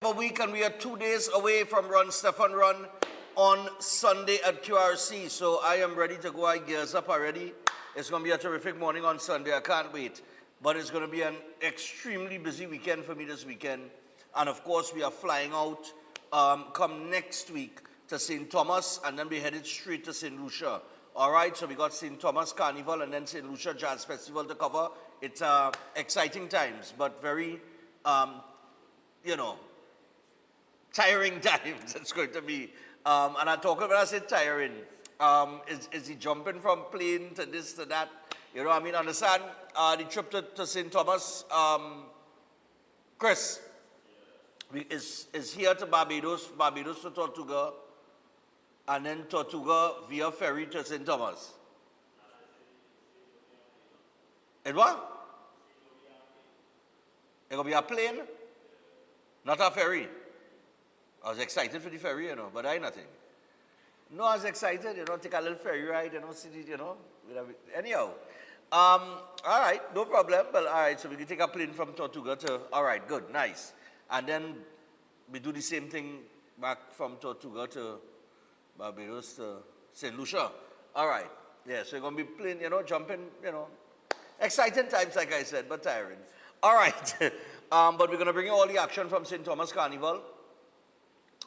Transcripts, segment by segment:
a week, and we are 2 days away from Run Stefan Run on Sunday at QRC. So I am ready to go. I gears up already. It's going to be a terrific morning on Sunday. I can't wait. But it's going to be an extremely busy weekend for me this weekend. And of course, we are flying out come next week to St. Thomas, and then we headed straight to St. Lucia. All right, so we got St. Thomas Carnival and then St. Lucia Jazz Festival to cover. It's exciting times, but very, tiring times it's going to be. And I talk about, I say tiring. Is he jumping from plane to this, to that? You know, I mean, understand the trip to St. Thomas, Chris, is here to Barbados to Tortuga, and then Tortuga via ferry to St. Thomas. And what? It gonna be a plane, not a ferry. I was excited for the ferry, but I nothing. No, I was excited, take a little ferry ride, see the, anyhow. All right, no problem. Well, all right, so we can take a plane from Tortuga to, all right, good, nice. And then we do the same thing back from Tortuga to Barbados to St. Lucia. All right, yeah, so you're going to be playing, jumping, exciting times, like I said, but tiring. All right, but we're going to bring you all the action from St. Thomas Carnival.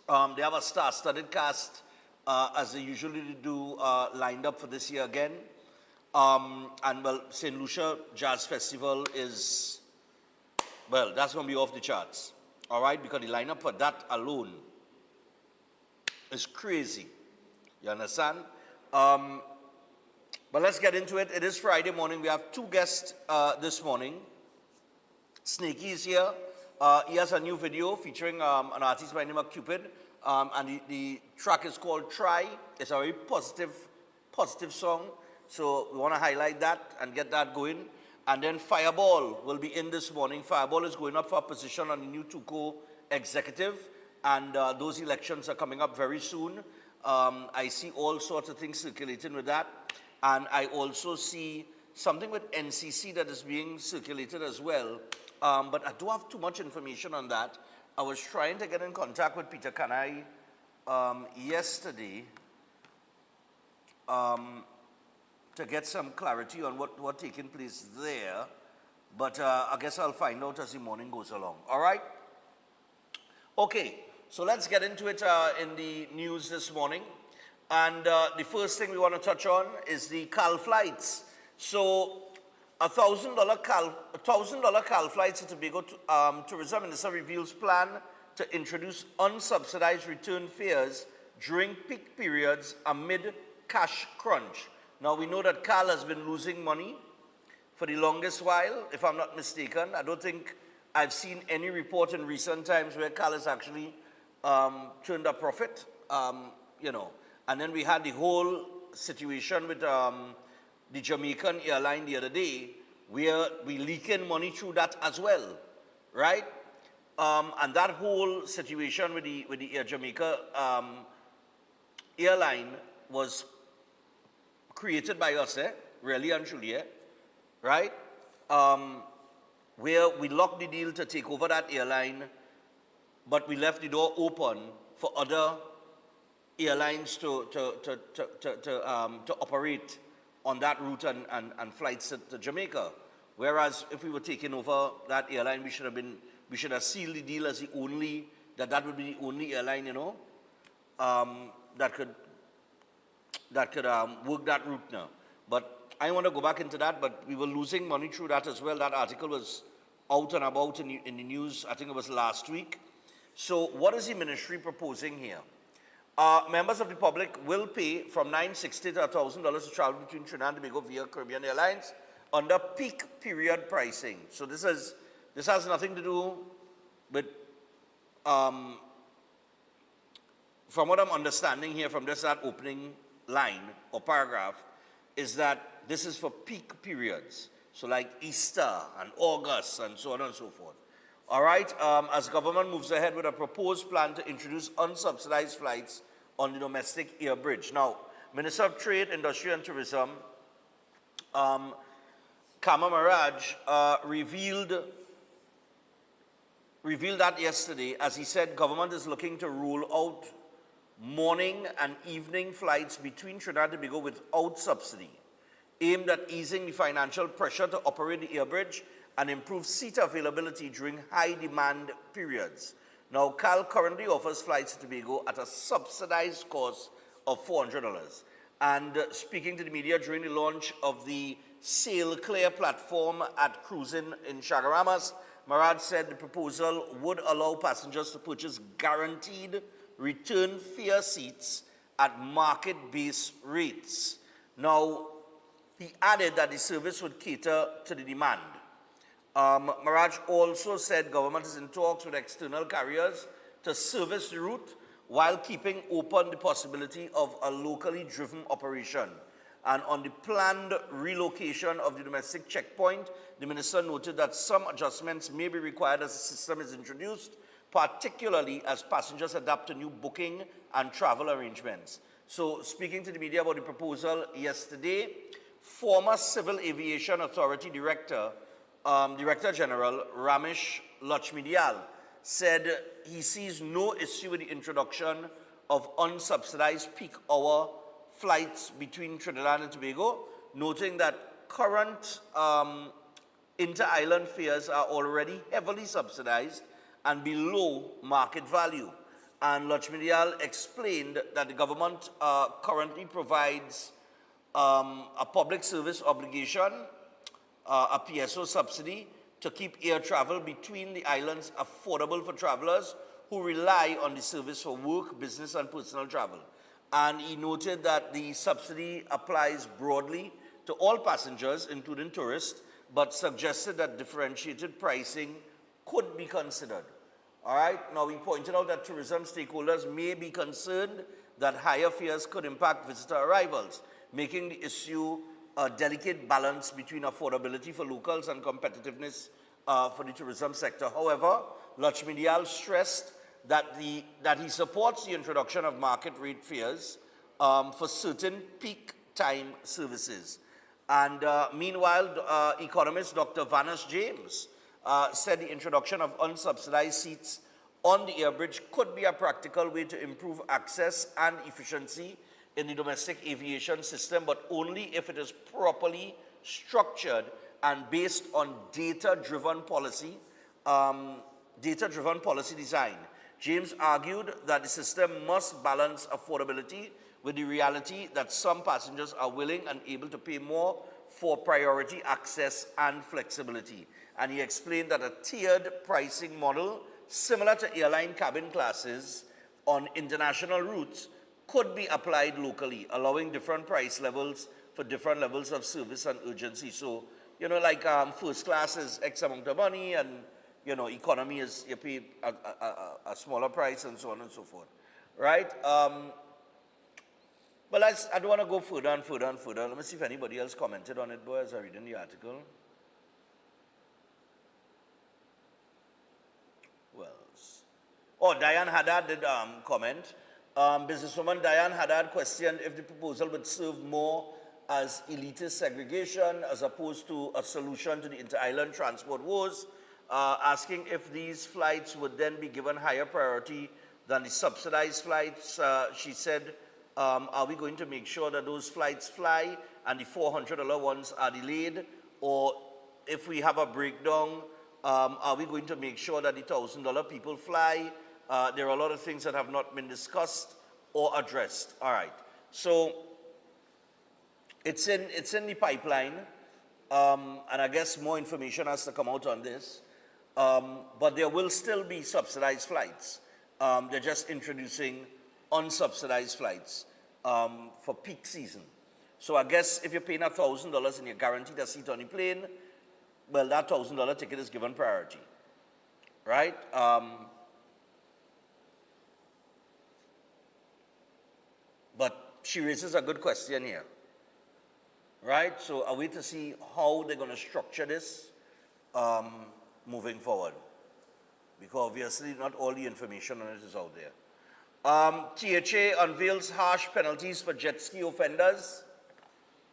They have a star-studded cast, as they usually do, lined up for this year again. And, well, St. Lucia Jazz Festival is, well, that's going to be off the charts. All right, because the lineup for that alone is crazy. You understand? But let's get into it. It is Friday morning. We have two guests this morning. Snaky is here. He has a new video featuring an artist by the name of Cupid. And the track is called Try. It's a very positive song. So we want to highlight that and get that going. And then Fireball will be in this morning. Fireball is going up for a position on the new Tuco executive. And those elections are coming up very soon. I see all sorts of things circulating with that. And I also see something with NCC that is being circulated as well. But I don't have too much information on that. I was trying to get in contact with Peter Kanai yesterday to get some clarity on what taking place there. But I guess I'll find out as the morning goes along. All right? Okay. So let's get into it in the news this morning. And the first thing we want to touch on is the CAL flights. So $1,000 CAL flights to Tobago Tourism Minister reveals plan to introduce unsubsidized return fares during peak periods amid cash crunch. Now we know that CAL has been losing money for the longest while, if I'm not mistaken. I don't think I've seen any report in recent times where CAL has actually turned a profit, And then we had the whole situation with the Jamaican airline the other day, where we leaking money through that as well, right? And that whole situation with the Air Jamaica airline was created by us, really and truly, right? Where we locked the deal to take over that airline, but we left the door open for other airlines to operate on that route and flights to Jamaica. Whereas if we were taking over that airline, we should have sealed the deal as that would be the only airline, that could work that route now. But I want to go back into that, but we were losing money through that as well. That article was out and about in the news, I think it was last week. So what is the ministry proposing here? Members of the public will pay from $960 to $1,000 to travel between Trinidad and Tobago via Caribbean Airlines under peak period pricing. So this has nothing to do with, from what I'm understanding here from just that opening line or paragraph, is that this is for peak periods. So like Easter and August and so on and so forth. All right, as government moves ahead with a proposed plan to introduce unsubsidized flights on the domestic airbridge. Now, Minister of Trade, Industry and Tourism, Kama Maraj, revealed revealed that yesterday, as he said, government is looking to rule out morning and evening flights between Trinidad and Tobago without subsidy, aimed at easing the financial pressure to operate the airbridge and improve seat availability during high demand periods. Now, CAL currently offers flights to Tobago at a subsidized cost of $400. And speaking to the media during the launch of the Sail Clear platform at Cruising in Chagaramas, Marad said the proposal would allow passengers to purchase guaranteed return fare seats at market-based rates. Now, he added that the service would cater to the demand. Maraj also said government is in talks with external carriers to service the route while keeping open the possibility of a locally driven operation. And on the planned relocation of the domestic checkpoint, the minister noted that some adjustments may be required as the system is introduced, particularly as passengers adapt to new booking and travel arrangements. So, speaking to the media about the proposal yesterday, former Civil Aviation Authority Director General Ramesh Lachmidial said he sees no issue with the introduction of unsubsidized peak hour flights between Trinidad and Tobago, noting that current inter-island fares are already heavily subsidized and below market value. And Lachmidial explained that the government currently provides a public service obligation, a PSO subsidy, to keep air travel between the islands affordable for travelers who rely on the service for work, business, and personal travel. And he noted that the subsidy applies broadly to all passengers, including tourists, but suggested that differentiated pricing could be considered. All right, now he pointed out that tourism stakeholders may be concerned that higher fares could impact visitor arrivals, making the issue a delicate balance between affordability for locals and competitiveness for the tourism sector. However, Lachmidial stressed that he supports the introduction of market rate fares for certain peak time services. And meanwhile, economist Dr. Vanas James said the introduction of unsubsidized seats on the airbridge could be a practical way to improve access and efficiency in the domestic aviation system, but only if it is properly structured and based on data-driven policy design. James argued that the system must balance affordability with the reality that some passengers are willing and able to pay more for priority access and flexibility. And he explained that a tiered pricing model similar to airline cabin classes on international routes could be applied locally, allowing different price levels for different levels of service and urgency. So, you know, like first class is X amount of money, and, you know, economy is you pay a smaller price, and so on and so forth, right? But I don't want to go further and further and further. Let me see if anybody else commented on it, boy, as I read in the article. Oh, Diane Haddad did comment. Businesswoman Diane Haddad questioned if the proposal would serve more as elitist segregation as opposed to a solution to the inter-island transport woes, asking if these flights would then be given higher priority than the subsidized flights. She said, are we going to make sure that those flights fly and the $400 ones are delayed? Or if we have a breakdown, are we going to make sure that the $1,000 people fly? There are a lot of things that have not been discussed or addressed. All right. So it's in the pipeline, and I guess more information has to come out on this. But there will still be subsidized flights. They're just introducing unsubsidized flights for peak season. So I guess if you're paying $1,000 and you're guaranteed a seat on the plane, well, that $1,000 ticket is given priority, right? But she raises a good question here, right? So I wait to see how they're going to structure this moving forward, because obviously not all the information on it is out there. THA unveils harsh penalties for jet ski offenders.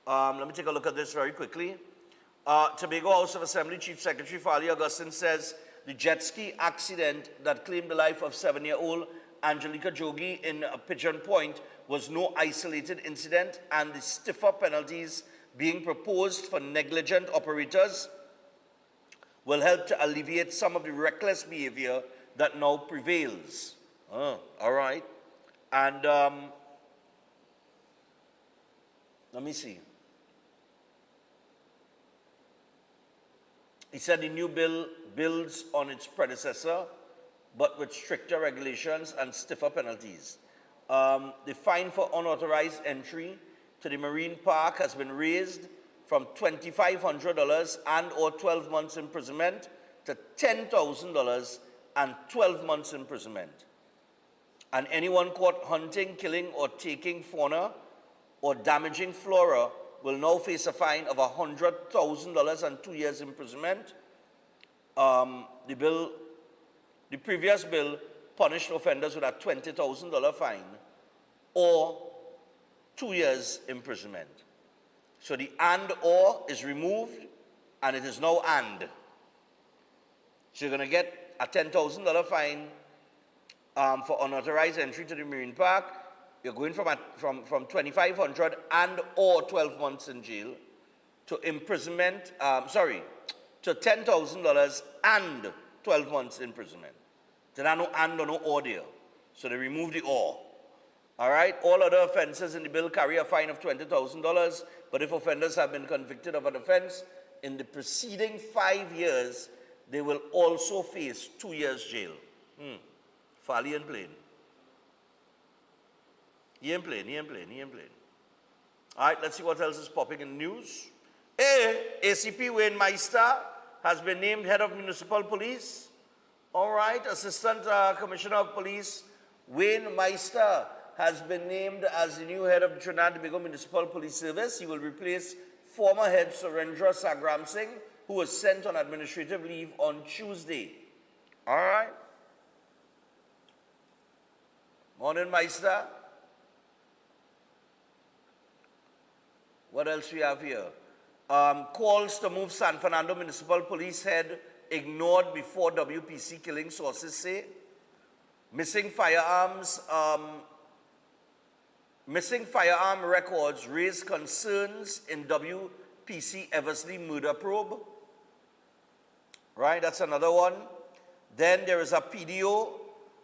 Let me take a look at this very quickly. Tobago House of Assembly Chief Secretary Fali Augustine says the jet ski accident that claimed the life of 7-year-old Angelica Jogi in Pigeon Point was no isolated incident, and the stiffer penalties being proposed for negligent operators will help to alleviate some of the reckless behavior that now prevails. All right. And let me see. He said the new bill builds on its predecessor, but with stricter regulations and stiffer penalties. The fine for unauthorized entry to the marine park has been raised from $2,500 and or 12 months imprisonment to $10,000 and 12 months imprisonment. And anyone caught hunting, killing, or taking fauna or damaging flora will now face a fine of $100,000 and 2 years imprisonment. The previous bill punished offenders with a $20,000 fine or 2 years imprisonment. So the and or is removed, and it is now and. So you're going to get a $10,000 fine for unauthorized entry to the marine park. You're going from $2,500 and or 12 months in jail to imprisonment, to $10,000 and 12 months imprisonment. There are no and or no or there. So they remove the or. All right, all other offenses in the bill carry a fine of $20,000, but if offenders have been convicted of an offense in the preceding 5 years, they will also face 2 years jail. Folly and plain. He ain't plain. All right, let's see what else is popping in the news. ACP Wayne Meister has been named head of municipal police. All right, Assistant Commissioner of Police Wayne Meister has been named as the new head of the Trinidad and Tobago Municipal Police Service. He will replace former head Surendra Sagram Singh, who was sent on administrative leave on Tuesday. All right. Morning, Meister. What else we have here? Calls to move San Fernando Municipal Police head ignored before WPC killing, sources say. Missing firearm records raise concerns in WPC Eversley murder probe. Right, that's another one. Then there is a PDO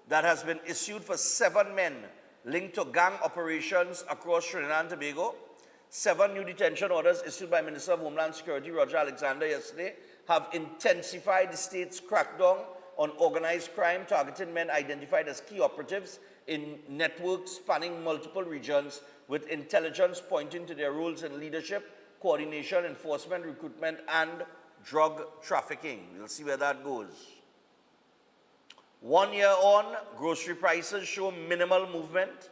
that has been issued for 7 men linked to gang operations across Trinidad and Tobago. 7 new detention orders issued by Minister of Homeland Security Roger Alexander yesterday have intensified the state's crackdown on organized crime, targeting men identified as key operatives in networks spanning multiple regions, with intelligence pointing to their roles in leadership, coordination, enforcement, recruitment, and drug trafficking. We'll see where that goes. 1 year on, grocery prices show minimal movement.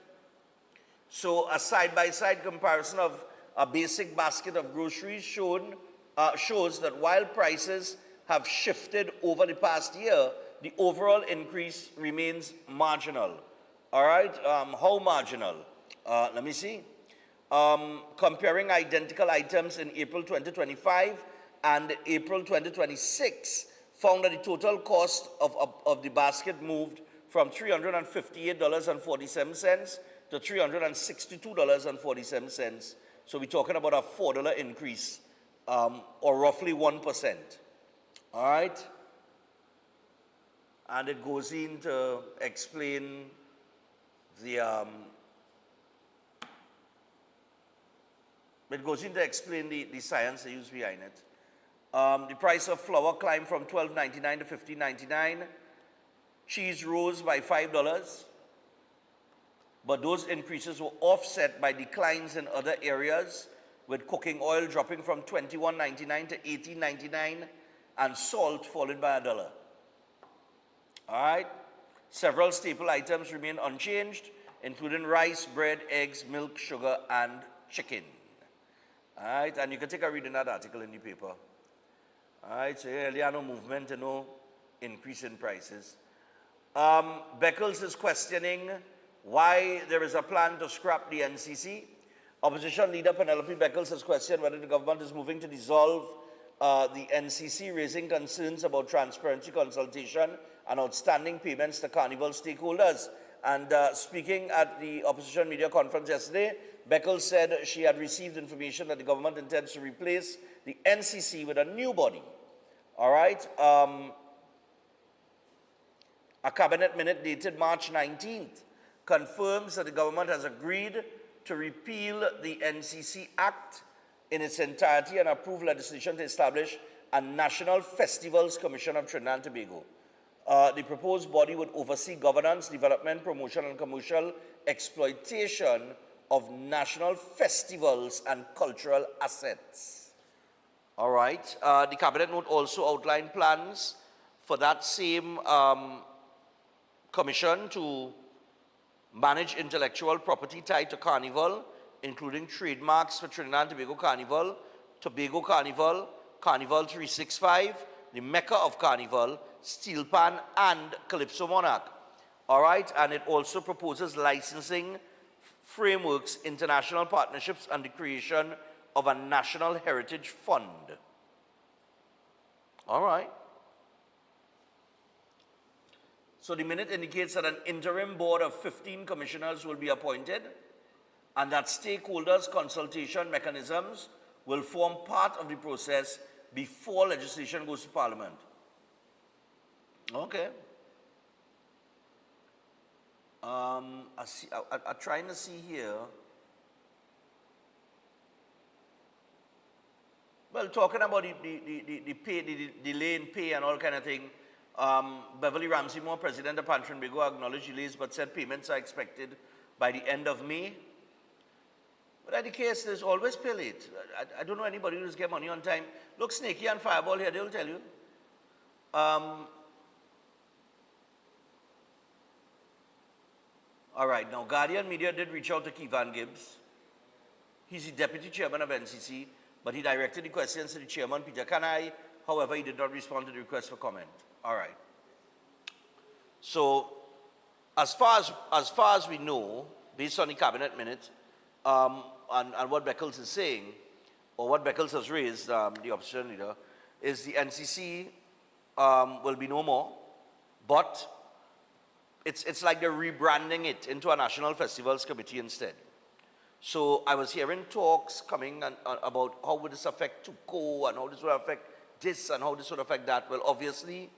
So a side-by-side comparison of a basic basket of groceries shows that while prices have shifted over the past year, the overall increase remains marginal. All right, how marginal? Let me see. Comparing identical items in April 2025 and April 2026 found that the total cost of the basket moved from $358.47 to $362.47. So we're talking about a $4 increase, or roughly 1%. All right? And it goes in to explain the science they use behind it. The price of flour climbed from $12.99 to $15.99. Cheese rose by $5, but those increases were offset by declines in other areas, with cooking oil dropping from $21.99 to $18.99 and salt falling by $1. All right. Several staple items remain unchanged, including rice, bread, eggs, milk, sugar, and chicken. All right, and you can take a read in that article in the paper. All right, so earlier no movement and no increase in prices. Beckles is questioning why there is a plan to scrap the NCC. Opposition leader Penelope Beckles has questioned whether the government is moving to dissolve the NCC raising concerns about transparency consultation and outstanding payments to Carnival stakeholders. And speaking at the opposition media conference yesterday, Beckles said she had received information that the government intends to replace the NCC with a new body. All right. A cabinet minute dated March 19th confirms that the government has agreed to repeal the NCC Act in its entirety and approve legislation to establish a National Festivals Commission of Trinidad and Tobago. The proposed body would oversee governance, development, promotion, and commercial exploitation of national festivals and cultural assets. All right. The cabinet note also outlined plans for that same commission to manage intellectual property tied to Carnival, including trademarks for Trinidad and Tobago Carnival, Tobago Carnival, Carnival 365, the Mecca of Carnival, Steel Pan, and Calypso Monarch. All right, and it also proposes licensing frameworks, international partnerships, and the creation of a National Heritage Fund. All right. So the minute indicates that an interim board of 15 commissioners will be appointed and that stakeholders' consultation mechanisms will form part of the process before legislation goes to Parliament. Okay. I'm trying to see here. Well, talking about the pay, the delay in pay and all kind of thing, Beverly Ramsey Moore, President of Pan Trinbago, acknowledged delays but said payments are expected by the end of May. But in the case, there's always pay late. I don't know anybody who's get money on time. Look, Snaky and Fireball here, they'll tell you. All right, now Guardian Media did reach out to Keevan Gibbs. He's the deputy chairman of NCC, but he directed the questions to the chairman, Peter Kanai. However, he did not respond to the request for comment. All right. So, as far as we know, based on the cabinet minute, and what Beckles is saying, or what Beckles has raised, the opposition leader, is the NCC will be no more, but it's like they're rebranding it into a National Festivals Committee instead. So I was hearing talks coming about how would this affect TUCO and how this would affect this and how this would affect that. Well, obviously,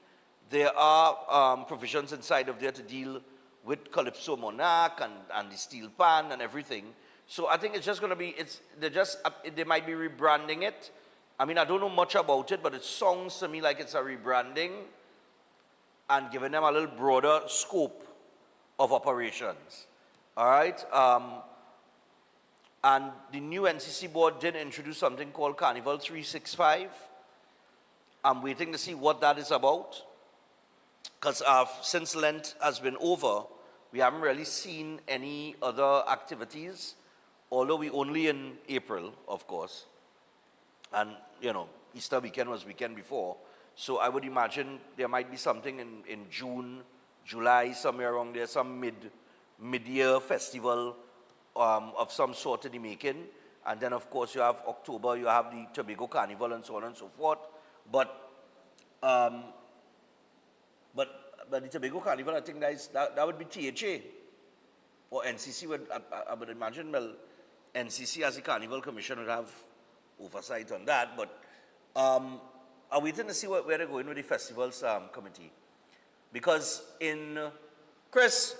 there are provisions inside of there to deal with Calypso Monarch and the Steel Pan and everything. So I think it's just going to be, they might be rebranding it. I mean, I don't know much about it, but it sounds to me like it's a rebranding and giving them a little broader scope of operations. All right? And the new NCC board did introduce something called Carnival 365. I'm waiting to see what that is about. Because since Lent has been over, we haven't really seen any other activities, although we only in April, of course. And, you know, Easter weekend was weekend before. So I would imagine there might be something in June, July, somewhere around there, some mid-year festival of some sort in the making. And then, of course, you have October, you have the Tobago Carnival and so on and so forth. But the Tobago Carnival, I think that would be THA. Or NCC would, I would imagine, well, NCC as a Carnival Commission would have oversight on that. But I'm waiting to see where they're going with the Festivals Committee. Because Chris,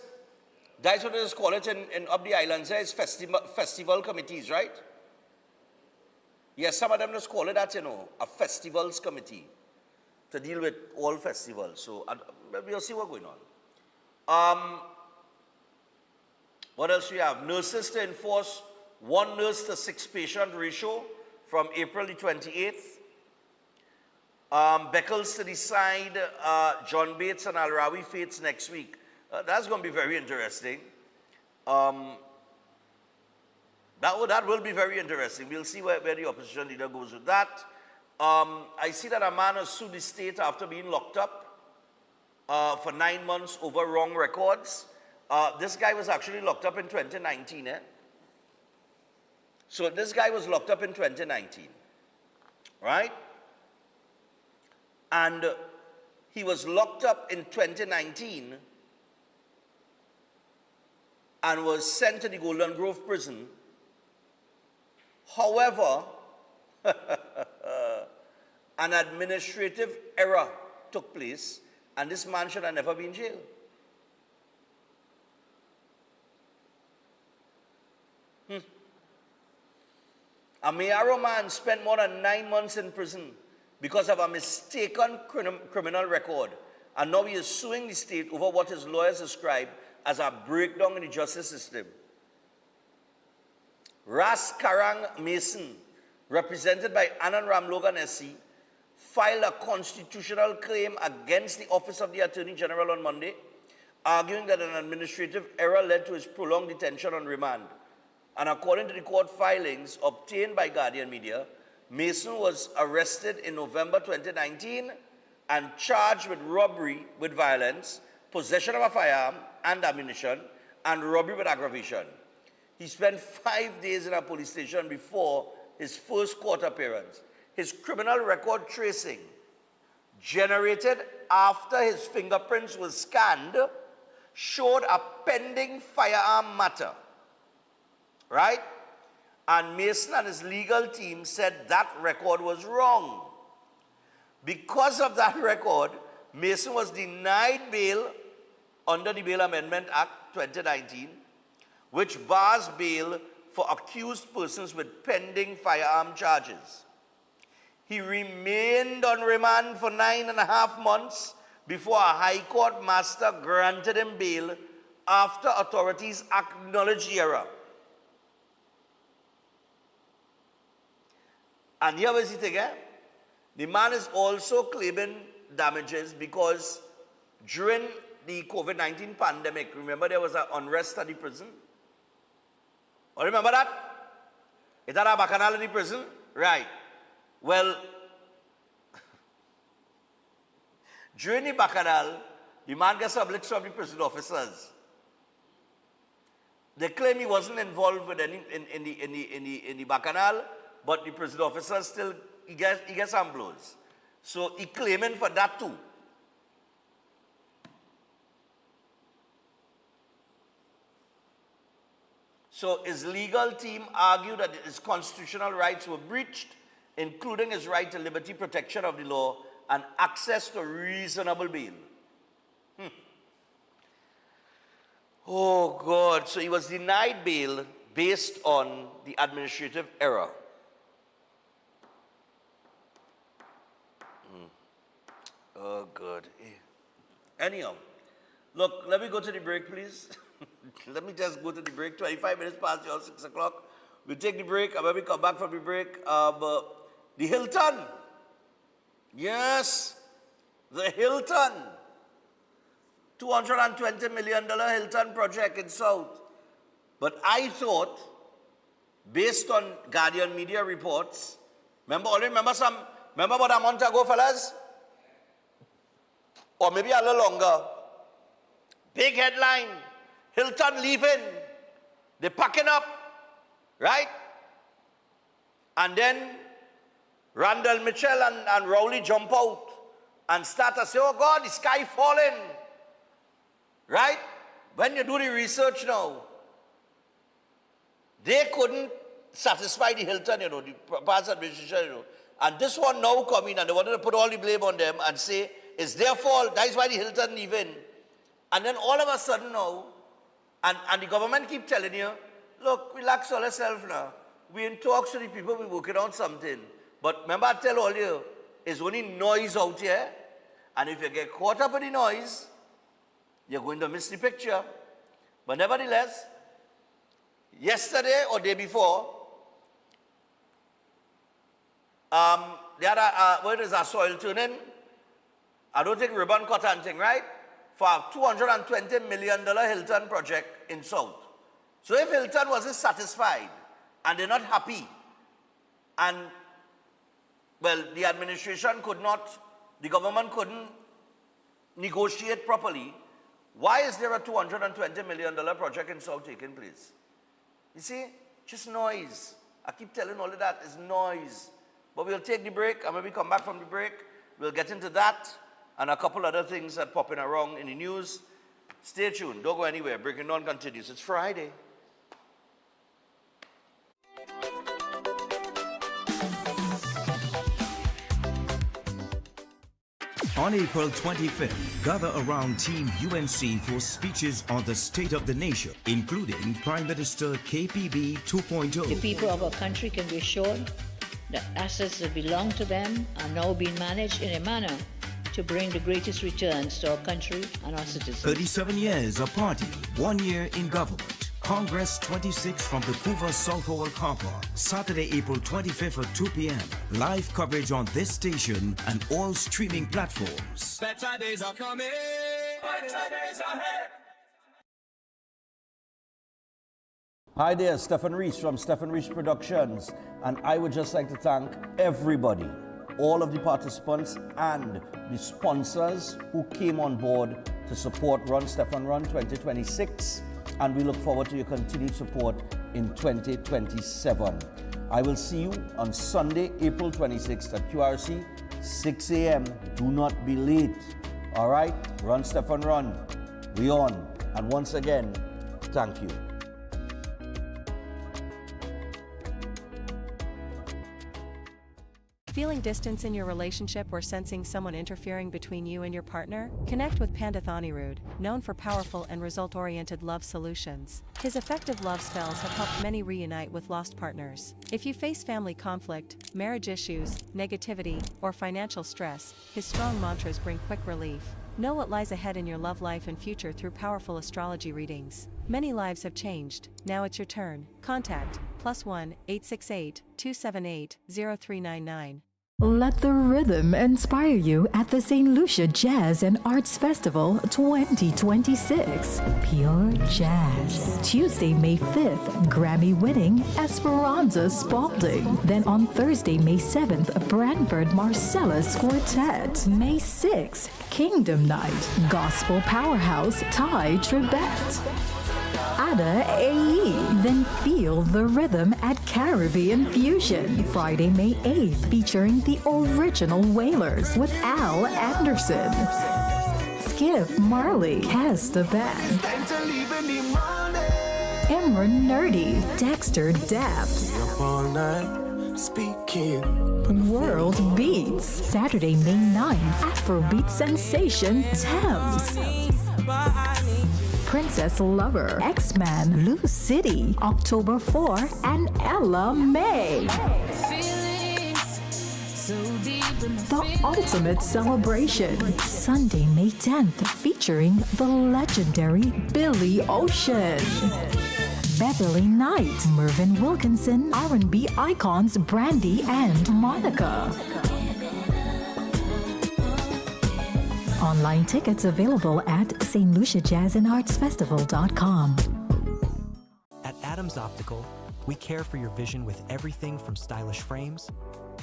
that's what they just call it in up the islands, it's festival committees, right? Yes, some of them just call it that, you know, a Festivals Committee to deal with all festivals. So we'll see what's going on. What else we have? Nurses to enforce 1 nurse to 6 patient ratio from April the 28th. Beckles to decide John Bates and Al-Rawi fates next week. That's going to be very interesting. That will be very interesting. We'll see where the opposition leader goes with that. I see that a man has sued the state after being locked up for 9 months over wrong records. This guy was actually locked up in 2019. So this guy was locked up in 2019, right? And he was locked up in 2019 and was sent to the Golden Grove prison. However, an administrative error took place, and this man should have never been in jail. A Mayaro man spent more than 9 months in prison because of a mistaken criminal record, and now he is suing the state over what his lawyers describe as a breakdown in the justice system. Ras Karang Mason, represented by Anand Ramlogan SC, filed a constitutional claim against the Office of the Attorney General on Monday, arguing that an administrative error led to his prolonged detention on remand. And according to the court filings obtained by Guardian Media, Mason was arrested in November 2019 and charged with robbery with violence, possession of a firearm and ammunition, and robbery with aggravation. He spent 5 days in a police station before his first court appearance. His criminal record tracing, generated after his fingerprints were scanned, showed a pending firearm matter. Right? And Mason and his legal team said that record was wrong. Because of that record, Mason was denied bail under the Bail Amendment Act 2019, which bars bail for accused persons with pending firearm charges. He remained on remand for 9.5 months before a High Court master granted him bail after authorities acknowledged the error. And here is it again. The man is also claiming damages because during the COVID-19 pandemic, remember there was an unrest at the prison? Oh, remember that? Is that a bacchanal in the prison? Right. Well, during the bacchanal, the man gets some licks from the prison officers. They claim he wasn't involved with any in the bacchanal, but the prison officers still, he gets some blows. So he claiming for that too. So his legal team argued that his constitutional rights were breached, including his right to liberty, protection of the law, and access to reasonable bail. Oh God, so he was denied bail based on the administrative error. Oh God. Anyhow, look, let me go to the break, please. Let me just go to the break. 25 minutes past 6 o'clock. We'll take the break, and when we come back from the break, the Hilton. Yes, the Hilton. $220 million Hilton project in South. But I thought, based on Guardian Media reports, remember about a month ago, fellas? Or maybe a little longer. Big headline, Hilton leaving. They're packing up, right? And then Randall Mitchell and Rowley jump out and start to say, oh God, the sky falling. Right? When you do the research now, they couldn't satisfy the Hilton, the past administration, And this one now coming and they wanted to put all the blame on them and say, it's their fault, that's why the Hilton leaving. And then all of a sudden now, and the government keep telling you, look, relax all yourself now. We in talks to the people, we're working on something. But remember I tell all you, it's only noise out here. And if you get caught up in the noise, you're going to miss the picture. But nevertheless, yesterday or day before, they had a soil tuning. I don't think ribbon cut and thing, right? For a $220 million Hilton project in South. So if Hilton wasn't satisfied and they're not happy, and well, the administration could not, the government couldn't negotiate properly, why is there a $220 million project in South taking place? You see, just noise. I keep telling all of that, it's noise. But we'll take the break, and when we come back from the break, We'll get into that and a couple other things that popping around in the news. Stay tuned. Don't go anywhere. Breaking Dawn continues. It's Friday. On April 25th, gather around Team UNC for speeches on the state of the nation, including Prime Minister KPB 2.0. The people of our country can be assured that assets that belong to them are now being managed in a manner to bring the greatest returns to our country and our citizens. 37 years of party, 1 year in government. Congress 26 from the Couva South Hall car park, Saturday, April 25th at 2 p.m. Live coverage on this station and all streaming platforms. Better days are coming. Better days ahead. Hi there, Stephen Reese from Stephen Reese Productions, and I would just like to thank everybody, all of the participants and the sponsors who came on board to support Run Stephen Run 2026. And we look forward to your continued support in 2027. I will see you on Sunday, April 26th at QRC, 6 a.m. Do not be late. All right? Run, Stephen, run. We on. And once again, thank you. Feeling distance in your relationship or sensing someone interfering between you and your partner? Connect with Pandit Anirudh, known for powerful and result-oriented love solutions. His effective love spells have helped many reunite with lost partners. If you face family conflict, marriage issues, negativity, or financial stress, his strong mantras bring quick relief. Know what lies ahead in your love life and future through powerful astrology readings. Many lives have changed. Now it's your turn. Contact +1 868 278 0399. Let the rhythm inspire you at the St. Lucia Jazz and Arts Festival 2026. Pure Jazz. Tuesday, May 5th, Grammy-winning Esperanza Spalding. Then on Thursday, May 7th, Branford Marcellus Quartet. May 6th, Kingdom Night, Gospel Powerhouse Ty Tribbett. Ada AE. Then feel the rhythm at Caribbean Fusion. Friday, May 8th, featuring the original Wailers with Al Anderson. Skip Marley, Cast the Band. Imran Nerdy, Dexter Daps. World Beats. Saturday, May 9th, Afrobeat sensation Thames. Princess Lover, X-Man, Lou City, October 4, and Ella May. The Ultimate Celebration, Sunday, May 10th, featuring the legendary Billy Ocean. Beverly Knight, Mervyn Wilkinson, R&B icons Brandy and Monica. Online tickets available at stluciajazzandartsfestival.com. At Adams Optical, we care for your vision with everything from stylish frames,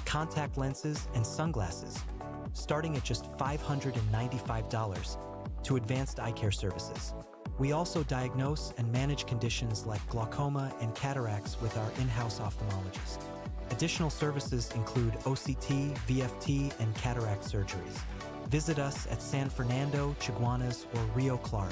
contact lenses, and sunglasses, starting at just $595, to advanced eye care services. We also diagnose and manage conditions like glaucoma and cataracts with our in-house ophthalmologist. Additional services include OCT, VFT, and cataract surgeries. Visit us at San Fernando, Chaguanas, or Rio Claro.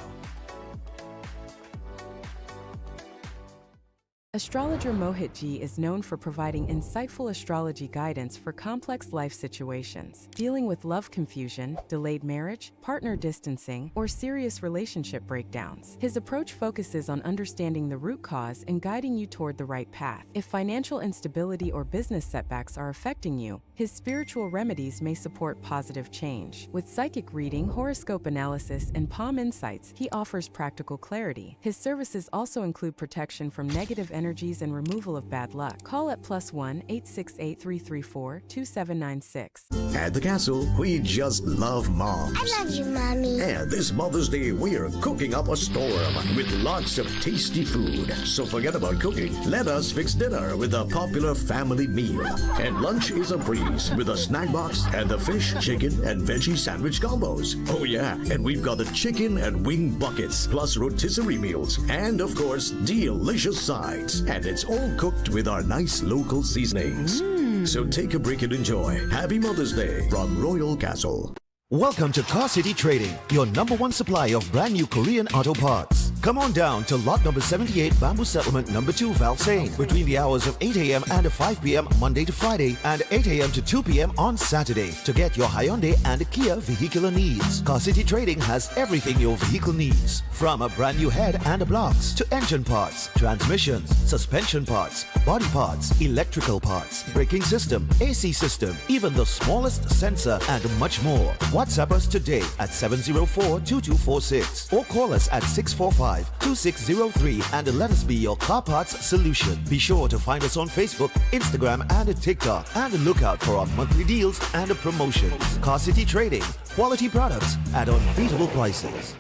Astrologer Mohit Ji is known for providing insightful astrology guidance for complex life situations, dealing with love confusion, delayed marriage, partner distancing, or serious relationship breakdowns. His approach focuses on understanding the root cause and guiding you toward the right path. If financial instability or business setbacks are affecting you, his spiritual remedies may support positive change. With psychic reading, horoscope analysis, and palm insights, he offers practical clarity. His services also include protection from negative energies and removal of bad luck. Call at +1 868 334 2796. At the castle, we just love moms. I love you, Mommy. And this Mother's Day, we are cooking up a storm with lots of tasty food. So forget about cooking. Let us fix dinner with a popular family meal. And lunch is a breeze with a snack box and the fish, chicken, and veggie sandwich combos. Oh yeah, and we've got the chicken and wing buckets, plus rotisserie meals, and of course, delicious sides. And it's all cooked with our nice local seasonings. So take a break and enjoy. Happy Mother's Day from Royal Castle. Welcome to Car City Trading, your #1 supply of brand new Korean auto parts. Come on down to lot number 78, Bamboo Settlement number 2, Valsane, between the hours of 8 a.m. and 5 p.m. Monday to Friday and 8 a.m. to 2 p.m. on Saturday to get your Hyundai and Kia vehicular needs. Car City Trading has everything your vehicle needs, from a brand new head and blocks to engine parts, transmissions, suspension parts, body parts, electrical parts, braking system, AC system, even the smallest sensor and much more. WhatsApp us today at 704-2246 or call us at 645-2603 and let us be your car parts solution. Be sure to find us on Facebook, Instagram and TikTok and look out for our monthly deals and promotions. Car City Trading, quality products at unbeatable prices.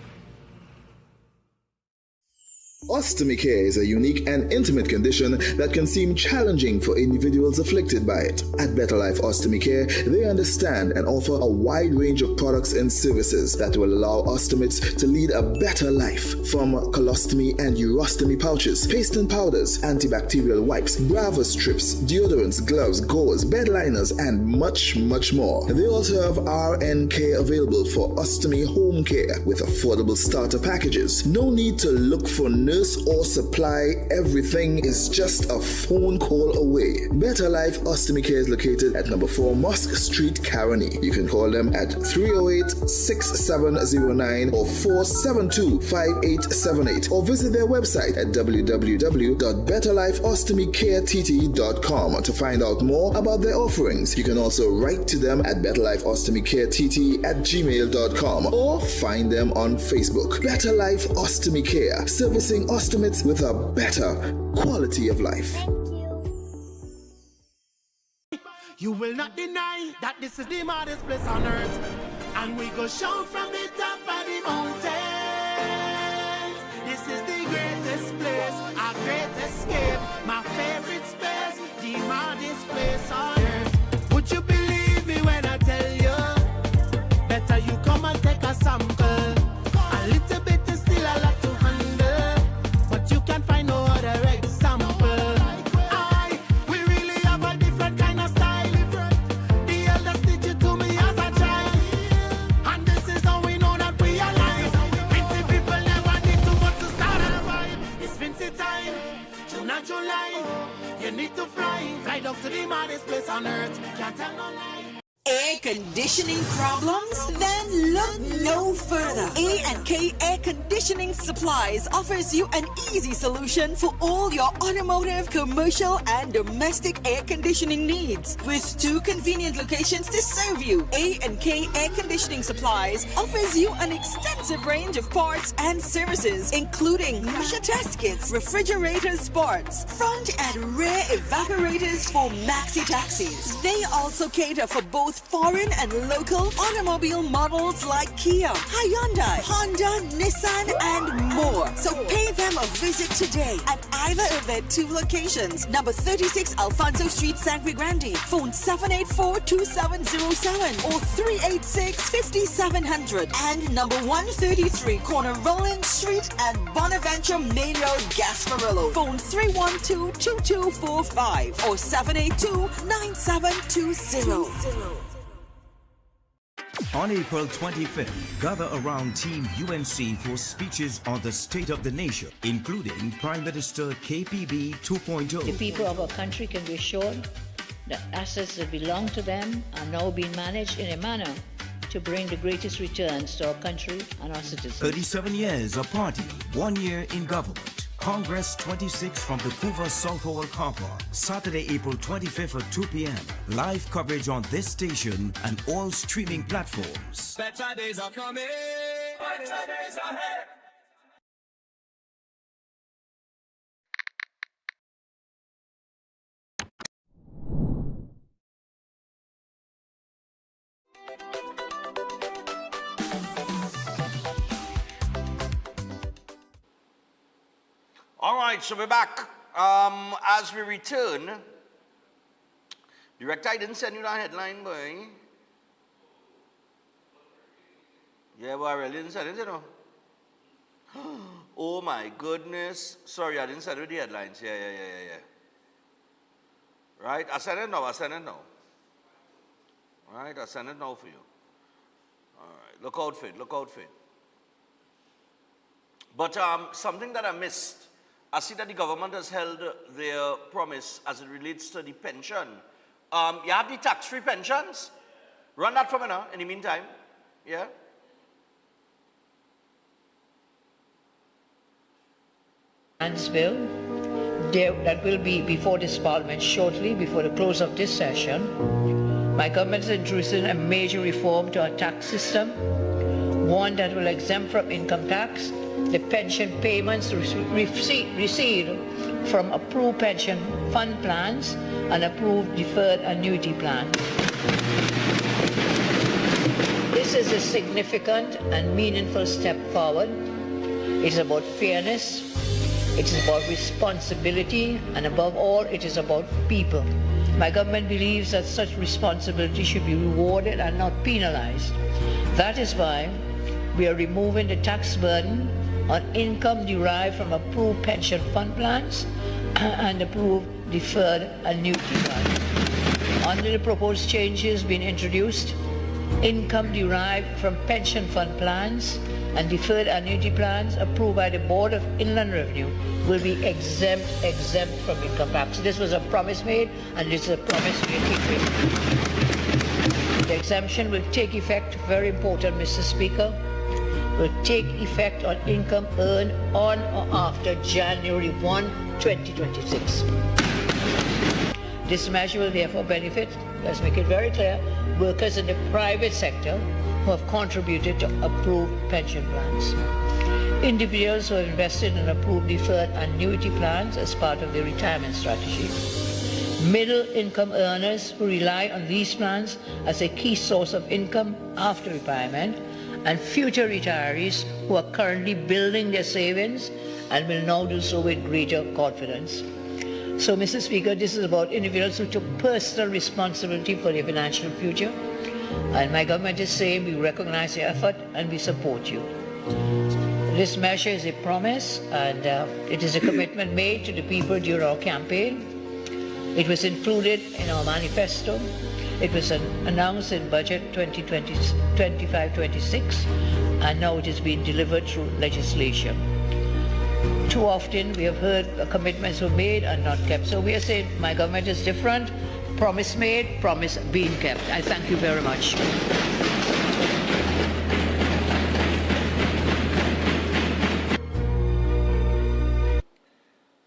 Ostomy care is a unique and intimate condition that can seem challenging for individuals afflicted by it. At Better Life Ostomy Care, they understand and offer a wide range of products and services that will allow ostomates to lead a better life, from colostomy and urostomy pouches, paste and powders, antibacterial wipes, Brava strips, deodorants, gloves, gauze, bed liners, and much, much more. They also have RN care available for ostomy home care with affordable starter packages. No need to look for nurse or supply, everything is just a phone call away. Better Life Ostomy Care is located at number 4 Mosque Street, Caroni. You can call them at 308-6709 or 472-5878 or visit their website at www.betterlifeostomycareTT.com to find out more about their offerings. You can also write to them at betterlifeostomycareTT@gmail.com or find them on Facebook. Better Life Ostomy Care, servicing ostomates with a better quality of life. You will not deny that this is the maddest place on earth, and we go shout from the top of the mountains. This is the greatest place, our great escape, my favorite space, the maddest place on earth. Would you believe me when I tell you? Better you come and take a sample. A little bit is still a lot to handle, but you can find no other example. We really have a different kind of style. The elders teach it to me as a child, and this is how we know that we are alive. Fancy people never need to go to start a vibe. It's fancy time, June and July. You need to fly down to the maddest place on earth. Can't tell no lie. Air conditioning problems? Then look no further. A&K Air Conditioning Supplies offers you an easy solution for all your automotive, commercial, and domestic air conditioning needs. With 2 convenient locations to serve you, A&K Air Conditioning Supplies offers you an extensive range of parts and services, including pressure test kits, refrigerators parts, front and rear evaporators for maxi taxis. They also cater for both foreign and local automobile models like Kia, Hyundai, Honda, Nissan, and more. So pay them a visit today at either of their 2 locations. Number 36 Alfonso Street, Sangre Grande. Phone 784-2707 or 386-5700. And number 133 Corner Roland Street and Bonaventure Main Road, Gasparillo. Phone 312-2245 or 782-9720. On April 25th, gather around Team UNC for speeches on the state of the nation, including Prime Minister KPB 2.0. The people of our country can be assured that assets that belong to them are now being managed in a manner to bring the greatest returns to our country and our citizens. 37 years of party, 1 year in government. Congress 26 from the Couva South Hall Car Park, Saturday, April 25th at 2 p.m. Live coverage on this station and all streaming platforms. Better days are coming. Better days ahead. All right, so we're back. As we return, Director, I didn't send you that headline, boy. Yeah, but I really didn't send it, you know. Oh my goodness. Sorry, I didn't send you the headlines. Yeah. Right? I send it now. All right? I send it now for you. All right. Look out for it. But something that I missed, I see that the government has held their promise as it relates to the pension. You have the tax-free pensions. Run that for me now, in the meantime. Yeah? Bill that will be before this Parliament shortly, before the close of this session. My government is introducing a major reform to our tax system, one that will exempt from income tax the pension payments received from approved pension fund plans and approved deferred annuity plans. This is a significant and meaningful step forward. It is about fairness, it is about responsibility, and above all, it is about people. My government believes that such responsibility should be rewarded and not penalized. That is why we are removing the tax burden on income derived from approved pension fund plans and approved deferred annuity plans. Under the proposed changes being introduced, income derived from pension fund plans and deferred annuity plans approved by the Board of Inland Revenue will be exempt from income tax. This was a promise made, and this is a promise we are keeping. The exemption will take effect, very important, Mr. Speaker, will take effect on income earned on or after January 1, 2026. This measure will therefore benefit, let's make it very clear, workers in the private sector who have contributed to approved pension plans. Individuals who have invested in approved deferred annuity plans as part of their retirement strategy. Middle income earners who rely on these plans as a key source of income after retirement, and future retirees who are currently building their savings and will now do so with greater confidence. So, Mr. Speaker, this is about individuals who took personal responsibility for their financial future, and my government is saying we recognize your effort and we support you. This measure is a promise, and it is a commitment made to the people during our campaign. It was included in our manifesto. It was announced in Budget 2025-26, and now it is being delivered through legislation. Too often we have heard commitments were made and not kept. So we are saying my government is different. Promise made, promise being kept. I thank you very much.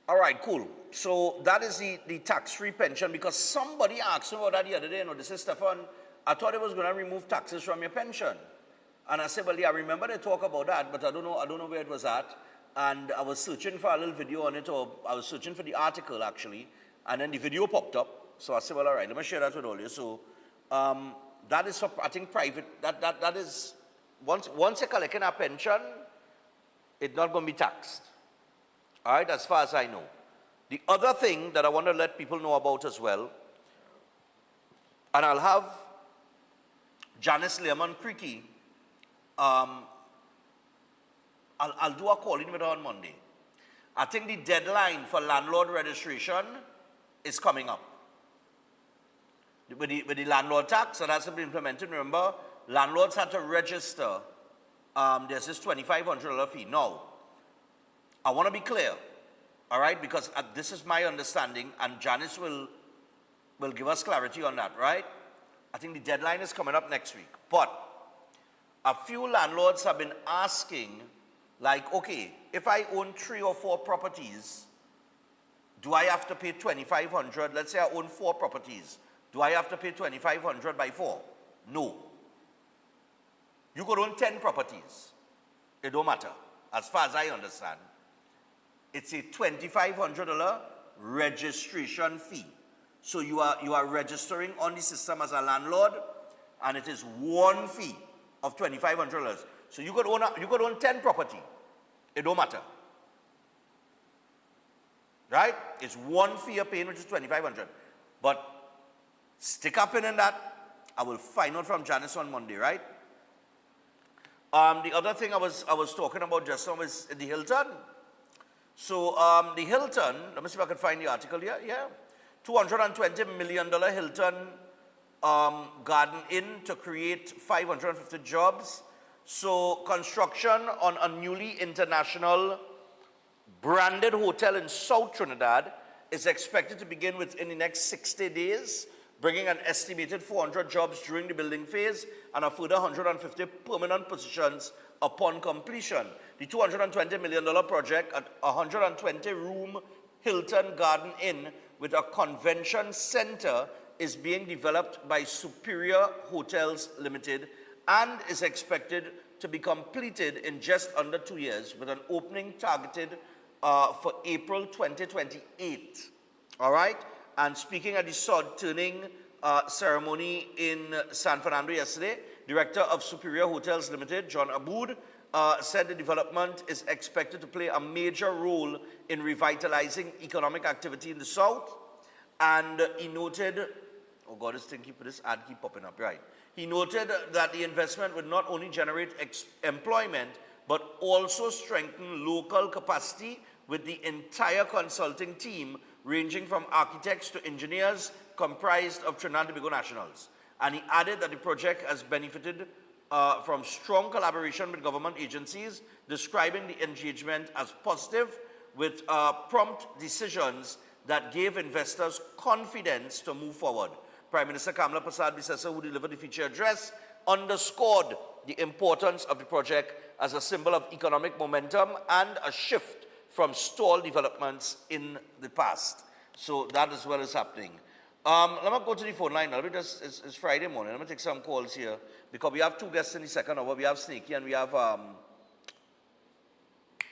All right, cool. So that is the tax-free pension, because somebody asked me about that the other day. You know, this is Stefan. I thought it was going to remove taxes from your pension. And I said, well, yeah, I remember they talk about that, but I don't know where it was at. And I was searching for a little video on it, or I was searching for the article actually, and then the video popped up. So I said, well, all right, let me share that with all you. So that is for, I think, private. That is, once you're collecting a pension, it's not going to be taxed. All right, as far as I know. The other thing that I want to let people know about as well, and I'll have Janice Learman-Creaky, I'll do a call-in with her on Monday. I think the deadline for landlord registration is coming up. With the landlord tax, so that's been implemented. Remember, landlords had to register. There's this $2,500 fee. Now, I want to be clear, all right, because this is my understanding, and Janice will give us clarity on that, right? I think the deadline is coming up next week. But a few landlords have been asking, like, okay, if I own 3 or 4 properties, do I have to pay $2,500? Let's say I own 4 properties. Do I have to pay $2,500 by 4? No. You could own 10 properties. It don't matter, as far as I understand. It's a $2,500 registration fee. So you are registering on the system as a landlord, and it is one fee of $2,500. So you could own 10 property. It don't matter. Right? It's one fee you're paying, which is $2,500. But stick up in that. I will find out from Janice on Monday, right? The other thing I was talking about just now is the Hilton. So the Hilton, let me see if I can find the article here. Yeah. $220 million Hilton Garden Inn to create 550 jobs. So construction on a newly international branded hotel in South Trinidad is expected to begin within the next 60 days, bringing an estimated 400 jobs during the building phase and a further 150 permanent positions upon completion. The $220 million project at 120-room Hilton Garden Inn with a convention center is being developed by Superior Hotels Limited and is expected to be completed in just under 2 years with an opening targeted for April 2028. All right? And speaking at the sword turning ceremony in San Fernando yesterday, Director of Superior Hotels Limited, John Aboud, said the development is expected to play a major role in revitalizing economic activity in the South. And he noted, oh God, this thing, this ad keep popping up, right? He noted that the investment would not only generate employment, but also strengthen local capacity with the entire consulting team, ranging from architects to engineers, comprised of Trinidad and Tobago nationals. And he added that the project has benefited from strong collaboration with government agencies, describing the engagement as positive, with prompt decisions that gave investors confidence to move forward. Prime Minister Kamala Prasad Bisesa, who delivered the feature address, underscored the importance of the project as a symbol of economic momentum and a shift from stalled developments in the past. So that is what is happening. Let me go to the phone line now. It's Friday morning. Let me take some calls here because we have two guests in the second hour. We have Snaky and we have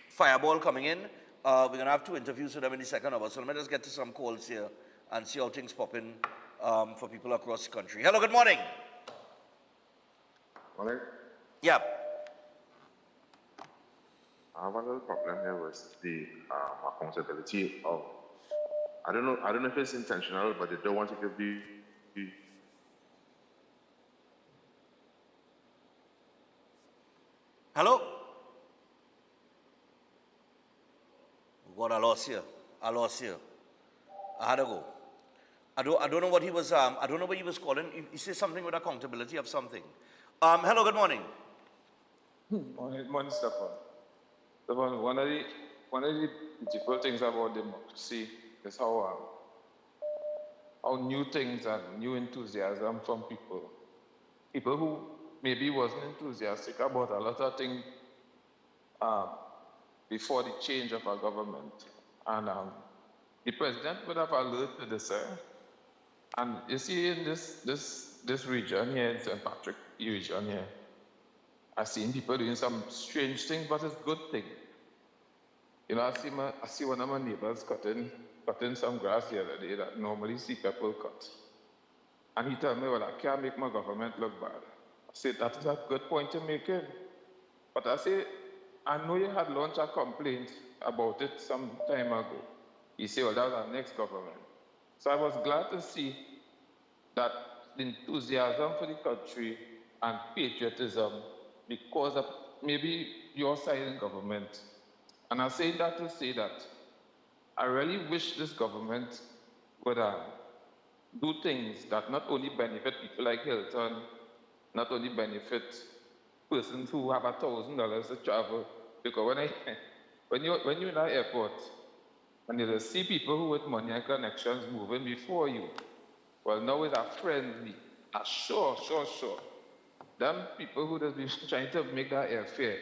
Fireball coming in. We're going to have two interviews with them in the second hour. So let me just get to some calls here and see how things pop in for people across the country. Hello, good morning. Morning. Yeah. I have a little problem here with the accountability of, I don't know if it's intentional, but they don't want to give the Hello? God, I lost you. I had to go. I don't know what he was, I don't know what he was calling. He said something with accountability of something. Hello, good morning. Morning, Stefan. One of the beautiful things about democracy is how new things and new enthusiasm from people who maybe wasn't enthusiastic about a lot of things before the change of our government. And the president would have alerted this. And you see in this region here, in St. Patrick region here, I've seen people doing some strange things, but it's a good thing. You know, I see one of my neighbors cutting some grass the other day that normally see people cut. And he told me, well, I can't make my government look bad. I said, that is a good point to make it. But I said, I know you had launched a complaint about it some time ago. He said, well, that was our next government. So I was glad to see that the enthusiasm for the country and patriotism because of maybe your side in government. And I say that to say that I really wish this government would do things that not only benefit people like Hilton, not only benefit persons who have $1,000 to travel, because when you're in an airport and you see people who with money and connections moving before you, well, now it's a friendly, a sure. Them people who just be trying to make that airfare,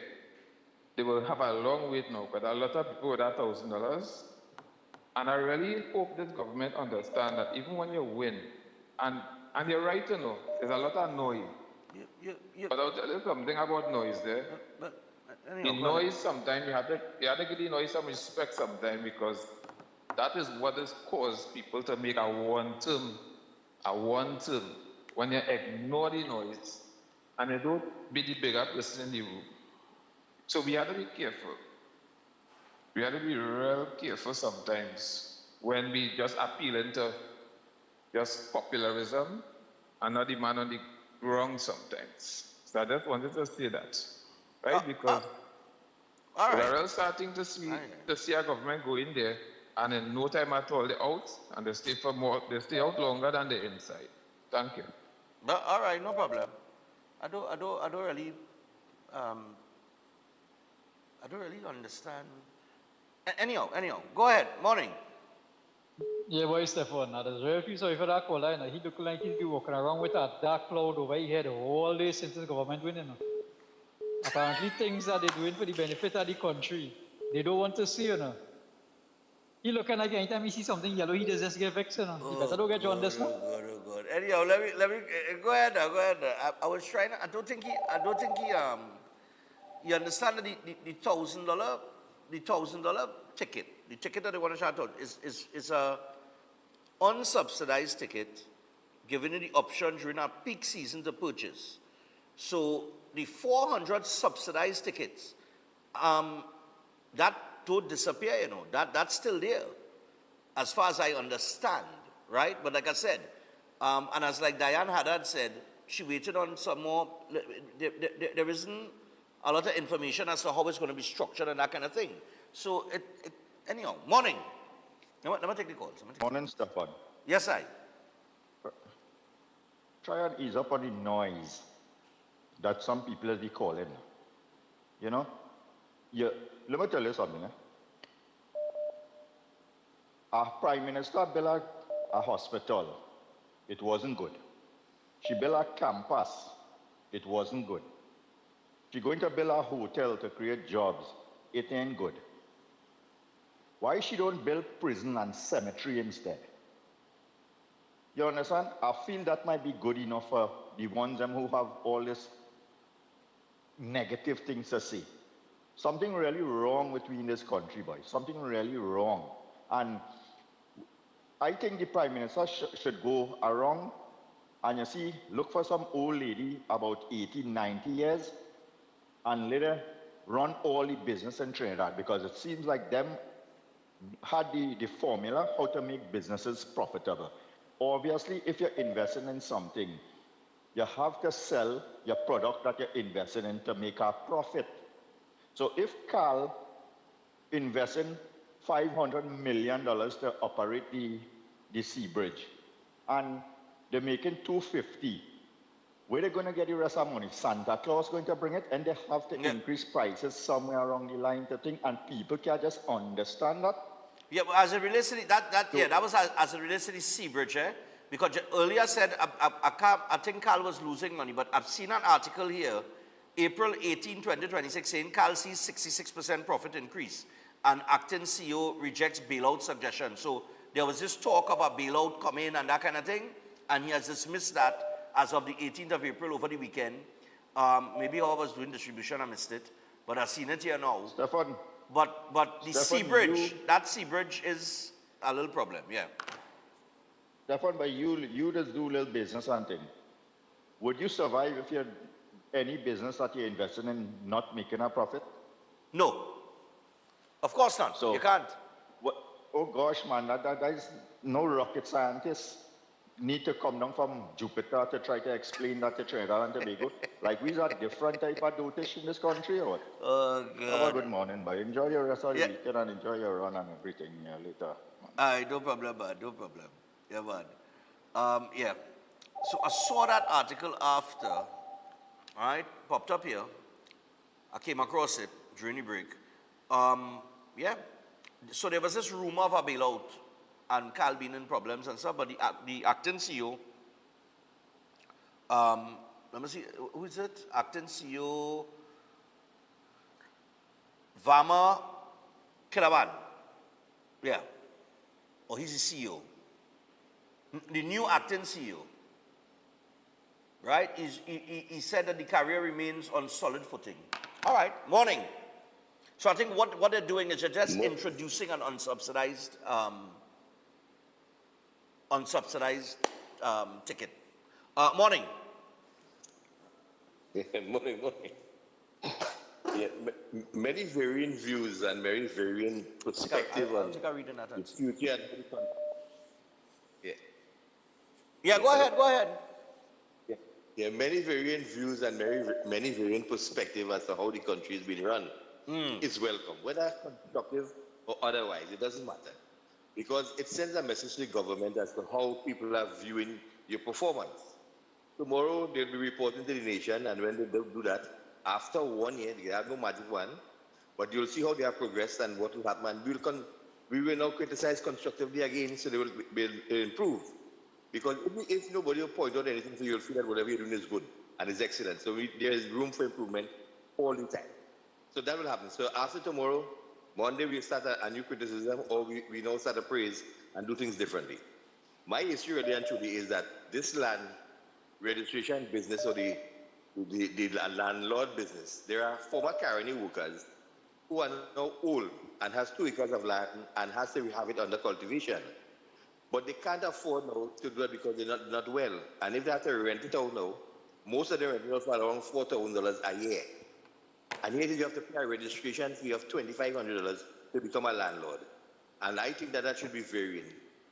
they will have a long wait now, but a lot of people with $1,000. And I really hope this government understand that even when you win, and you're right to know, there's a lot of noise. But I'll tell you something about noise there. The noise sometimes, you have to give the noise some respect sometimes because that is what has caused people to make a one-term, when you ignore the noise and you don't be the bigger person in the room. So we have to be careful. We have to be real careful sometimes when we just appealing to just popularism and not the man on the ground sometimes. So I just wanted to say that, right? Because we're all starting to see our government go in there And in no time at all, they're out, and they stay they stay out longer than the inside. Thank you. But, all right, no problem. I don't really understand. Anyhow, go ahead. Morning. Yeah, boy, Stefan. Now, there's very few sorry for that caller. He look like he's been walking around with a dark cloud over his head all day since the government winning. Apparently, things that they're doing for the benefit of the country, they don't want to see, He looking like anytime he sees something yellow, he just get vexed, He better don't get John this now. Good. Anyhow, let me go ahead. I was trying. I don't think he you understand that the $1,000 ticket, the ticket that they want to shout out is a unsubsidized ticket, giving you the option during our peak season to purchase. So the 400 subsidized tickets, that don't disappear, that's still there, as far as I understand, right? But like I said, and as like Diane Haddad said, she waited on some more. There isn't a lot of information as to how it's going to be structured and that kind of thing. So anyhow, morning. Let me take the calls. Morning, Stefan. Yes, I. Try and ease up on the noise that some people are calling. Let me tell you something. Our Prime Minister built a hospital. It wasn't good. She built a campus. It wasn't good. She's going to build a hotel to create jobs. It ain't good. Why she don't build prison and cemetery instead? You understand? I feel that might be good enough for the ones who have all this negative things to say. Something really wrong between this country, boys. Something really wrong. And I think the Prime Minister should go around and look for some old lady about 80, 90 years and let her run all the business in Trinidad, because it seems like them had the formula how to make businesses profitable. Obviously, if you're investing in something, you have to sell your product that you're investing in to make a profit. So if Carl investing $500 million to operate the sea bridge, and they're making $250, where are they going to get the rest of the money? Santa Claus going to bring it, and they have to increase prices somewhere along the line to think, and people can just understand that. Yeah, but as it relates to that was as it relates to the sea bridge, because you earlier said I think Carl was losing money, but I've seen an article here, April 18, 2026, saying Carl sees 66% profit increase, and acting CEO rejects bailout suggestion. So there was this talk of a bailout coming and that kind of thing, and he has dismissed that as of the 18th of April over the weekend. Maybe I was doing distribution, I missed it, but I've seen it here now. Stefan. But the sea bridge, that sea bridge is a little problem, yeah. Stefan, but you just do little business and thing. Would you survive if you had any business that you're investing in not making a profit? No. Of course not. So, you can't. Oh gosh, man, that is no rocket scientist need to come down from Jupiter to try to explain that to Trinidad and Tobago. Like, we are different type of dotish in this country, or what? Oh, God. Have a good morning, boy. Enjoy your rest of the weekend and enjoy your run and everything later. No problem, man. No problem. Yeah, man. Yeah. So I saw that article after, right? Popped up here. I came across it during the break. Yeah. So there was this rumor of a bailout and Carl being in problems and stuff, but the acting CEO, let me see, who is it? Acting CEO, Vama Kiravan. Yeah. Oh, he's the CEO. The new acting CEO. Right? He said that the career remains on solid footing. All right. Morning. So I think what they're doing is they're just introducing an unsubsidized ticket. Morning. Morning. Yeah, many varying views and very varying perspective on the future. Yeah, go ahead. Yeah, many varying views and many varying perspective as to how the country is being run. It's welcome, whether constructive or otherwise, it doesn't matter. because it sends a message to the government as to how people are viewing your performance. Tomorrow, they'll be reporting to the nation, and when they do that, after 1 year, they have no magic one, but you'll see how they have progressed and what will happen, and we will now criticize constructively again, so they will improve. Because if nobody will point out anything, so you'll feel that whatever you're doing is good and is excellent. So there is room for improvement all the time. So that will happen. So after tomorrow, Monday, we start a new criticism, or we now start a praise and do things differently. My issue really and truly is that this land registration business, or the landlord business, there are former colony workers who are now old and has 2 acres of land and has to have it under cultivation. But they can't afford now to do it because they're not well. And if they have to rent it out now, most of them rent it out for around $4,000 a year. And here you have to pay a registration fee of $2,500 to become a landlord. And I think that should be varying.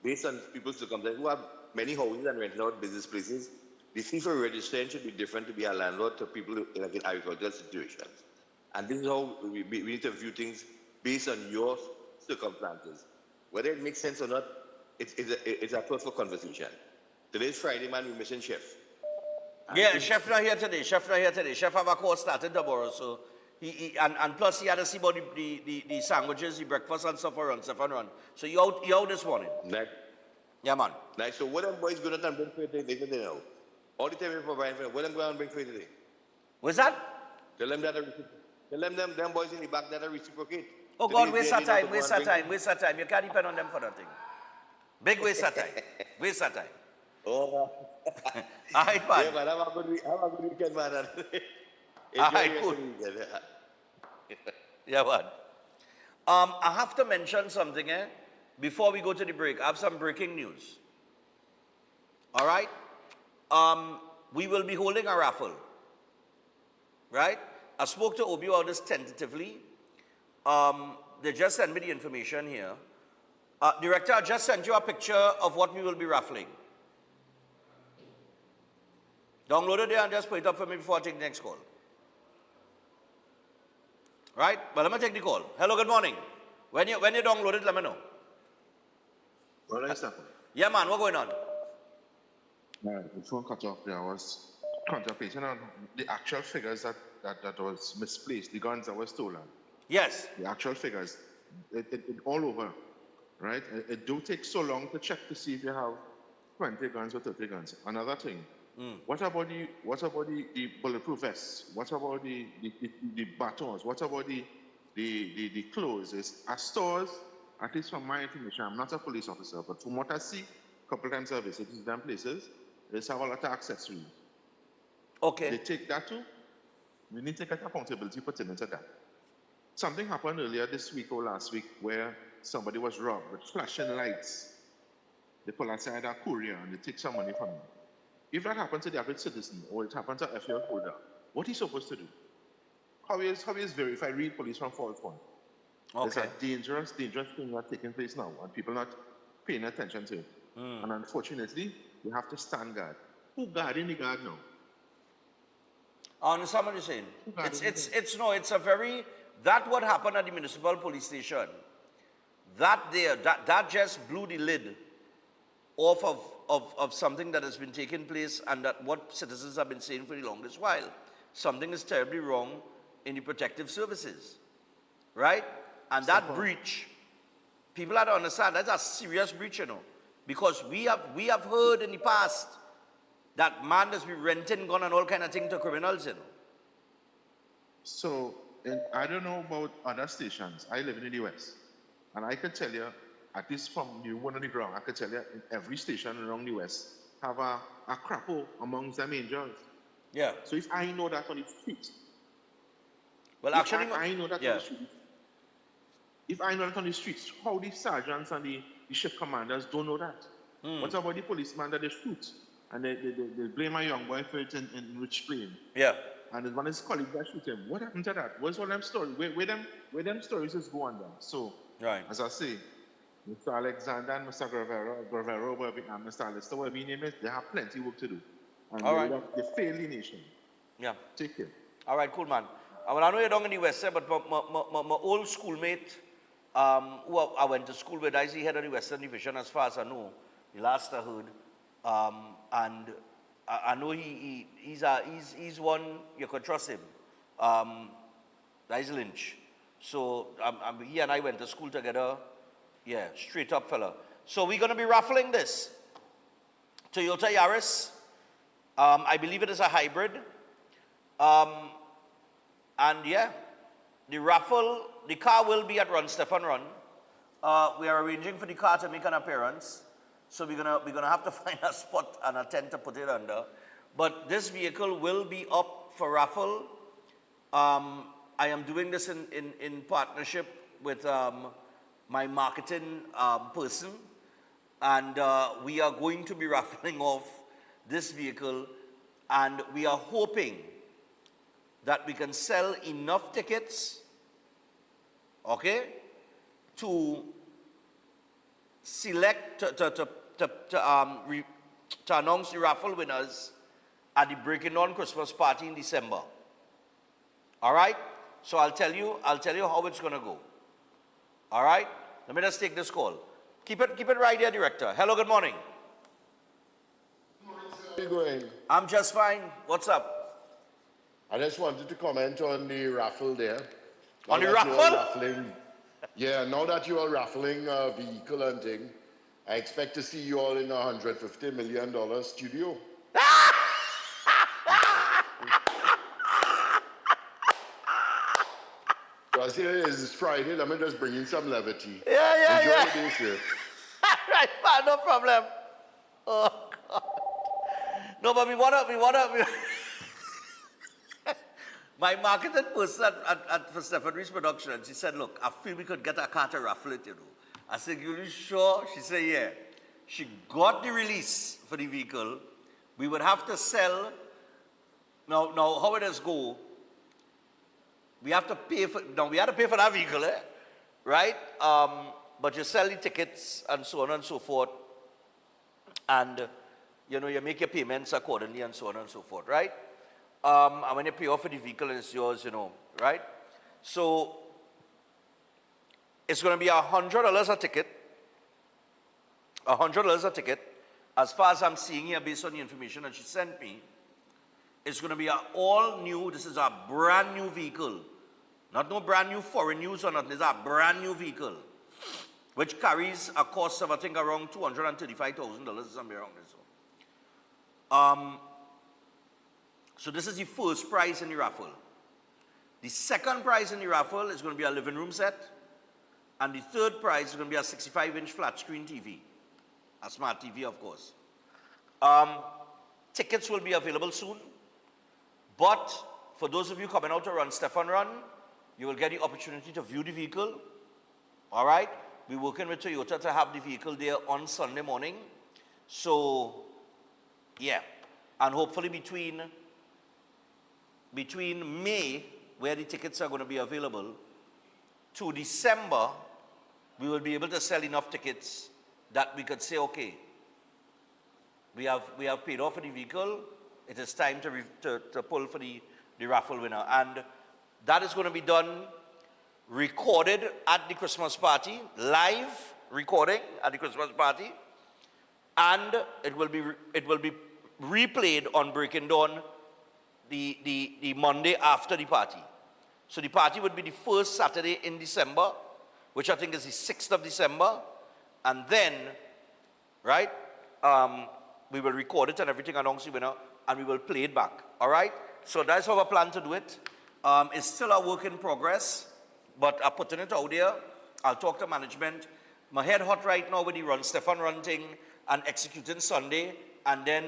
Based on people's circumstances who have many houses and renting out business places, the fee for registration should be different to be a landlord to people in agricultural situations. And this is how we need to view things based on your circumstances. Whether it makes sense or not, it's a thoughtful conversation. Today's Friday, man, we're missing Chef. Yeah, Chef not here today. Chef have a course started tomorrow, so and plus he had to see about the sandwiches, the breakfast and stuff around. So you out this morning? Nice. Yeah, man. Nice. So what them boys going to bring for you today? They know. All the time we provide for them. What them going to bring for you today? What's that? Tell them them boys in the back that are reciprocate. Oh God, waste our time. You can't depend on them for that thing. Big waste of time. Oh. All right, man. Yeah, man, have a good weekend, man. All right, good. Yeah, man. I have to mention something, before we go to the break. I have some breaking news. All right? We will be holding a raffle. Right? I spoke to Obi about this tentatively. They just sent me the information here. Director, I just sent you a picture of what we will be raffling. Download it there and just put it up for me before I take the next call. Right? Well, let me take the call. Hello, good morning. When you download it, let me know. Well, nice happening. Yeah, man, what's going on? The phone cut off there. I was contemplating on the actual figures that was misplaced, the guns that were stolen. Yes. The actual figures, it all over, right? It don't take so long to check to see if you have 20 guns or 30 guns. Another thing, what about the bulletproof vests? What about the batons? What about the clothes? At stores, at least from my information, I'm not a police officer, but from what I see, a couple times I've visited them places, they have a lot of accessories. Okay. They take that too. We need to take accountability pertaining to that. Something happened earlier this week or last week where somebody was robbed with flashing lights. They pull aside a courier and they take some money from him. If that happens to the average citizen or it happens to a FL holder, what is he supposed to do? How is verified real police from false one? Okay. There's a dangerous thing that's taking place now and people not paying attention to it. And unfortunately, we have to stand guard. Who guarding the guard now? I understand what you're saying. It's a very, that what happened at the municipal police station, that just blew the lid off of something that has been taking place and that what citizens have been saying for the longest while. Something is terribly wrong in the protective services, right? And that breach, people have to understand, that's a serious breach, because we have heard in the past that man has been renting gun and all kind of thing to criminals, So, I don't know about other stations. I live in the US. And I can tell you, at least from the one on the ground, I can tell you in every station around the US have a crapo amongst them angels. Yeah. So if I know that on the street, well, if actually, I know that on the street, if I know that on the streets, how the sergeants and the shift commanders don't know that? What about the policeman that they shoot? And they blame a young boy for it in Rich Plain. Yeah. And one of his colleagues that shoot him. What happened to that? What's all them stories? Where them stories just go on there? So, right. As I say, Mr. Alexander and Mr. Guerrero, Mr. Alistair, whatever his name is, they have plenty of work to do. And all right. They fail the nation. Yeah. Take care. All right, cool, man. Well, I know you're down in the West, but my old schoolmate, who I went to school with. I see head of the Western Division as far as I know, the last I heard. And I know he's one, you could trust him. That's Lynch. So he and I went to school together. Yeah, straight up fella. So we're going to be raffling this Toyota Yaris. I believe it is a hybrid. And yeah, the raffle, the car will be at Run Stefan Run. We are arranging for the car to make an appearance. So we're gonna have to find a spot and a tent to put it under. But this vehicle will be up for raffle. I am doing this in partnership with my marketing person. And we are going to be raffling off this vehicle. And we are hoping that we can sell enough tickets, okay, to select, to announce the raffle winners at the Breaking Dawn Christmas party in December. All right? So I'll tell you how it's gonna go. All right? Let me just take this call. Keep it right here, Director. Hello, good morning. How are you going? I'm just fine. What's up? I just wanted to comment on the raffle there. On the raffle? Yeah, now that you are raffling a vehicle and thing, I expect to see you all in a $150 million studio. Because here it is Friday, let me just bring in some levity. Yeah. Enjoy the day, sir. Right, fine, no problem. Oh, God. No, but we wanna. My marketing person for Stephen Reed's production, she said, look, I feel we could get a car to raffle it, you know. I said, you sure? She said, yeah. She got the release for the vehicle. We would have to sell. Now how it does go, we have to pay for, we had to pay for that vehicle, right? But you sell the tickets and so on and so forth. And, you make your payments accordingly and so on and so forth, right? And when you pay off for the vehicle, it's yours, right? So, it's going to be $100 a ticket. $100 a ticket. As far as I'm seeing here, based on the information that she sent me, it's going to be an all new, this is a brand new vehicle. Not no brand new foreign news or nothing. It's a brand new vehicle, which carries a cost of, I think, around $235,000, somewhere around this one. So this is the first prize in the raffle. The second prize in the raffle is going to be a living room set. And the third prize is going to be a 65-inch flat screen TV. A smart TV, of course. Tickets will be available soon. But for those of you coming out to Run Stefan Run, you will get the opportunity to view the vehicle. All right? We're working with Toyota to have the vehicle there on Sunday morning. So, yeah. And hopefully between May, where the tickets are going to be available, to December, we will be able to sell enough tickets that we could say, okay, we have paid off for the vehicle. It is time to pull for the raffle winner. And that is going to be done, recorded at the Christmas party, live recording at the Christmas party, and it will be replayed on Breaking Dawn the Monday after the party. So the party would be the first Saturday in December, which I think is the 6th of December. And then, right, we will record it and everything, announce the winner, and we will play it back. All right? So that's how I plan to do it. It's still a work in progress, but I'm putting it out there. I'll talk to management. My head hot right now with the Run Stefan Run thing and executing Sunday, and then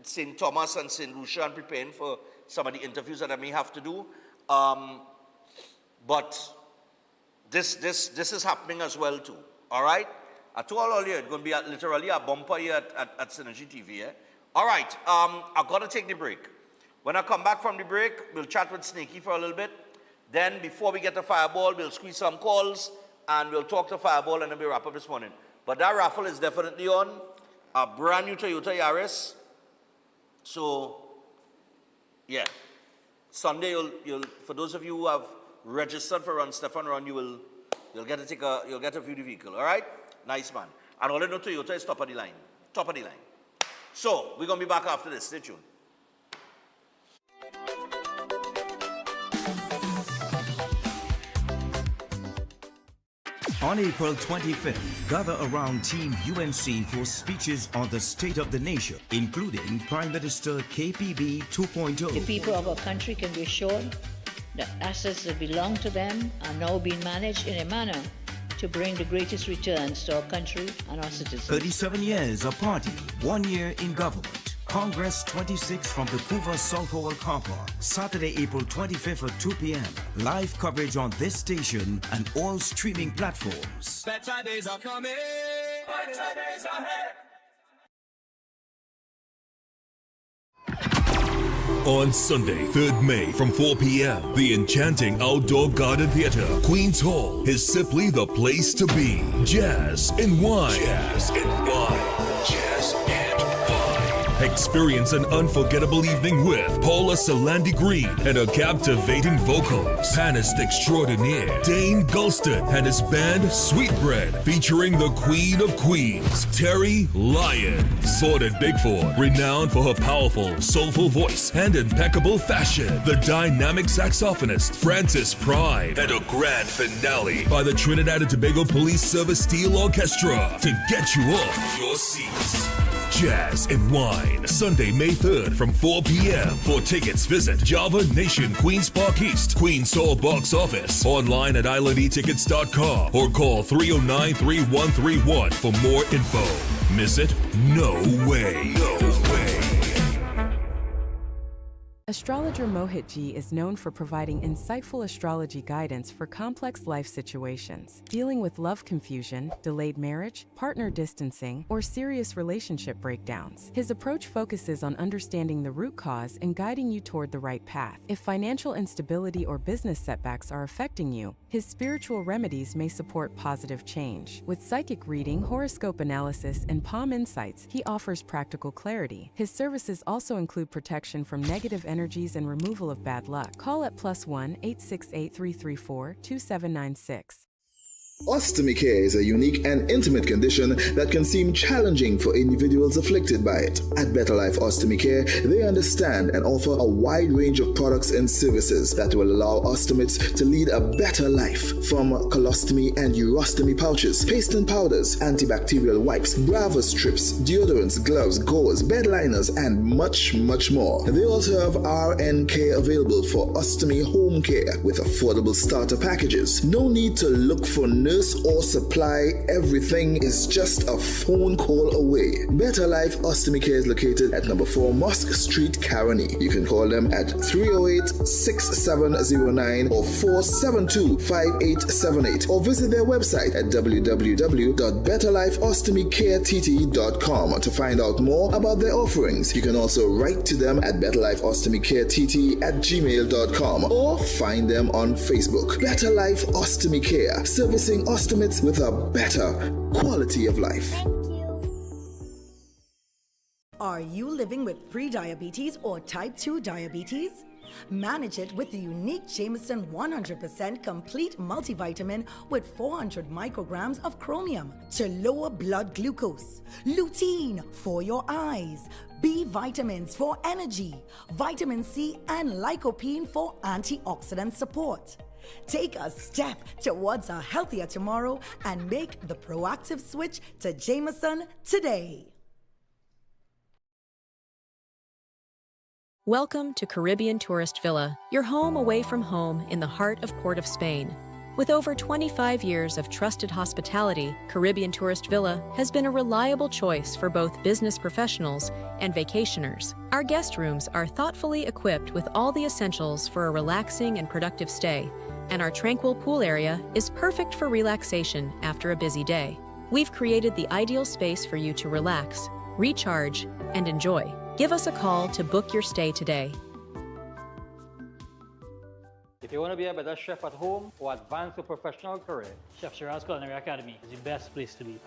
St. Thomas and St. Lucia and preparing for some of the interviews that I may have to do. But this is happening as well too. All right? I told earlier it's going to be literally a bumper here at Synergy TV. All right. I've got to take the break. When I come back from the break, we'll chat with Snaky for a little bit. Then before we get to Fireball, we'll squeeze some calls and we'll talk to Fireball and then we'll wrap up this morning. But that raffle is definitely on. A brand new Toyota Yaris. So, yeah. Sunday, you'll for those of you who have registered for Run Stefan Run, you will You'll get to view the vehicle, all right? Nice, man. And all I know Toyota is top of the line. Top of the line. So, we're going to be back after this. Stay tuned. On April 25th, gather around Team UNC for speeches on the state of the nation, including Prime Minister KPB 2.0. The people of our country can be assured that assets that belong to them are now being managed in a manner to bring the greatest returns to our country and our citizens. 37 years of party, 1 year in government. Congress 26 from the Couva Southall Car Park, Saturday, April 25th at 2 p.m. Live coverage on this station and all streaming platforms. Better days are coming. Better days ahead. On Sunday, 3rd May from 4 p.m., the enchanting outdoor garden theater, Queen's Hall, is simply the place to be. Jazz and wine. Jazz and wine. Jazz and wine. Experience an unforgettable evening with Paula Salandi Green and her captivating vocals. Pianist extraordinaire Dane Gulston and his band Sweetbread, featuring the Queen of Queens, Terry Lyons. Voted Big Four, renowned for her powerful, soulful voice and impeccable fashion. The dynamic saxophonist Francis Pride, and a grand finale by the Trinidad and Tobago Police Service Steel Orchestra to get you off your seats. Jazz and Wine, Sunday, May 3rd from 4 p.m. For tickets, visit Java Nation Queen's Park East, Queen's Hall Box Office, online at islandetickets.com or call 309-3131 for more info. Miss it? No way. No way. Astrologer Mohit Ji is known for providing insightful astrology guidance for complex life situations, dealing with love confusion, delayed marriage, partner distancing, or serious relationship breakdowns. His approach focuses on understanding the root cause and guiding you toward the right path. If financial instability or business setbacks are affecting you, his spiritual remedies may support positive change. With psychic reading, horoscope analysis, and palm insights, he offers practical clarity. His services also include protection from negative energies and removal of bad luck. Call at +1 868 334 2796. Ostomy care is a unique and intimate condition that can seem challenging for individuals afflicted by it. At Better Life Ostomy Care, they understand and offer a wide range of products and services that will allow ostomates to lead a better life. From colostomy and urostomy pouches, paste and powders, antibacterial wipes, Brava strips, deodorants, gloves, gauze, bed liners, and much, much more. They also have RN care available for ostomy home care with affordable starter packages. No need to look for nurse or supply. Everything is just a phone call away. Better Life Ostomy Care is located at number 4 Mosque Street, Caroni. You can call them at 308-6709 or 472-5878 or visit their website at www.betterlifeostomycareTT.com to find out more about their offerings. You can also write to them at betterlifeostomycareTT@gmail.com or find them on Facebook. Better Life Ostomy Care, servicing ostomates with a better quality of life. Are you living with pre-diabetes or type 2 diabetes? Manage it with the unique Jameson 100% complete multivitamin with 400 micrograms of chromium to lower blood glucose, lutein for your eyes, B vitamins for energy, vitamin C and lycopene for antioxidant support. Take a step towards a healthier tomorrow and make the proactive switch to Jameson today. Welcome to Caribbean Tourist Villa, your home away from home in the heart of Port of Spain. With over 25 years of trusted hospitality, Caribbean Tourist Villa has been a reliable choice for both business professionals and vacationers. Our guest rooms are thoughtfully equipped with all the essentials for a relaxing and productive stay, and our tranquil pool area is perfect for relaxation after a busy day. We've created the ideal space for you to relax, recharge, and enjoy. Give us a call to book your stay today. If you want to be a better chef at home or advance your professional career, Chef Shiraz Culinary Academy is the best place to be.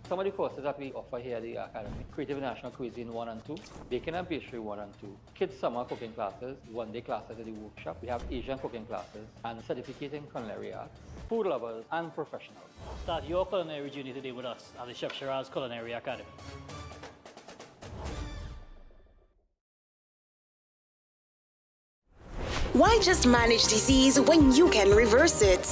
Some of the courses that we offer here at the Academy: Creative National Cuisine 1 and 2, Baking and Pastry 1 and 2, Kids Summer Cooking Classes, one-day classes at the workshop. We have Asian cooking classes and certificate in culinary arts, food lovers and professionals. Start your culinary journey today with us at the Chef Shiraz Culinary Academy. Why just manage disease when you can reverse it?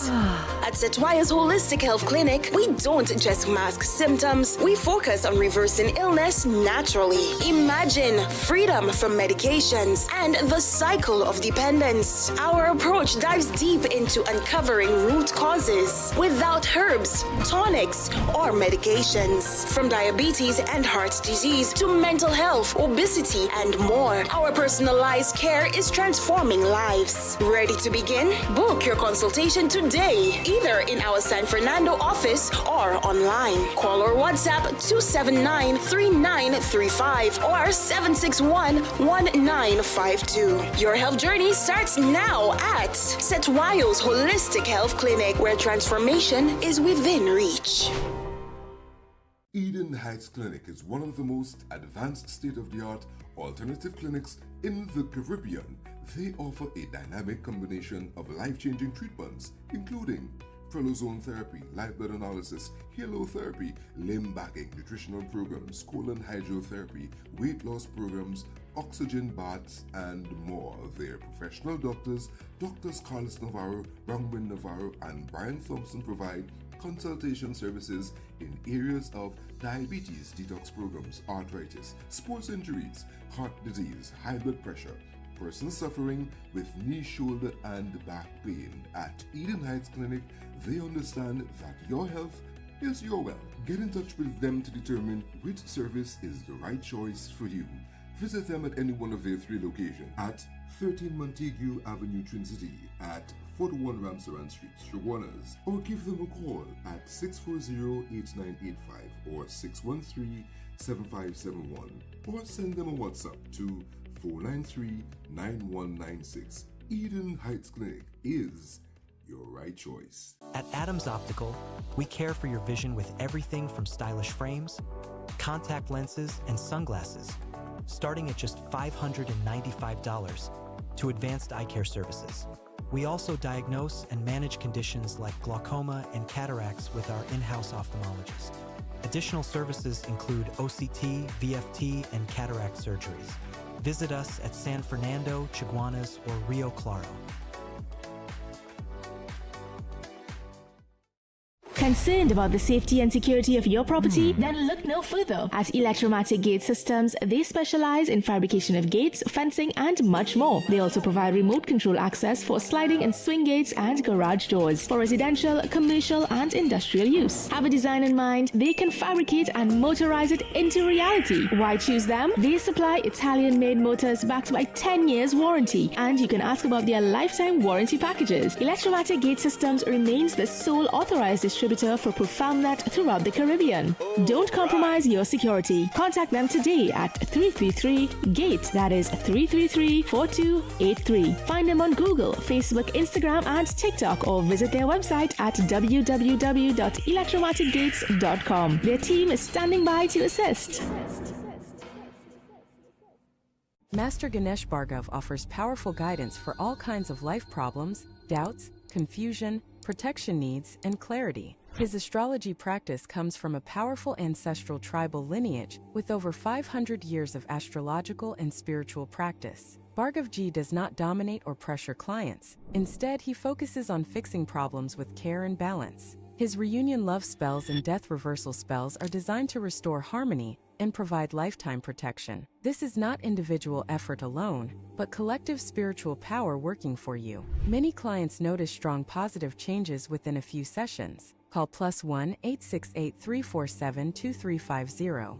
At Setwaya's Holistic Health Clinic, we don't just mask symptoms, we focus on reversing illness naturally. Imagine freedom from medications and the cycle of dependence. Our approach dives deep into uncovering root causes without herbs, tonics, or medications. From diabetes and heart disease to mental health, obesity, and more, our personalized care is transforming lives. Ready to begin? Book your consultation today, either in our San Fernando office or online. Call or WhatsApp 279-3935 or 761-1952. Your health journey starts now at Setwayo's Holistic Health Clinic, where transformation is within reach. Eden Heights Clinic is one of the most advanced state-of-the-art alternative clinics in the Caribbean. They offer a dynamic combination of life-changing treatments, including prolozone therapy, live blood analysis, halotherapy, limb backing, nutritional programs, colon hydrotherapy, weight loss programs, oxygen baths, and more. Their professional doctors, Drs. Carlos Navarro, Bronwyn Navarro, and Brian Thompson, provide consultation services in areas of diabetes, detox programs, arthritis, sports injuries, heart disease, high blood pressure, persons suffering with knee, shoulder, and back pain. At Eden Heights Clinic, they understand that your health is your wealth. Get in touch with them to determine which service is the right choice for you. Visit them at any one of their 3 locations: at 13 Montague Avenue, Twin City, at 41 Ramsaran Street, Shoguanas, or give them a call at 640-8985 or 613-7571, or send them a WhatsApp to 493-9196. Eden Heights Clinic is your right choice. At Adams Optical, we care for your vision with everything from stylish frames, contact lenses, and sunglasses, starting at just $595, to advanced eye care services. We also diagnose and manage conditions like glaucoma and cataracts with our in-house ophthalmologist. Additional services include OCT, VFT, and cataract surgeries. Visit us at San Fernando, Chaguanas, or Rio Claro. Concerned about the safety and security of your property? Then look no further. At Electromatic Gate Systems, they specialize in fabrication of gates, fencing, and much more. They also provide remote control access for sliding and swing gates and garage doors for residential, commercial, and industrial use. Have a design in mind? They can fabricate and motorize it into reality. Why choose them? They supply Italian-made motors backed by 10 years warranty, and you can ask about their lifetime warranty packages. Electromatic Gate Systems remains the sole authorized distributor for ProfoundNet throughout the Caribbean. Don't compromise your security. Contact them today at 333-GATE. That is 333-4283. Find them on Google, Facebook, Instagram, and TikTok, or visit their website at www.electromaticgates.com. Their team is standing by to assist. Master Ganesh Bhargav offers powerful guidance for all kinds of life problems, doubts, confusion, protection needs, and clarity. His astrology practice comes from a powerful ancestral tribal lineage with over 500 years of astrological and spiritual practice. Bhargavji does not dominate or pressure clients. Instead, he focuses on fixing problems with care and balance. His reunion love spells and death reversal spells are designed to restore harmony and provide lifetime protection. This is not individual effort alone, but collective spiritual power working for you. Many clients notice strong positive changes within a few sessions. Call +1 868-347-2350.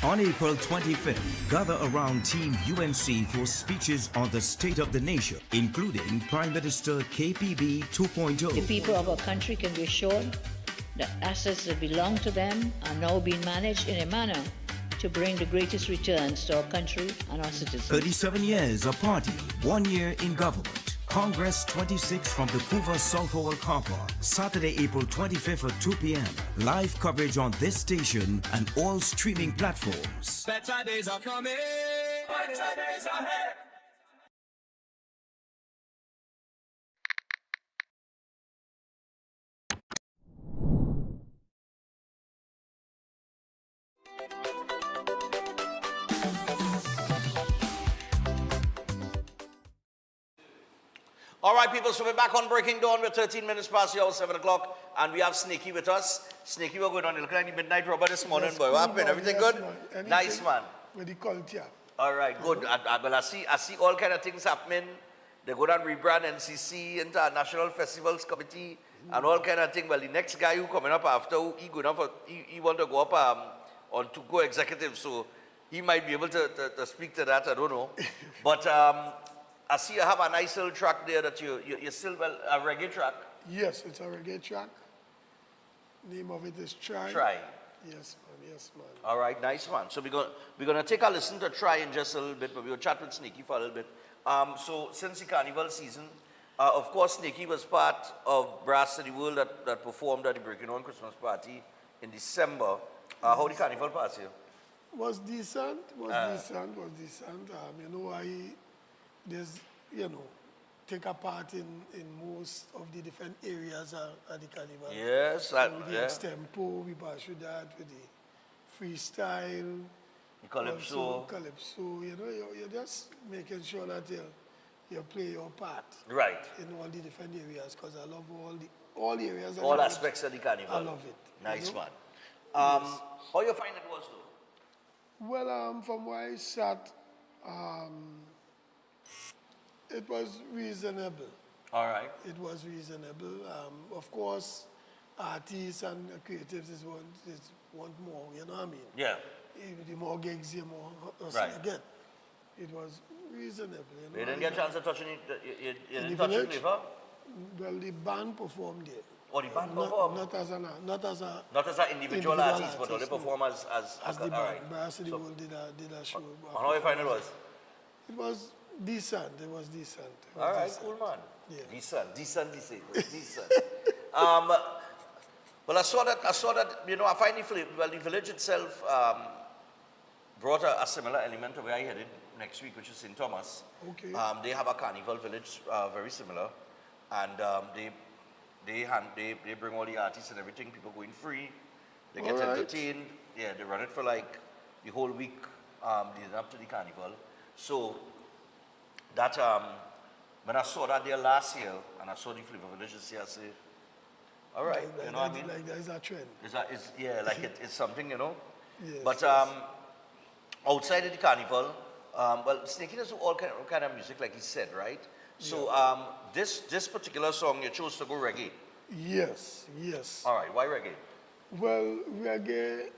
On April 25th, gather around Team UNC for speeches on the state of the nation, including Prime Minister KPB 2.0. The people of our country can be assured that assets that belong to them are now being managed in a manner to bring the greatest returns to our country and our citizens. 37 years a party, 1 year in government. Congress 26 from the Couva South Hall car park. Saturday, April 25th at 2 p.m. Live coverage on this station and all streaming platforms. Better days are coming. Better days ahead. All right, people, so we're back on Breaking Dawn. We're 13 minutes past the hour, 7 o'clock, and we have Snaky with us. Snaky, we're going on. You look like the midnight robber this morning, boy. What happened? Everything good? Nice, man. With the culture. All right, good. Well, I see all kind of things happening. They go down rebrand NCC, International Festivals Committee, and all kind of things. Well, the next guy who coming up after, he want to go up on to go executive, so he might be able to speak to that. I don't know, but I see you have a nice little track there that you're still a reggae track. Yes, it's a reggae track. Name of it is Try. Try. Yes, man. Yes, man. All right, nice one. So we're gonna take a listen to Try in just a little bit, but we'll chat with Snaky for a little bit. So since the carnival season, of course, Snaky was part of Brass to the World that performed at the Breaking On Christmas party in December. How the carnival pass here? Was decent. Was decent. You know, take a part in most of the different areas at the carnival. Yes, so with the extempo, we pass with that, with the freestyle, the calypso. You know, you're just making sure that you play your part. Right. In all the different areas, because I love all the areas. All aspects of the carnival. I love it. Nice, you know? man. How you find it was, though? Well, from where I sat, it was reasonable. All right. It was reasonable. Of course, artists and creatives want more, you know what I mean? Yeah. The more gigs, the more right. you get. It was reasonable. You know? You didn't get a chance to touch you didn't touch the flavor? Well, the band performed there. Oh, the band performed? Not as an individual artist, but only perform as the band. Right. Brass of the World did a show. And how you find it was? It was decent. It was decent. All right, cool, man. Yeah. Decent. Well, I saw that, you know, I find the village itself brought a similar element to where I headed next week, which is St. Thomas. Okay. They have a carnival village, very similar, and they bring all the artists and everything. People going free, they get entertained. Yeah, they run it for like the whole week, leading up to the carnival. So that when I saw that there last year, and I saw the Flavor Village this year, I say, all right, you know what I mean? Like that is a trend. It's something, you know. Yes, but outside of the carnival, well, Snaky does all kind of music, like he said, right? So this particular song, you chose to go reggae. Yes. All right, why reggae? Well, reggae,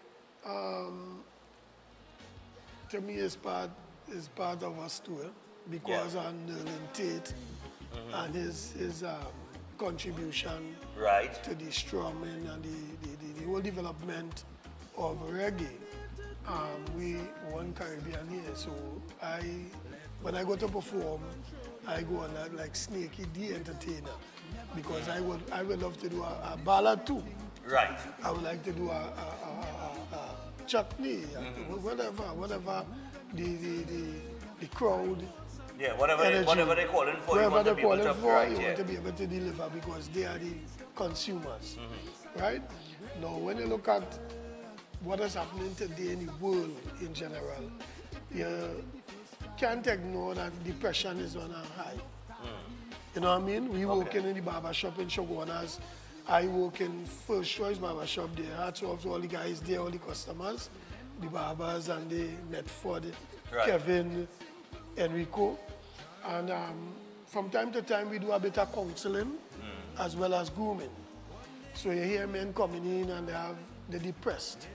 to me, is part of us too, because of Nerlin Tate and his contribution to the strumming and the whole development of reggae. We one Caribbean here, so when I go to perform, I go on that like Snaky the Entertainer, because I would love to do a ballad too. Right. I would like to do a chutney, whatever the crowd. Yeah, whatever they're calling for, whatever they're calling for, you right, want to be able to deliver, because they are the consumers, right? Now, when you look at what is happening today in the world in general, you can't ignore that depression is on a high. You know what I mean? We working in the barber shop in Shogunas. I work in First Choice Barber Shop there. Hats off to all the guys there, all the customers, the barbers and the Netford, Kevin, Enrico. And from time to time, we do a bit of counseling as well as grooming. So you hear men coming in and they're depressed.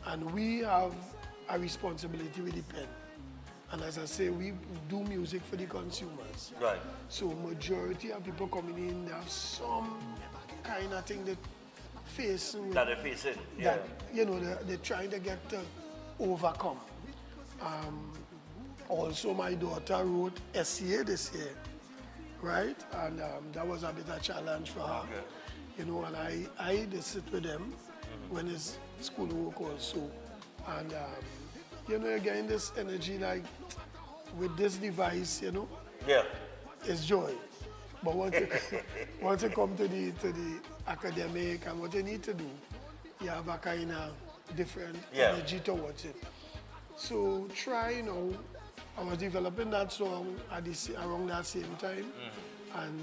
And we have our responsibility with the pen. And as I say, we do music for the consumers. Right. So majority of people coming in, they have some kind of thing that facing. That they're facing, yeah. That, you know, they're trying to get to overcome. Also, my daughter wrote SCA this year, right? And that was a bit of a challenge for her. Okay. You know, and I did sit with them when it's schoolwork also. And, you know, again, this energy, like, with this device, you know, yeah, it's joy. But once you come to the academic and what you need to do, you have a kind of different energy towards it. So try, you know, I was developing that song at around that same time. And,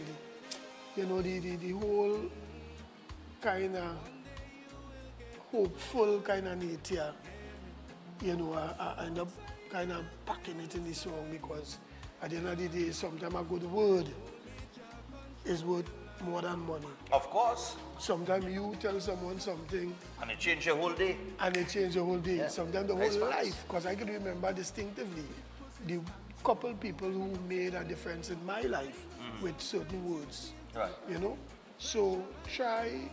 you know, the whole kind of hopeful kind of nature, you know, I end up kind of packing it in the song because at the end of the day, sometimes a good word is worth more than money. Of course. Sometimes you tell someone something and it changes your whole day. And it changes your whole day. Yeah. Sometimes the whole life. Because I can remember distinctively the couple people who made a difference in my life with certain words. Right. You know? So try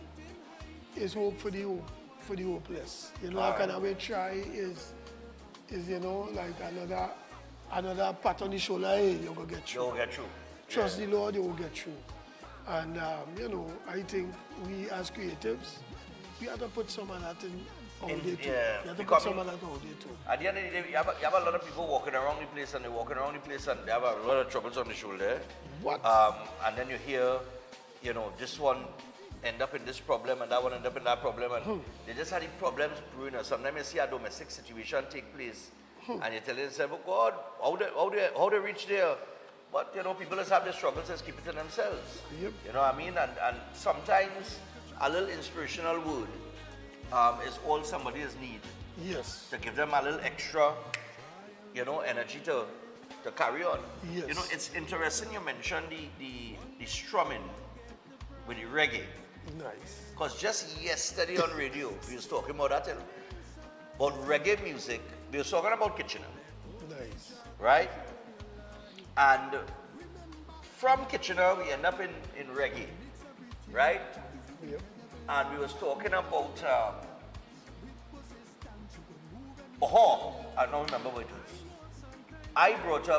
is hope for the hopeless. You know, All kind of way try is you know, like another pat on the shoulder, hey, you're gonna get through. You'll get through. Trust the Lord, you will get through. And, you know, I think we as creatives, we have to put some of that in our day too. Yeah, we have to put some of that in our day too. At the end of the day, you have a lot of people walking around the place and they're walking around the place and they have a lot of troubles on the shoulder. What? And then you hear, you know, this one end up in this problem and that one end up in that problem and they just had the problems brewing. Sometimes you see a domestic situation take place and you tell yourself, oh God, how they reach there? But, you know, people just have their struggles, just keep it to themselves. Yep. You know what I mean? And sometimes a little inspirational word is all somebody has need. Yes. To give them a little extra, you know, energy to carry on. Yes. You know, it's interesting you mentioned the strumming with the reggae. Nice. Because just yesterday on radio, we was talking about that, you know, about reggae music. We were talking about Kitchener. Nice. Right? And from Kitchener, we end up in reggae, right? Yep. And we was talking about, I don't remember what it was. I brought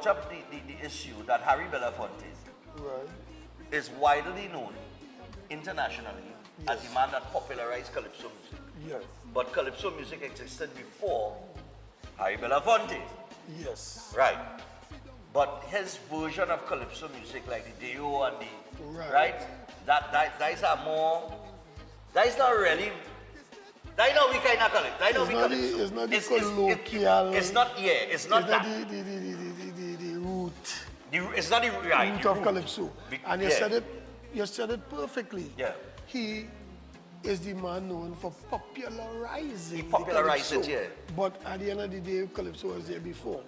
up the issue that Harry Belafonte is widely known internationally as the man that popularized Calypso music. Yes. But Calypso music existed before Harry Belafonte. Yes. Right. But his version of Calypso music, like the Deo and the, right, that is a more, that is not really, that is not we kind of call it. That is not we call it. It's not the colloquial. It's not, it's not that. The root. It's not the right. Root of Calypso. And you said it perfectly. Yeah. He is the man known for popularizing. He popularized it, yeah. But at the end of the day, Calypso was there before.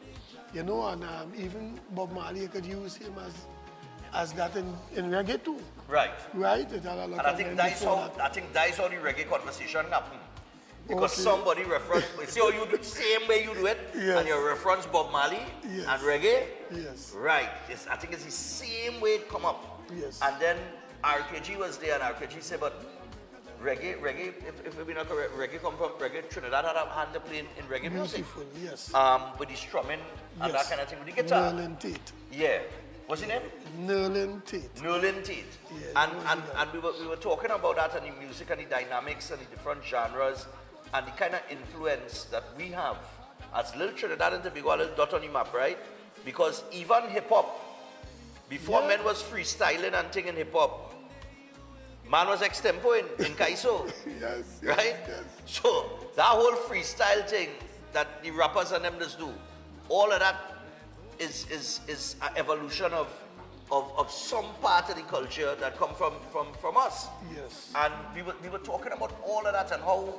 You know, and even Bob Marley, you could use him as that in reggae too. Right. Right? It had a lot and I think that's how the reggae conversation happened. Because somebody referenced, see how you do the same way you do it, and you reference Bob Marley and reggae? Yes. Right. I think it's the same way it come up. Yes. And then RKG was there, and RKG said, but reggae, if we're not correct, reggae come from reggae. Trinidad had a hand to play in reggae music. Beautiful, yes. With the strumming and that kind of thing, with the guitar. Nerlin Tate. Yeah. What's his name? Nerlin Tate. Nerlin Tate. Yeah, and we were talking about that and the music and the dynamics and the different genres and the kind of influence that we have as little Trinidad and Tobago, a little dot on the map, right? Because even hip hop, before men was freestyling and thing in hip hop, man was extempo in Kaiso. Yes. Right? Yes. So that whole freestyle thing that the rappers and them just do, all of that is an evolution of some part of the culture that come from us. Yes. And we were talking about all of that and how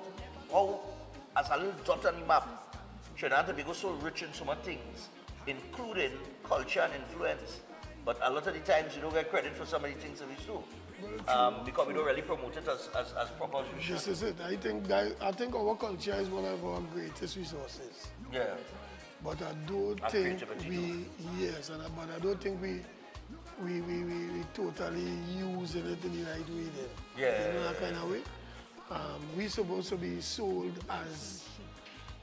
as a little dot on the map, Trinidad and Tobago so rich in so many things, including culture and influence. But a lot of the times you don't get credit for some of the things that we do. because we don't really promote it as proper as we should. This is it. I think our culture is one of our greatest resources. Yeah. But I don't And think creativity but I don't think we totally using it in the right way then. Yeah. You know, that kind of way. We supposed to be sold as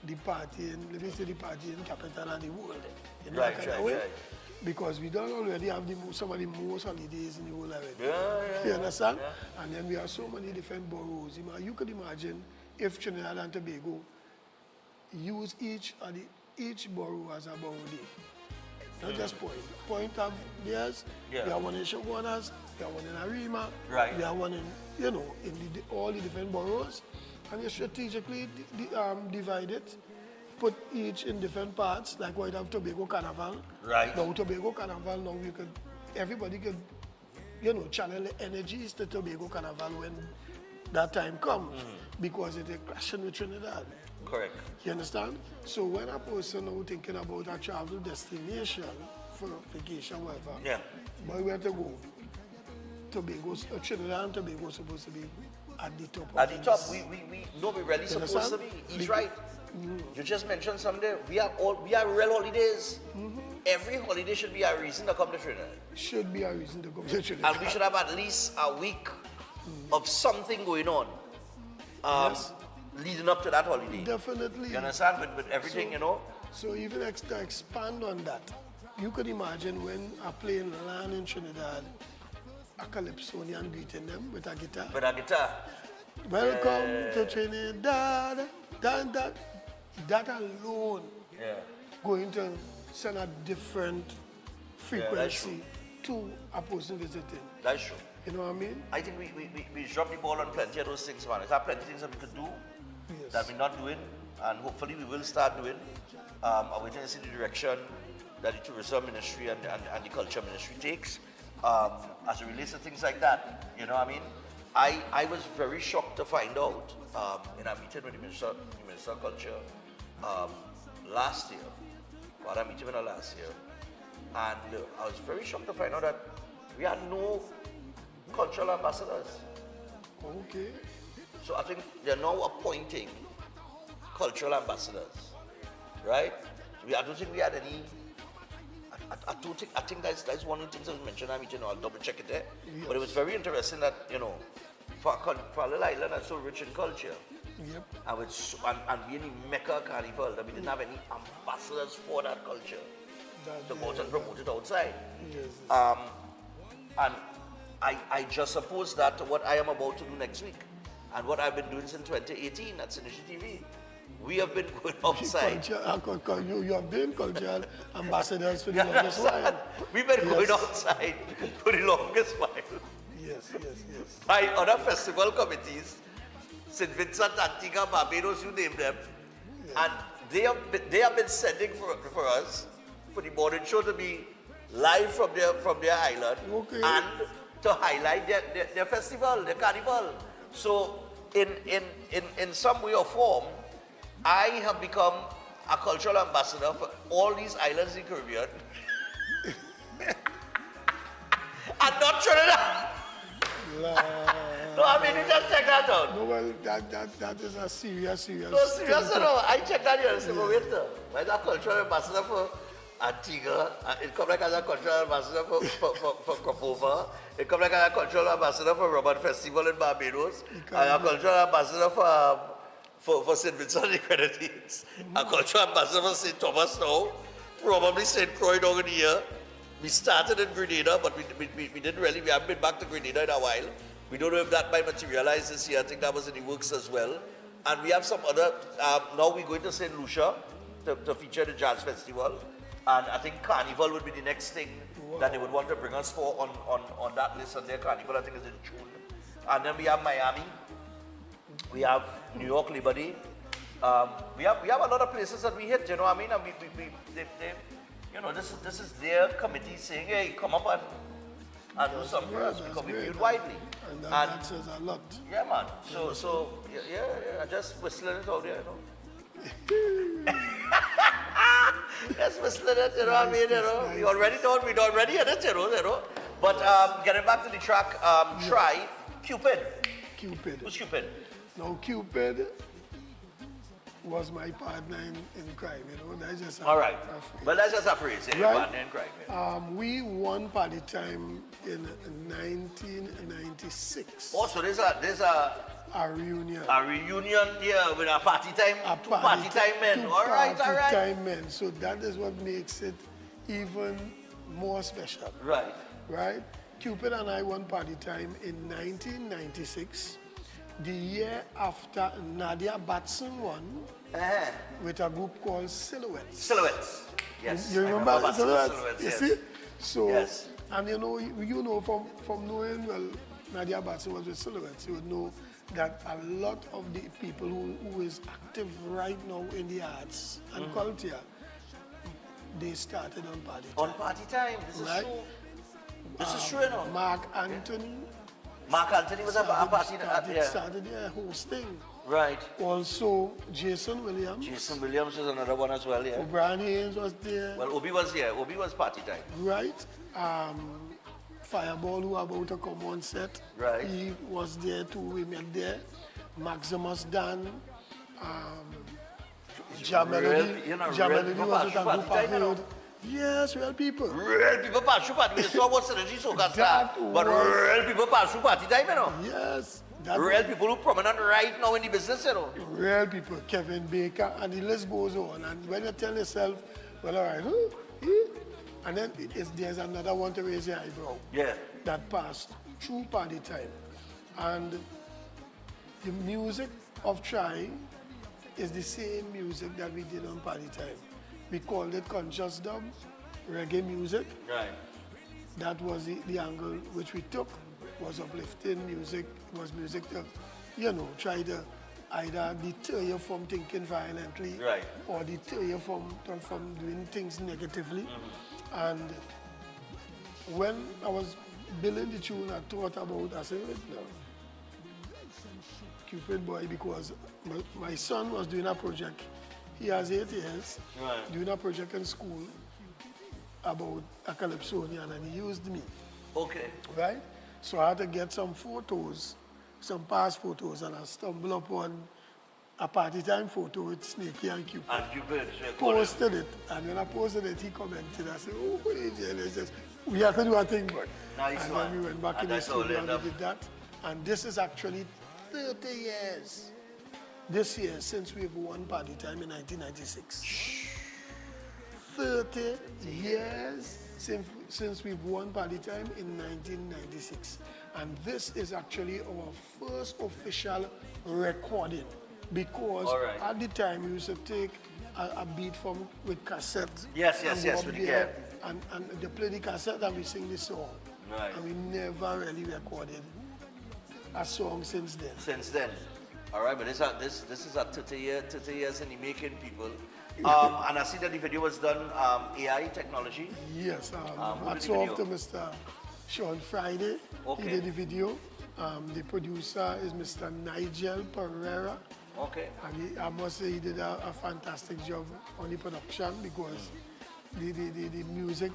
the party in capital of the world. You know, that kind of way. Right. Because we don't already have some of the most holidays in the world already. Yeah. You understand? Yeah. And then we have so many different boroughs. You could imagine if Trinidad and Tobago use each borough as a borough day. Not just Point of theirs. Yeah. We have one in Shogunas, we have one in Arima, Right. we have one in, all the different boroughs. And you strategically divide it, put each in different parts, like what you have Tobago Carnival. Right. Now Tobago Carnival, now everybody could, channel the energies to Tobago Carnival when that time comes, because it is clashing with Trinidad. Correct. You understand? So when a person now thinking about a travel destination for vacation, whatever, but where to go? Trinidad and Tobago is supposed to be at the top. At the top, we're really supposed to be. He's right. You just mentioned something. We are real holidays. Every holiday should be a reason to come to Trinidad. Should be a reason to come to Trinidad. And we should have at least a week of something going on. Leading up to that holiday. Definitely. You understand? With everything, So even to expand on that, you could imagine when a plane land in Trinidad, a Calypsonian greeting them with a guitar. With a guitar. Welcome to Trinidad. That alone going to send a different frequency to a person visiting. That's true. You know what I mean? I think we dropped the ball on plenty of those things, man. There are plenty of things that we could do that we're not doing, and hopefully we will start doing. I'm waiting to see the direction that the tourism ministry and the culture ministry takes as it relates to things like that. You know what I mean? I was very shocked to find out in a meeting with the Minister of Culture last year, or a meeting with her last year, and I was very shocked to find out that we had no cultural ambassadors. Okay. So I think they're now appointing cultural ambassadors, right? I don't think we had any. I think that's one of the things that was mentioned. I'll double check it there. Yes. But it was very interesting that for a little island that's so rich in culture, and being in Mecca Carnival, that we didn't have any ambassadors for that culture to go out and promote it outside. Yes. And I just suppose that what I am about to do next week, and what I've been doing since 2018 at Snaky TV, we have been going outside. You have been cultural ambassadors for the longest while. We've been going outside for the longest while. Yes. By other festival committees, St. Vincent, Antigua, Barbados, you name them, and they have been sending for us for the morning show to be live from their island and to highlight their festival, their carnival. So in some way or form, I have become a cultural ambassador for all these islands in the Caribbean. And not Trinidad. No, I mean, you just check that out. No, well, that is a serious. No, serious, no. I checked that here and said, wait, where's a cultural ambassador for Antigua? It comes like as a cultural ambassador for Copova. It comes like as a cultural ambassador for Robert Festival in Barbados. And a cultural ambassador for St. Vincent and the Grenadines. A cultural ambassador for St. Thomas now. Probably St. Croix down in here. We started in Grenada, but we didn't really, we haven't been back to Grenada in a while. We don't know if that might materialize this year. I think that was in the works as well. And we have some other, now we're going to St. Lucia to feature the Jazz Festival. And I think Carnival would be the next thing that they would want to bring us for on that list. And their Carnival, I think, is in June. And then we have Miami. We have New York, Liberty. We have a lot of places that we hit, you know what I mean? And this is their committee saying, hey, come up and do something for us, because we viewed widely. And that says a lot. Yeah, man. So I just whistling it out there, you know. Just whistling it, you know what I mean? You know, we already had it, you know. But getting back to the track, Try, Cupid. Cupid. Who's Cupid? Now, Cupid was my partner in crime, you know. That's just All right. Well, that's just a phrase, yeah, Right. partner in crime. Yeah. We won Party Time in 1996. Oh, so there's a reunion. A reunion, yeah, with a party time, two party time men. Two All right. party time men. So that is what makes it even more special. Right. Right? Cupid and I won Party Time in 1996, the year after Nadia Batson won with a group called Silhouettes. Silhouettes. Yes. You remember Batson Silhouettes? You yes. see? So, yes. and you know from knowing, well, Nadia Batson was with Silhouettes, you would know that a lot of the people who is active right now in the arts and culture, they started on Party Time. On Party Time, this is true. This is true, you know. Mark Anthony. Mark Anthony was a party. Started there hosting. Right. Also, Jason Williams. Jason Williams is another one as well, yeah. O'Brien Haynes was there. Well, Obi was here. Obi was Party Time. Right. Fireball, who about to come on set. Right. He was there too. We met there. Maximus Dan. Jamelody. Jamelody was with a group of road. Yes, real people. Real people pass through party. We saw what synergy so can start. But real people pass through Party Time, you know. Yes. Real people who are prominent right now in the business, you know. Real people, Kevin Baker, and the list goes on. And when you tell yourself, well, all right, and then there's another one to raise your eyebrow. Yeah. That passed through Party Time. And the music of Try is the same music that we did on Party Time. We called it conscious dub, reggae music. Right. That was the angle which we took, was uplifting music, was music to, try to either deter you from thinking violently, right, or deter you from doing things negatively. And when I was building the tune, I thought about, I said, no, Cupid boy, because my son was doing a project. He has 8 years, right, doing a project in school about a Calypsonian, and he used me. Okay. Right? So I had to get some photos, some past photos, and I stumbled upon a Party Time photo with Snaky and Cupid. And Cupid. Posted it, and when I posted it, he commented. I said, oh, he says, we have to do a thing, but. Nice and one. then we went back in the studio and we did that. And this is actually 30 years. This year, since we've won Party Time in 1996. 30 years since we've won Party Time in 1996. And this is actually our first official recording, because at the time we used to take a beat with cassette. Yes, with the game. And they play the cassette and we sing the song. Right. And we never really recorded a song since then. Since then. All right, but this is a 30 years in the making, people. And I see that the video was done AI technology. Yes, hats off to Mr. Sean Friday. Okay. He did the video. The producer is Mr. Nigel Pereira. Okay. And I must say he did a fantastic job on the production, because the music,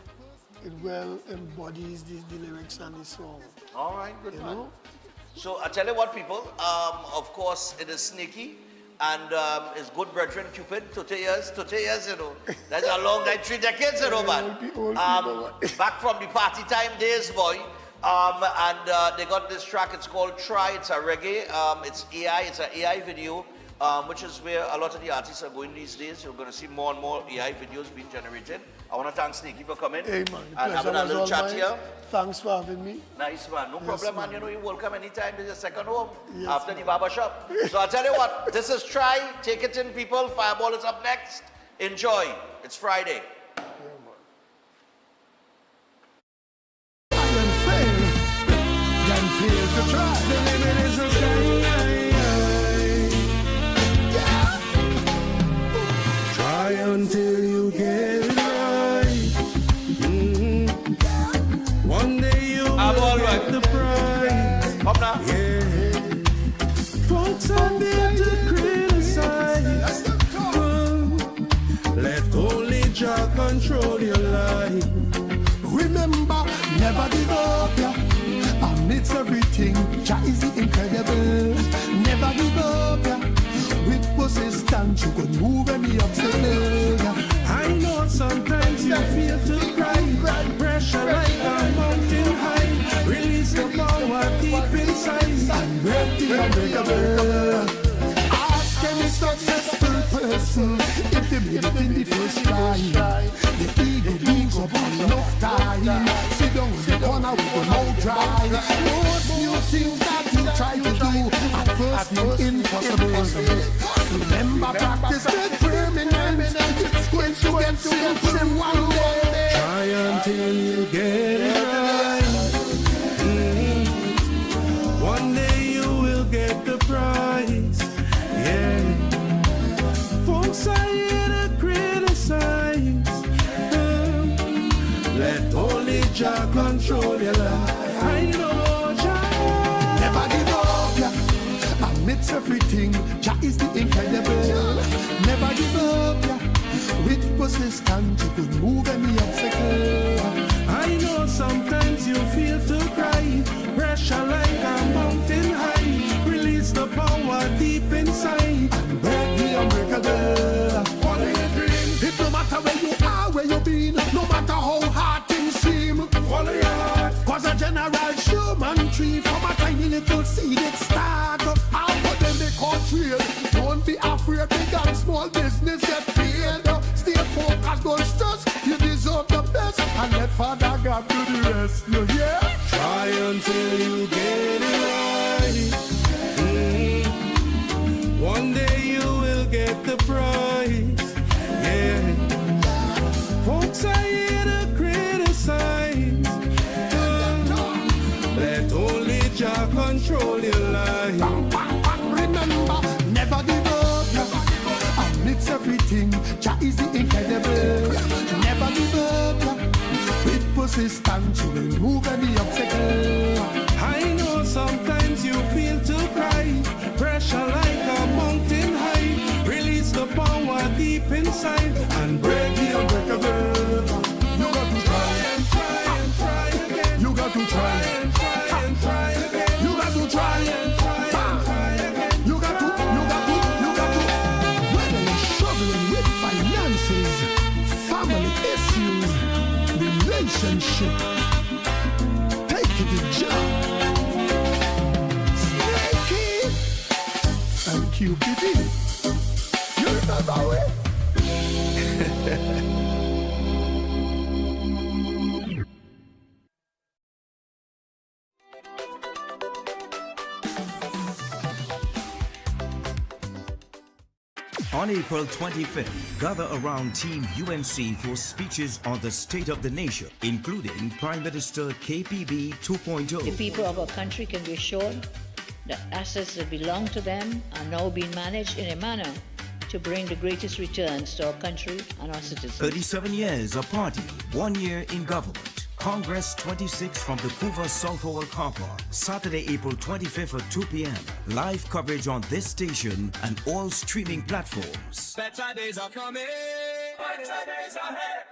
it well embodies the lyrics and the song. All right, good man. Know? So I tell you what, people, of course it is Snaky and his good brethren Cupid, 30 years, you know. That's a long time, 3 decades, you know, man. Back from the Party Time days, boy. And they got this track, it's called Try, it's a reggae, it's an AI video, which is where a lot of the artists are going these days. You're going to see more and more AI videos being generated. I want to thank Snaky for coming hey, man, and having a little chat here. Thanks for having me. Nice, man. No problem, man. You know, you're welcome anytime. This is your second home after the man. barber shop. So I tell you what, this is Try. Take it in, people. Fireball is up next. Enjoy. It's Friday. Try until you get it right. One day you'll get the prize. Come now. Yeah. Folks are there to criticize. Let only Jah control your life. Remember, never give up. Amidst everything, Jah is the incredible. Never give up, yeah. With persistence, you could move any obstacle. Yeah. I know sometimes you feel to cry. Pressure like a mountain high. Release the power deep inside and break the unbreakable. Ask any successful person if they made it in the first try. The ego beings up on enough time. Sit down in the corner with the mouth dry. Most new things that you try to do at first seem impossible. Remember, practice with permanence. It's going to get simple one day. Try until you get it right. One day you will get the prize. Yeah. Folks are here to criticize. Let only Jah control your life. I know Jah. Never give up, yeah. Amidst everything, Jah is the incredible. Never give up, yeah. With persistence, you could move any obstacle. I know sometimes you feel to cry. Pressure like a mountain high. Release the power deep inside and break the unbreakable. Follow your dreams. It no matter where you are, where you've been, no matter how hard things seem. Follow your heart. Cause a general human tree from a tiny little seed it start up. After them they call trade. Don't be afraid, big and small business get paid. Stay focused, don't stress. You deserve the best, and let Father God do the rest. You hear? Try until you get it right. One day you will get the prize. Yeah. Folks are here to criticize. Let only Jah control your life. Remember, never give up. Amidst everything, Jah is the incredible. Never give up. With persistence, you will move any obstacle. I know sometimes you feel to cry. Pressure like a mountain high. Release the power deep inside and break the unbreakable. You got to try and try and try again. You got to try and try and try again. You got to try and try and try again. You got to. Whether you're struggling with finances, family issues, relationship, take it to job. Snaky and QPD. You remember it? On April 25th, gather around Team UNC for speeches on the state of the nation, including Prime Minister KPB 2.0. The people of our country can be assured that assets that belong to them are now being managed in a manner to bring the greatest returns to our country and our citizens. 37 years of party, 1 year in government. Congress 26 from the Couva South Hall car park, Saturday, April 25th at 2 p.m. Live coverage on this station and all streaming platforms. Better days are coming. Better days ahead.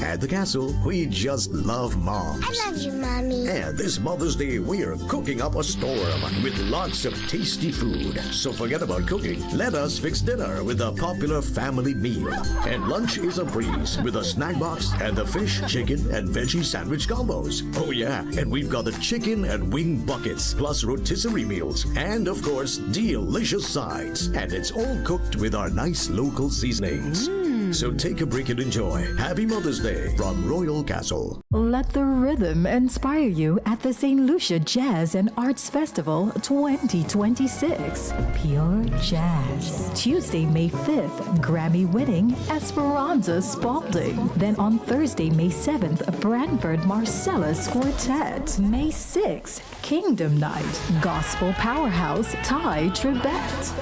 At the castle, we just love moms. I love you, Mommy. And this Mother's Day, we are cooking up a storm with lots of tasty food. So forget about cooking. Let us fix dinner with a popular family meal. And lunch is a breeze with a snack box and the fish, chicken, and veggie sandwich combos. Oh yeah, and we've got the chicken and wing buckets, plus rotisserie meals, and of course, delicious sides. And it's all cooked with our nice local seasonings. So take a break and enjoy. Happy Mother's Day from Royal Castle. Let the rhythm inspire you at the St. Lucia Jazz and Arts Festival 2026. Pure Jazz. Tuesday, May 5th, Grammy-winning Esperanza Spalding. Then on Thursday, May 7th, Branford Marcellus Quartet. May 6th, Kingdom Night, Gospel Powerhouse Ty Tribbett.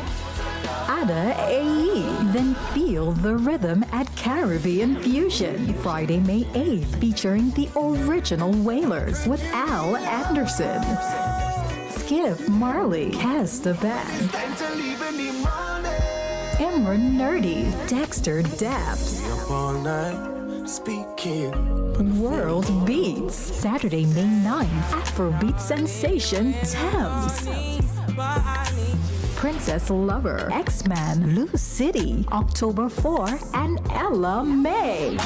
Ada AE. Then feel the rhythm at Caribbean Fusion. Friday, May 8th, featuring the original Wailers with Al Anderson. Skip Marley cast the band. Imran Nerdy, Dexter Daps. World Beats, Saturday, May 9th, Afrobeat sensation Thames. Princess Lover, X-Man, Lou City, October 4, and Ella May.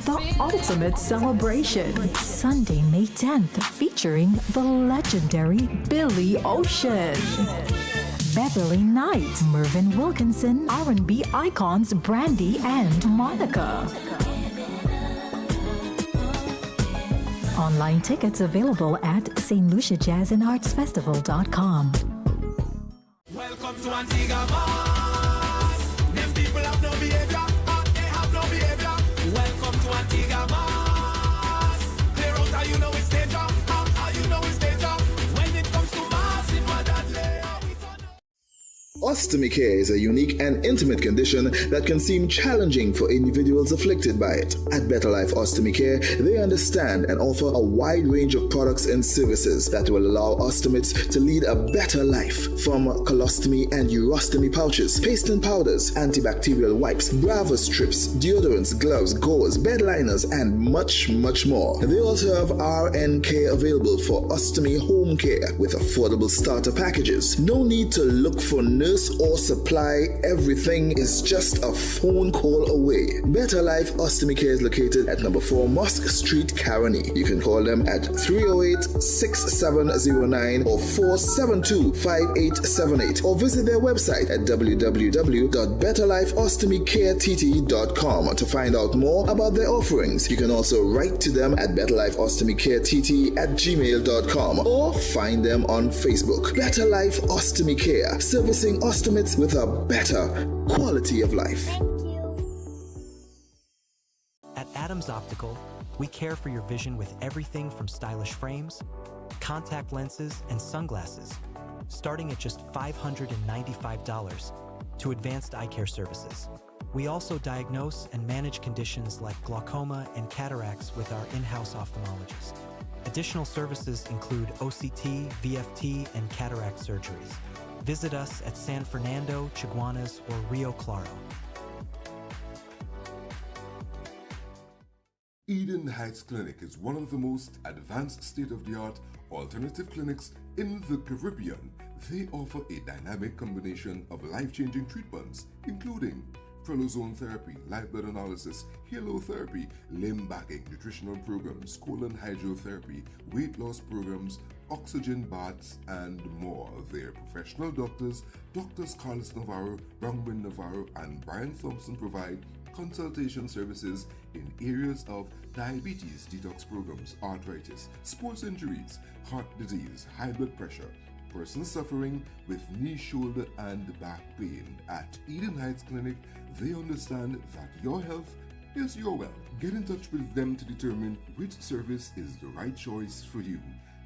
The Ultimate Celebration, Sunday, May 10th, featuring the legendary Billy Ocean. Beverly Knight, Mervyn Wilkinson, R&B icons Brandy and Monica. Online tickets available at stluciajazzandartsfestival.com. Welcome to Antigua Mars. Them people have no behavior, they have no behavior. Welcome to Antigua Mars. Clear out how you know it's danger, how you know it's danger. When it comes to Mars, in my dad layer. Ostomy care is a unique and intimate condition that can seem challenging for individuals afflicted by it. At Better Life Ostomy Care, they understand and offer a wide range of products and services that will allow ostomates to lead a better life. From colostomy and urostomy pouches, paste and powders, antibacterial wipes, Brava strips, deodorants, gloves, gauze, bed liners, and much, much more. They also have RN care available for ostomy home care with affordable starter packages. No need to look for nurse or supply, everything is just a phone call away. Better Life Ostomy Care is located at number 4 Mosque Street, Caroni. You can call them at 308-6709 or 472-5878 or visit their website at www.betterlifeostomycareTT.com to find out more about their offerings. You can also write to them at betterlifeostomycarettt@gmail.com or find them on Facebook. Better Life Ostomy Care, servicing ostomates with a better quality of life. At Adams Optical, we care for your vision with everything from stylish frames, contact lenses, and sunglasses, starting at just $595 to advanced eye care services. We also diagnose and manage conditions like glaucoma and cataracts with our in-house ophthalmologist. Additional services include OCT, VFT, and cataract surgeries. Visit us at San Fernando, Chaguanas, or Rio Claro. Eden Heights Clinic is one of the most advanced state-of-the-art alternative clinics in the Caribbean. They offer a dynamic combination of life-changing treatments, including prolozone therapy, live blood analysis, halotherapy, limb backing, nutritional programs, colon hydrotherapy, weight loss programs, oxygen baths, and more. Their professional doctors, Drs. Carlos Navarro, Bronwyn Navarro, and Brian Thompson provide consultation services in areas of diabetes detox programs, arthritis, sports injuries, heart disease, high blood pressure, persons suffering with knee, shoulder, and back pain. At Eden Heights Clinic, they understand that your health is your wealth. Get in touch with them to determine which service is the right choice for you.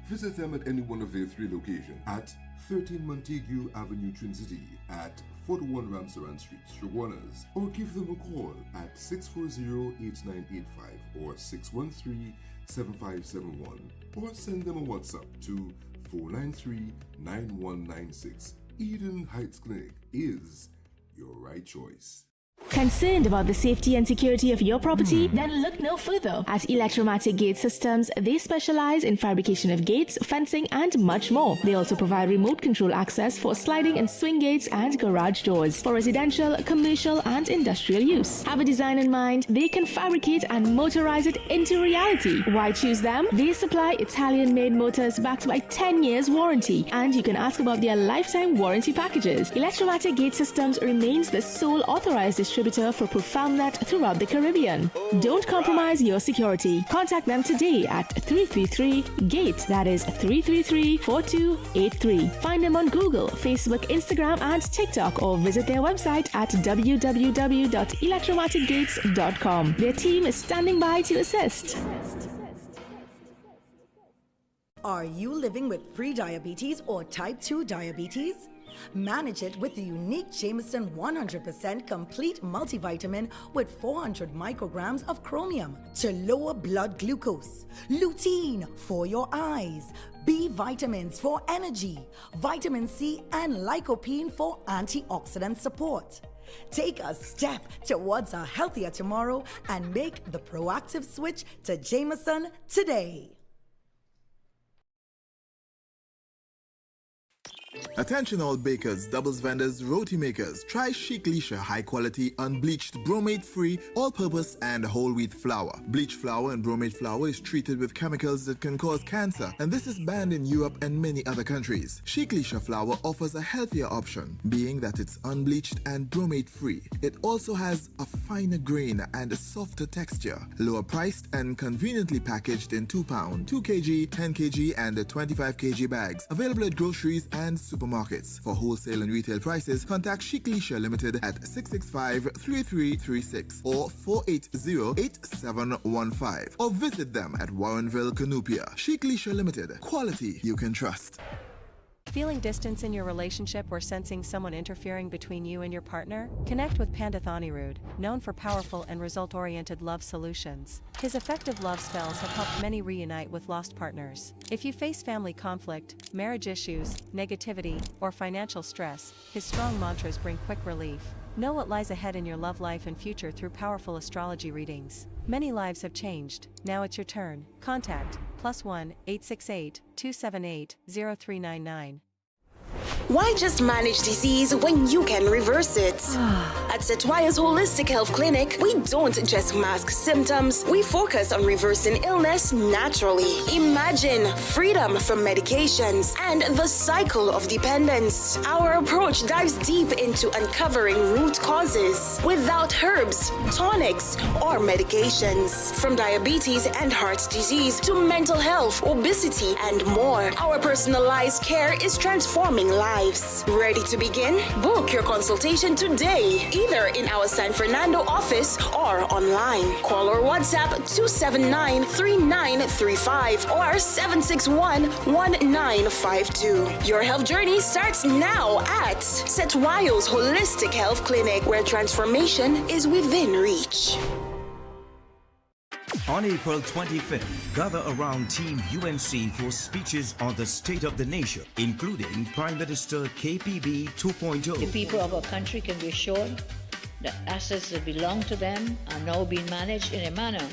Visit them at any one of their 3 locations at 13 Montague Avenue, Twin City, at 41 Ramsaran Street, Chaguanas, or give them a call at 640-8985 or 613-7571, or send them a WhatsApp to 493-9196. Eden Heights Clinic is your right choice. Concerned about the safety and security of your property? Then look no further. At Electromatic Gate Systems, they specialize in fabrication of gates, fencing, and much more. They also provide remote control access for sliding and swing gates and garage doors for residential, commercial, and industrial use. Have a design in mind? They can fabricate and motorize it into reality. Why choose them? They supply Italian-made motors backed by 10 years warranty, and you can ask about their lifetime warranty packages. Electromatic Gate Systems remains the sole authorized distributor for ProfoundNet throughout the Caribbean. Don't compromise your security. Contact them today at 333-GATE, that is 333-4283. Find them on Google, Facebook, Instagram, and TikTok, or visit their website at www.electromaticgates.com. Their team is standing by to assist. Are you living with pre-diabetes or type 2 diabetes? Manage it with the unique Jameson 100% complete multivitamin with 400 micrograms of chromium to lower blood glucose, lutein for your eyes, B vitamins for energy, vitamin C, and lycopene for antioxidant support. Take a step towards a healthier tomorrow and make the proactive switch to Jameson today. Attention all bakers, doubles vendors, roti makers. Try Chic Leisha high quality, unbleached, bromate free, all purpose and whole wheat flour. Bleached flour and bromate flour is treated with chemicals that can cause cancer, and this is banned in Europe and many other countries. Chic Leisha flour offers a healthier option, being that it's unbleached and bromate free. It also has a finer grain and a softer texture, lower priced and conveniently packaged in 2 pound, 2 kg, 10 kg and 25 kg bags. Available at groceries and supermarkets. For wholesale and retail prices, contact Chic Leisha Limited at 665-3336 or 480-8715 or visit them at Warrenville, Canupia. Chic Leisha Limited. Quality you can trust. Feeling distance in your relationship or sensing someone interfering between you and your partner? Connect with Pandit Anirudh, known for powerful and result-oriented love solutions. His effective love spells have helped many reunite with lost partners. If you face family conflict, marriage issues, negativity, or financial stress, his strong mantras bring quick relief. Know what lies ahead in your love life and future through powerful astrology readings. Many lives have changed. Now it's your turn. Contact +1 868 278 0399. Why just manage disease when you can reverse it? At Setwaya's Holistic Health Clinic, we don't just mask symptoms, we focus on reversing illness naturally. Imagine freedom from medications and the cycle of dependence. Our approach dives deep into uncovering root causes without herbs, tonics, or medications. From diabetes and heart disease to mental health, obesity, and more, our personalized care is transforming lives. Ready to begin? Book your consultation today, either in our San Fernando office or online. Call or WhatsApp 279-3935 or 761-1952. Your health journey starts now at Setwayo's Holistic Health Clinic, where transformation is within reach. On April 25th, gather around Team UNC for speeches on the state of the nation, including Prime Minister KPB 2.0. The people of our country can be assured that assets that belong to them are now being managed in a manner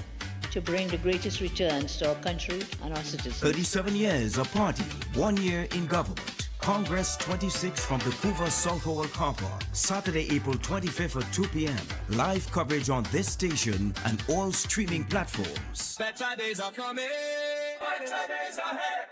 to bring the greatest returns to our country and our citizens. 37 years of party, 1 year in government. Congress 26 from the Couva South Hall car park, Saturday, April 25th at 2 p.m. Live coverage on this station and all streaming platforms. Better days are coming. Better days ahead.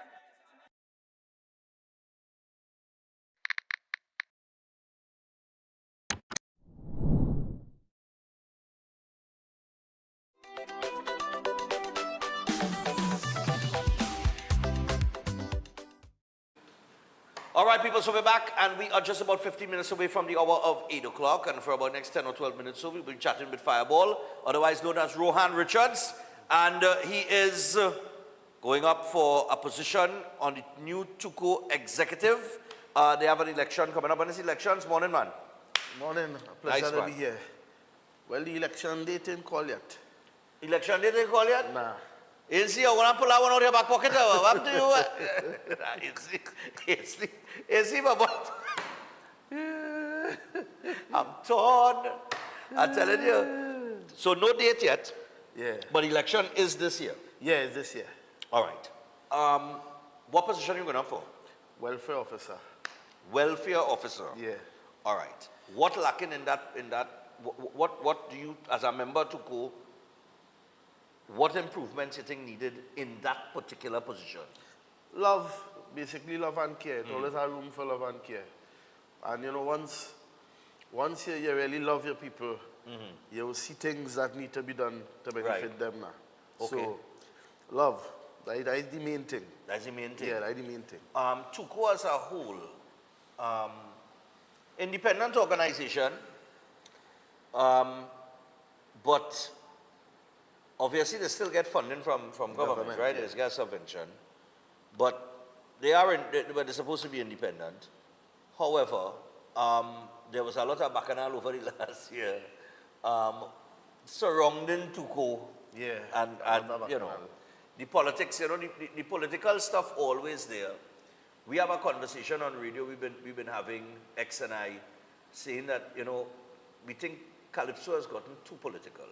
All right, people, so we're back, and we are just about 15 minutes away from the hour of 8 o'clock, and for about next 10 or 12 minutes, so we'll be chatting with Fireball, otherwise known as Rohan Richards, and he is going up for a position on the new TUCO executive. They have an election coming up. When is elections? Morning, man. Morning. Pleasure Nice, to man. be here. Well, the election date ain't called yet. Election date ain't called yet? Nah. You see, I want to pull out one out of your back pocket. What do you you see, my boy. I'm torn. I'm telling you. So no date yet. Yeah. But election is this year. Yeah, it's this year. All right. What position are you going up for? Welfare officer. Welfare officer. Yeah. All right. What lacking in that? What do you, as a member to go? What improvements you think needed in that particular position? Love, basically love and care. It always has room for love and care. And you know, once you really love your people, you will see things that need to be done to benefit them now. Okay. So, love, that is the main thing. That's the main thing? Yeah, that's the main thing. TUCO as a whole, independent organization, but obviously they still get funding from government, right? Yeah. They get subvention, but they're supposed to be independent. However, there was a lot of bacchanal over the last year surrounding TUCO. Yeah. And you know, the politics, you know, the political stuff always there. We have a conversation on radio we've been having, X and I, saying that, you know, we think Calypso has gotten too political.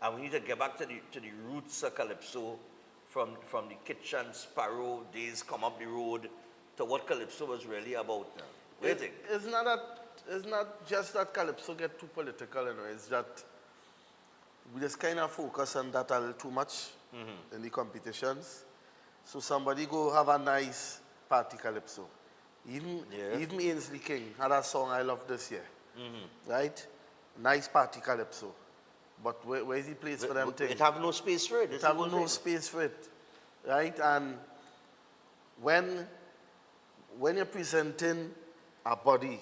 And we need to get back to the roots of Calypso, from the Kitchen Sparrow days, come up the road, to what Calypso was really about now. What do you think? It's not just that Calypso get too political, it's that we just kind of focus on that a little too much in the competitions. So somebody go have a nice party Calypso. Even Ainsley King had a song I love this year, right? Nice party Calypso. But where is the place for them things? It have no space for it. It have no space for it, right? And when you're presenting a body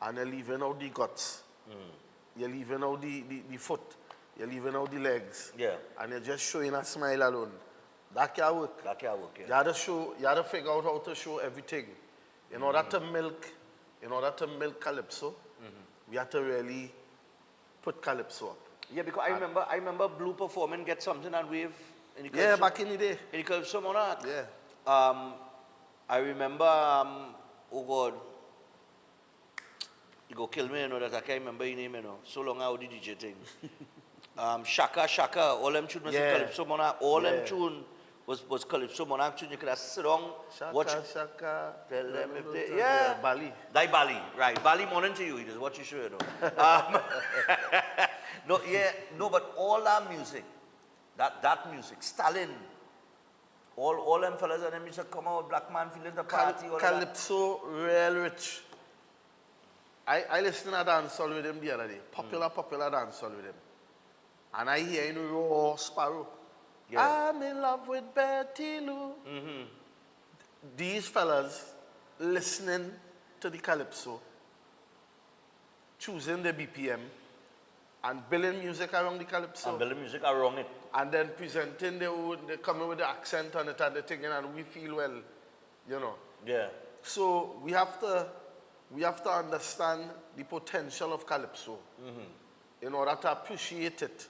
and you're leaving out the guts, you're leaving out the foot, you're leaving out the legs, and you're just showing a smile alone, that can't work. That can't work, You have to figure out how to show everything. In order to milk Calypso, we have to really put Calypso up. Yeah, because I remember Blue performing Get Something and Wave in the Calypso. Yeah, back in the day. In the Calypso Monarch. Yeah. I remember, oh God, you go kill me, that I can't remember your name, so long I did DJ thing. Shaka, all them tune was Calypso Monarch, all them tune was Calypso Monarch tune. You could have sit down, watch Shaka, tell them if they, Bali. Die Bali, right. Bali morning to you, it is what you should know. But all that music, that music, Stalin, all them fellas and them used to come out, black man feeling the party. Calypso, real rich. I listened to a dancehall with him the other day, popular dancehall with him. And I hear in Raw Sparrow, I'm in love with Betty Lou. These fellas listening to the Calypso, choosing the BPM, and building music around the Calypso. And building music around it. And then presenting they coming with the accent on it and the thing, and we feel well, Yeah. So we have to understand the potential of Calypso in order to appreciate it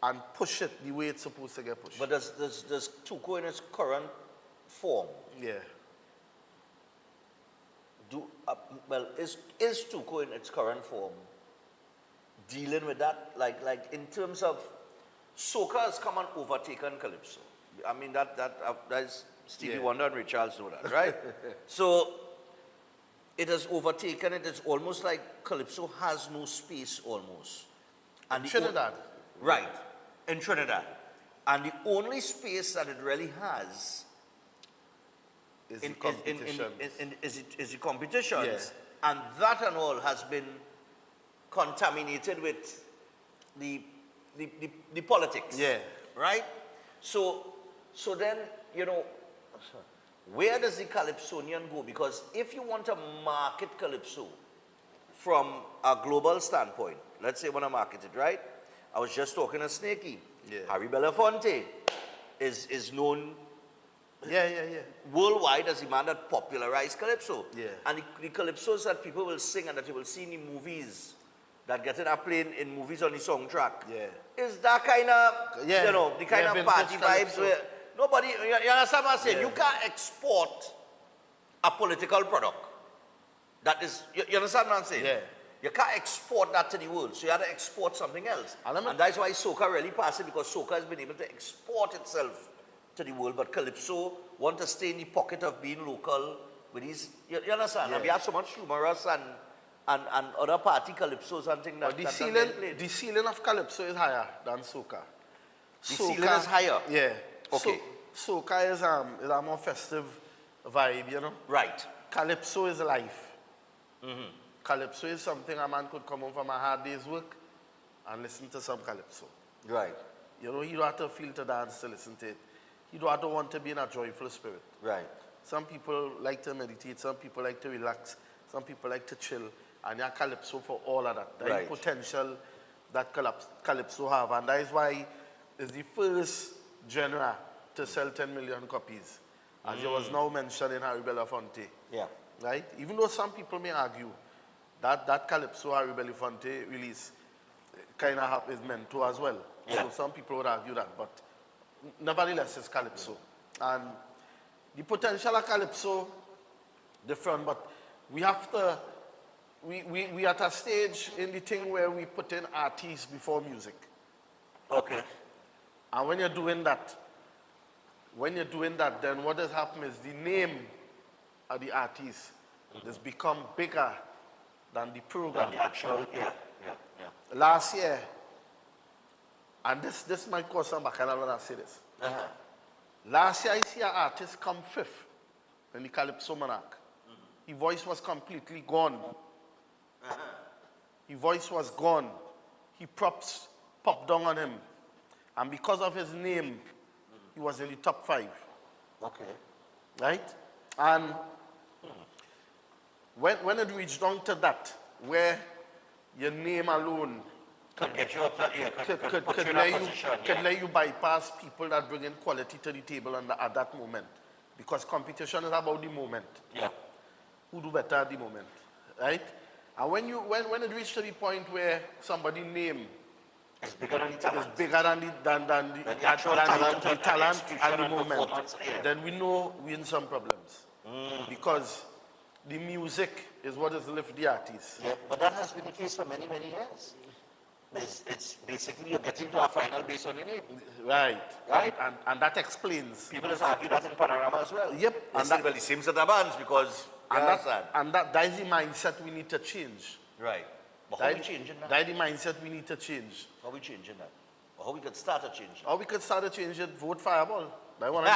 and push it the way it's supposed to get pushed. But does Tuco in its current form? Yeah. Is Tuco in its current form dealing with that? Like in terms of soca has come and overtaken Calypso. I mean that is Stevie Wonder and Ray Charles know that, right? So it has overtaken it. It's almost like Calypso has no space almost. And Trinidad. Right, in Trinidad. And the only space that it really has is the competitions. Is the competitions. Yeah. And that and all has been contaminated with the politics. Yeah. Right? So then, where does the Calypsonian go? Because if you want to market Calypso from a global standpoint, let's say you want to market it, right? I was just talking to Snaky. Yeah. Harry Belafonte is known worldwide as the man that popularized Calypso. Yeah. And the Calypsos that people will sing and that you will see in the movies that get it playing in movies on the soundtrack. Yeah. Is that kind of, the kind of party vibes where nobody, you understand what I'm saying? You can't export a political product. That is, you understand what I'm saying? Yeah. You can't export that to the world, so you have to export something else. And that's why soca really passes, because soca has been able to export itself to the world, but Calypso want to stay in the pocket of being local with these, you understand? Yeah. And we have so much humorous and other party Calypsos and things that the ceiling of Calypso is higher than soca. The ceiling is higher? Yeah. Okay. Soca is a more festive vibe, Right. Calypso is life. Calypso is something a man could come home from a hard day's work and listen to some Calypso. Right. He don't have to feel to dance to listen to it. He don't have to want to be in a joyful spirit. Right. Some people like to meditate, some people like to relax, some people like to chill, and you have Calypso for all of that. That's the potential that Calypso have, and that is why it's the first genre to sell 10 million copies, as you was now mentioning Harry Belafonte. Yeah. Right? Even though some people may argue that Calypso Harry Belafonte release kind of is meant to as well. Yeah. So some people would argue that, but nevertheless it's Calypso. And the potential of Calypso different, but we have to we at a stage in the thing where we put in artists before music. Okay. And when you're doing that, then what has happened is the name of the artist has become bigger than the program. Than the actual, yeah. Last year, and this might cause some bacchanal when I say this. Last year, I see an artist come fifth in the Calypso Monarch. His voice was completely gone. His voice was gone. He props popped down on him. And because of his name, he was in the top 5. Okay. Right? And when it reached down to that, where your name alone could get you up, could let you bypass people that bring in quality to the table at that moment. Because competition is about the moment. Yeah. Who do better at the moment, right? And when it reached to the point where somebody's name is bigger than the talent, the talent at the moment, then we know we're in some problems. Because the music is what has lifted the artist. Yeah, but that has been the case for many, many years. It's basically you're getting to a final based on your name. Right. And that explains. People just argue that in Panorama as well. Yep. And that, well, it seems that the bands because that is the mindset we need to change. Right. But how are we changing that? That is the mindset we need to change. How are we changing that? Or how we could start to change it? How we could start to change it, vote Fireball. That one I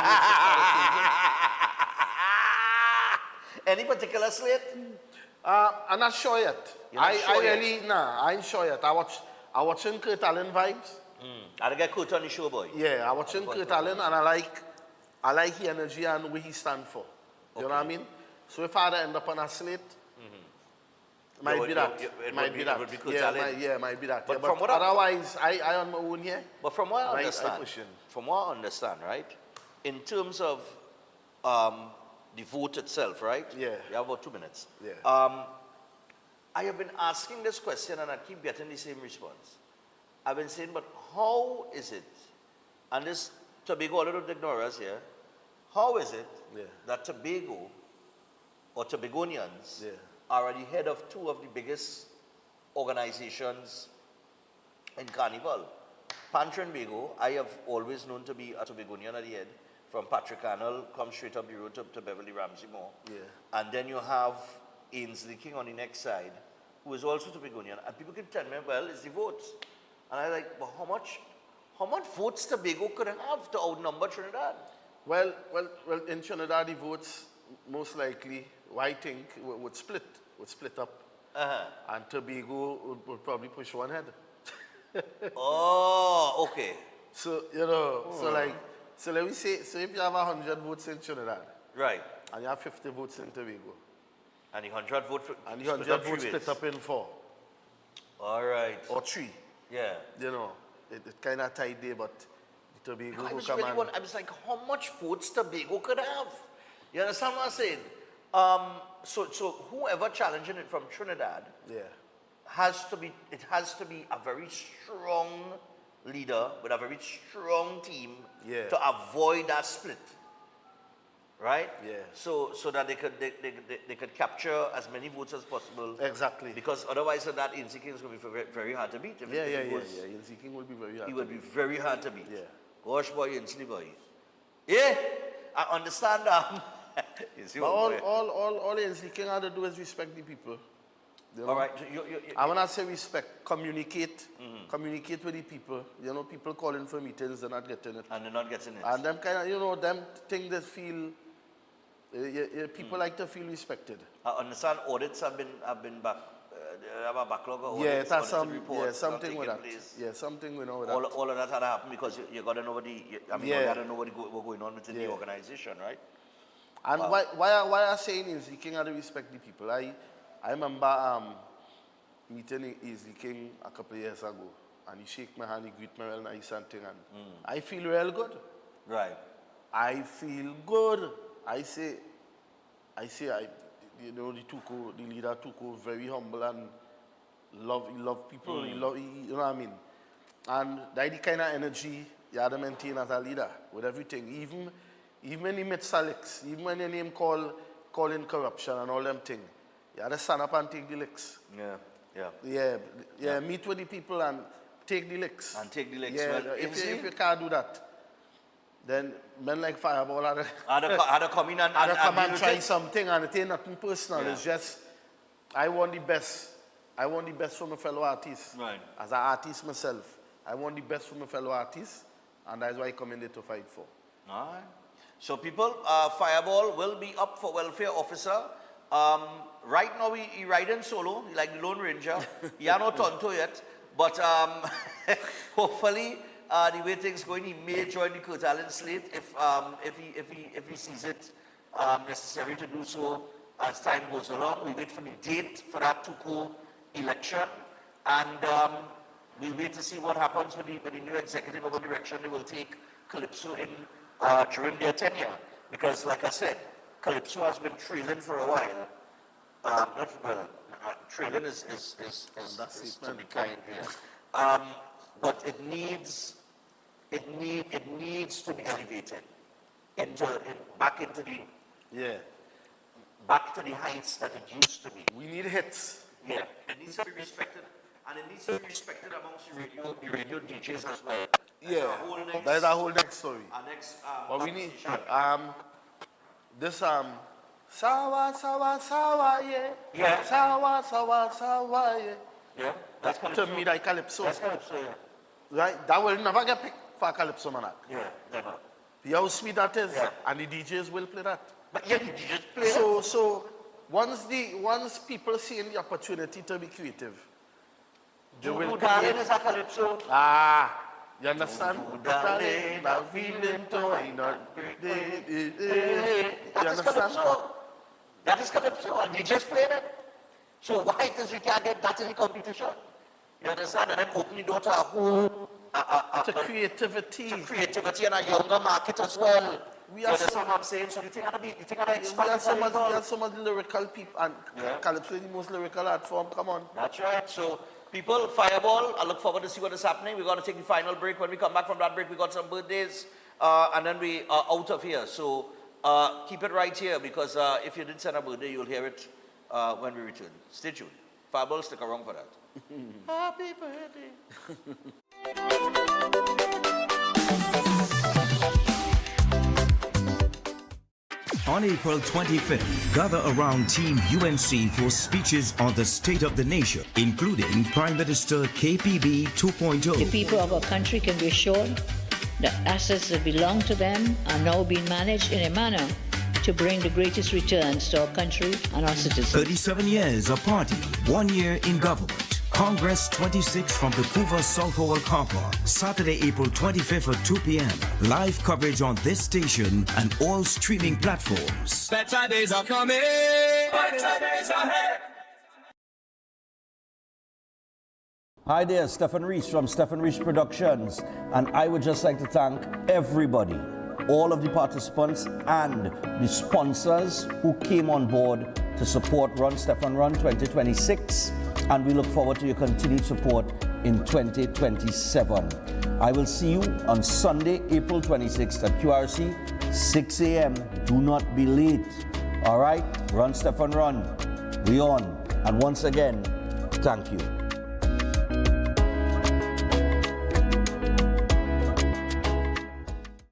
Any particular slate? I'm not sure yet. I ain't sure yet. I watching Kurt Allen vibes. I get Kurt on the show, boy. Yeah, I watching Kurt Allen and I like his energy and what he stands for. You know what I mean? So if I end up on a slate, might be that. It might be that. Might be that. But otherwise, I on my own here. But from what I understand, right? In terms of the vote itself, right? Yeah. You have about 2 minutes. Yeah. I have been asking this question and I keep getting the same response. I've been saying, but how is it, and this Tobago, a little ignore us here, how is it that Tobago or Tobagonians are at the head of 2 of the biggest organizations in Carnival? Pantrinbago, I have always known to be a Tobagonian at the head. From Patrick Arnold, come straight up the road to Beverly Ramsey Moore. Yeah. And then you have Ainsley King on the next side, who is also Tobagonian. And people keep telling me, well, it's the votes. And I'm like, but how much votes Tobago could have to outnumber Trinidad? Well, in Trinidad, the votes most likely, I think, would split up. And Tobago would probably push one head. Oh, okay. So, so let me say, so if you have 100 votes in Trinidad, right, and you have 50 votes in Tobago, and the 100 votes split up in 4. All right. Or 3. Yeah. You know, it kind of tight there, but the Tobago I was like, how much votes Tobago could have? You understand what I'm saying? So whoever challenging it from Trinidad, has to be a very strong leader with a very strong team to avoid that split, right? Yeah. So that they could capture as many votes as possible. Exactly. Because otherwise, that Ainsley King is going to be very hard to beat. Ainsley King will be very hard. He will be very hard to beat. Yeah. Gosh, boy, Ainsley boy. Yeah, I understand that. But all Ainsley King had to do is respect the people. You know? All right. I when I say respect, communicate. Communicate with the people. You know, people calling for meetings, they're not getting it. And they're not getting it. And them kind of, them think they feel, people like to feel respected. I understand audits have been back. Have a backlog of audits. Reports, something with that. Place. Yeah, something we know with all that. All of that had to happen because you got to know you got to know what's going on within the organization, right? And why I saying is, King had to respect the people. I remember meeting Ainsley King a couple of years ago, and he shake my hand, he greet me real nice and thing, and I feel real good. Right. I feel good. I say, the leader Tuko, very humble and love people. He love, you know what I mean. And that the kind of energy you have to maintain as a leader with everything, even when he met Salix, even when your name calling corruption and all them things. You have to stand up and take the licks. Meet with the people and take the licks. Well, if you can't do that, then men like Fireball had to come in and try something, and it ain't nothing personal. It's just, I want the best. I want the best from my fellow artists. Right. As an artist myself, I want the best from my fellow artists, and that's why I come in there to fight for. All right. So people, Fireball will be up for welfare officer. Right now he riding solo, he like the Lone Ranger. He has no tonto yet, but hopefully the way things going, he may join the Kurt Allen slate if he sees it necessary to do so as time goes along. We wait for the date for that Tuku election, and we wait to see what happens with the new executive or what direction they will take Calypso in during their tenure. Because, like I said, Calypso has been trailing for a while. Trailing is to be kind here. But it needs to be elevated back to the heights that it used to be. We need hits. Yeah, it needs to be respected, and it needs to be respected amongst the radio DJs as well. That's a whole next story. Our next, but we need this sawa sawa sawa yeah. Sawa sawa sawa yeah. That's to me like Calypso. That's Calypso, yeah. Right, that will never get picked for Calypso Manak. Yeah, never. See how sweet that is, and the DJs will play that. But yeah, the DJs play that. So once people see the opportunity to be creative, they will Darling is a Calypso. You understand? Darling, that feeling to not. You understand? That is Calypso, and DJs play that. So why does we can't get that in the competition? You understand? And then open the door to a whole to creativity. To creativity and a younger market as well. We are what I'm saying. So you think I expand we are so much lyrical people, and Calypso is the most lyrical art form. Come on. That's right. So people, Fireball, I look forward to see what is happening. We're going to take the final break. When we come back from that break, we got some birthdays, and then we are out of here. So keep it right here, because if you did send a birthday, you'll hear it when we return. Stay tuned. Fireball, stick around for that. Happy birthday. On April 25th, gather around Team UNC for speeches on the state of the nation, including Prime Minister KPB 2.0. The people of our country can be assured that assets that belong to them are now being managed in a manner to bring the greatest returns to our country and our citizens. 37 years of party, 1 year in government. Congress 26 from the Couva South Hall car park, Saturday, April 25th at 2 p.m. Live coverage on this station and all streaming platforms. Better days are coming. Better days ahead. Hi there, Stephen Reese from Stephen Reese Productions, and I would just like to thank everybody, all of the participants and the sponsors who came on board to support Run Stephen Run 2026, and we look forward to your continued support in 2027. I will see you on Sunday, April 26th at QRC, 6 a.m. Do not be late. All right, Run Stephen Run. We on. And once again, thank you.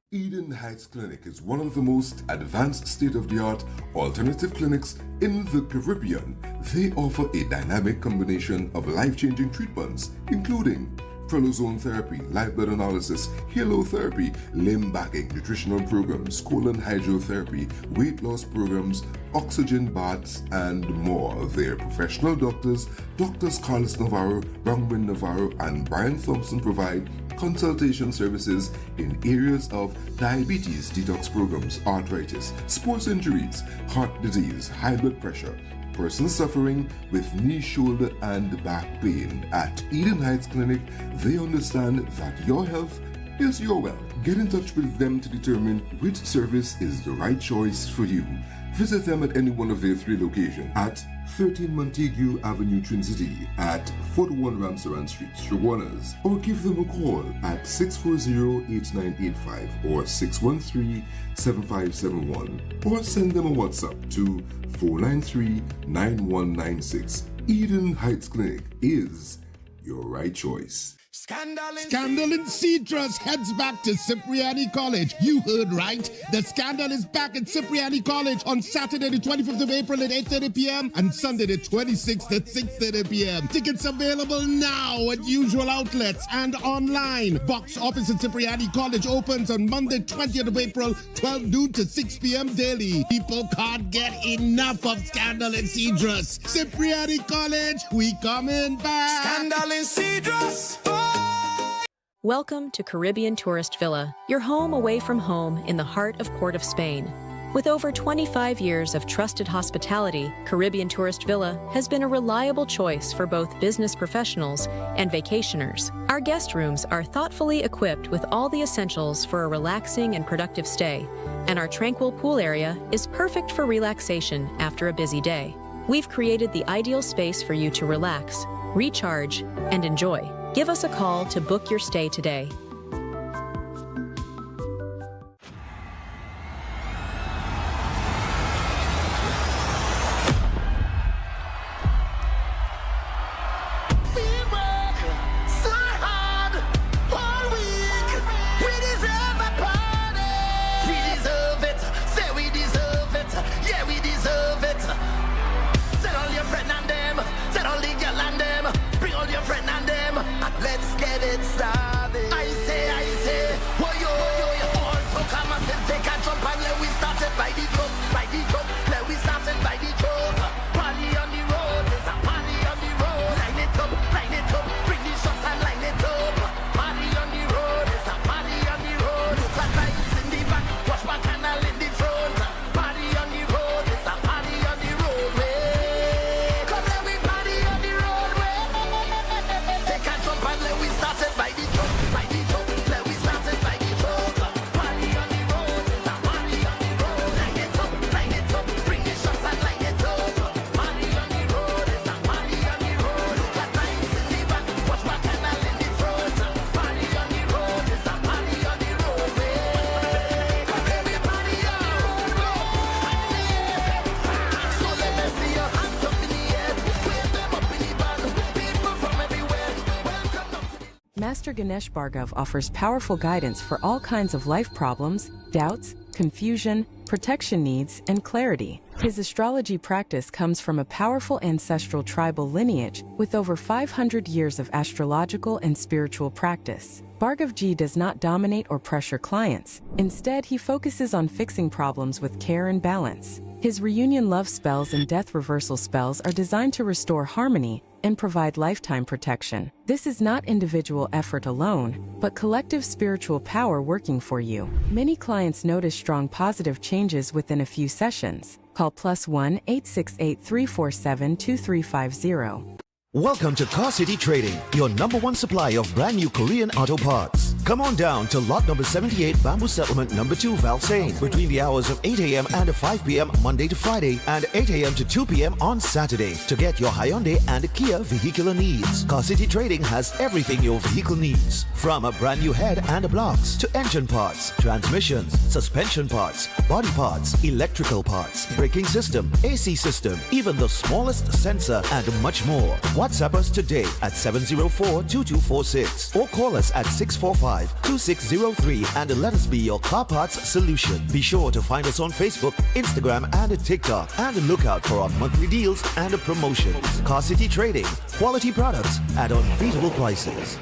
Eden Heights Clinic is one of the most advanced state-of-the-art alternative clinics in the Caribbean. They offer a dynamic combination of life-changing treatments, including prolozone therapy, live blood analysis, halotherapy, limb backing, nutritional programs, colon hydrotherapy, weight loss programs, oxygen baths, and more. Their professional doctors, Drs. Carlos Navarro, Bronwyn Navarro, and Brian Thompson provide consultation services in areas of diabetes detox programs, arthritis, sports injuries, heart disease, high blood pressure, persons suffering with knee, shoulder, and back pain. At Eden Heights Clinic, they understand that your health is your wealth. Get in touch with them to determine which service is the right choice for you. Visit them at any one of their 3 locations at 13 Montague Avenue, Twin City, at 41 Ramsaran Street, Shoguanas, or give them a call at 640-8985 or 613-7571, or send them a WhatsApp to 493-9196. Eden Heights Clinic is your right choice. Scandal in Citrus heads back to Cipriani College. You heard right. The Scandal is back at Cipriani College on Saturday the 25th of April at 8:30 p.m. and Sunday the 26th at 6:30 p.m. Tickets available now at usual outlets and online. Box office at Cipriani College opens on Monday 20th of April, 12 noon to 6 p.m. daily. People can't get enough of Scandal in Citrus. Cipriani College, we coming back. Scandal in Citrus. Welcome to Caribbean Tourist Villa, your home away from home in the heart of Port of Spain. With over 25 years of trusted hospitality, Caribbean Tourist Villa has been a reliable choice for both business professionals and vacationers. Our guest rooms are thoughtfully equipped with all the essentials for a relaxing and productive stay, and our tranquil pool area is perfect for relaxation after a busy day. We've created the ideal space for you to relax, recharge, and enjoy. Give us a call to book your stay today. Let's get it started. I say, whoa yo, all so come and take a jump and let we start it by the drum, let we start it by the drum. Party on the road, there's a party on the road. Line it up, bring the shots and line it up. Party on the road, there's a party on the road. Look at lights in the back, watch my canal in the front. Party on the road, there's a party on the road. Come let we party on the road. Take a jump and let we start it by the drum, let we start it by the drum. Party on the road, there's a party on the road. Line it up, bring the shots and line it up. Party on the road, there's a party on the road. Look at lights in the back, watch my canal in the front. Party on the road, there's a party on the road. Come let me party on the road. So let me see your hands up in the air, wave them up in the band. People from everywhere, welcome to Master Ganesh Bhargav offers powerful guidance for all kinds of life problems, doubts, confusion, protection needs, and clarity. His astrology practice comes from a powerful ancestral tribal lineage with over 500 years of astrological and spiritual practice. Bhargavji does not dominate or pressure clients. Instead, he focuses on fixing problems with care and balance. His reunion love spells and death reversal spells are designed to restore harmony and provide lifetime protection. This is not individual effort alone, but collective spiritual power working for you. Many clients notice strong positive changes within a few sessions. Call +1 868 347 2350. Welcome to Car City Trading, your #1 supply of brand new Korean auto parts. Come on down to lot number 78, Bamboo Settlement number 2, Valsayn, between the hours of 8 a.m. and 5 p.m. Monday to Friday and 8 a.m. to 2 p.m. on Saturday to get your Hyundai and Kia vehicular needs. Car City Trading has everything your vehicle needs, from a brand new head and blocks to engine parts, transmissions, suspension parts, body parts, electrical parts, braking system, AC system, even the smallest sensor, and much more. WhatsApp us today at 704-2246 or call us at 645-2603 and let us be your car parts solution. Be sure to find us on Facebook, Instagram, and TikTok, and look out for our monthly deals and promotions. Car City Trading, quality products at unbeatable prices.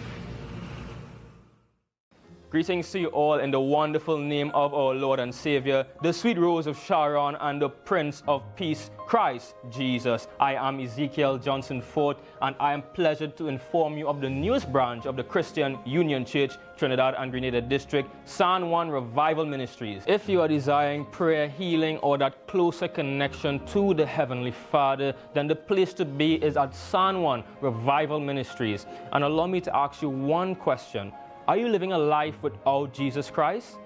Greetings to you all in the wonderful name of our Lord and Savior, the sweet Rose of Sharon and the Prince of Peace, Christ Jesus. I am Ezekiel Johnson Fort, and I am pleasured to inform you of the newest branch of the Christian Union Church, Trinidad and Grenada District, San Juan Revival Ministries. If you are desiring prayer, healing, or that closer connection to the Heavenly Father, then the place to be is at San Juan Revival Ministries. And allow me to ask you one question. Are you living a life without Jesus Christ?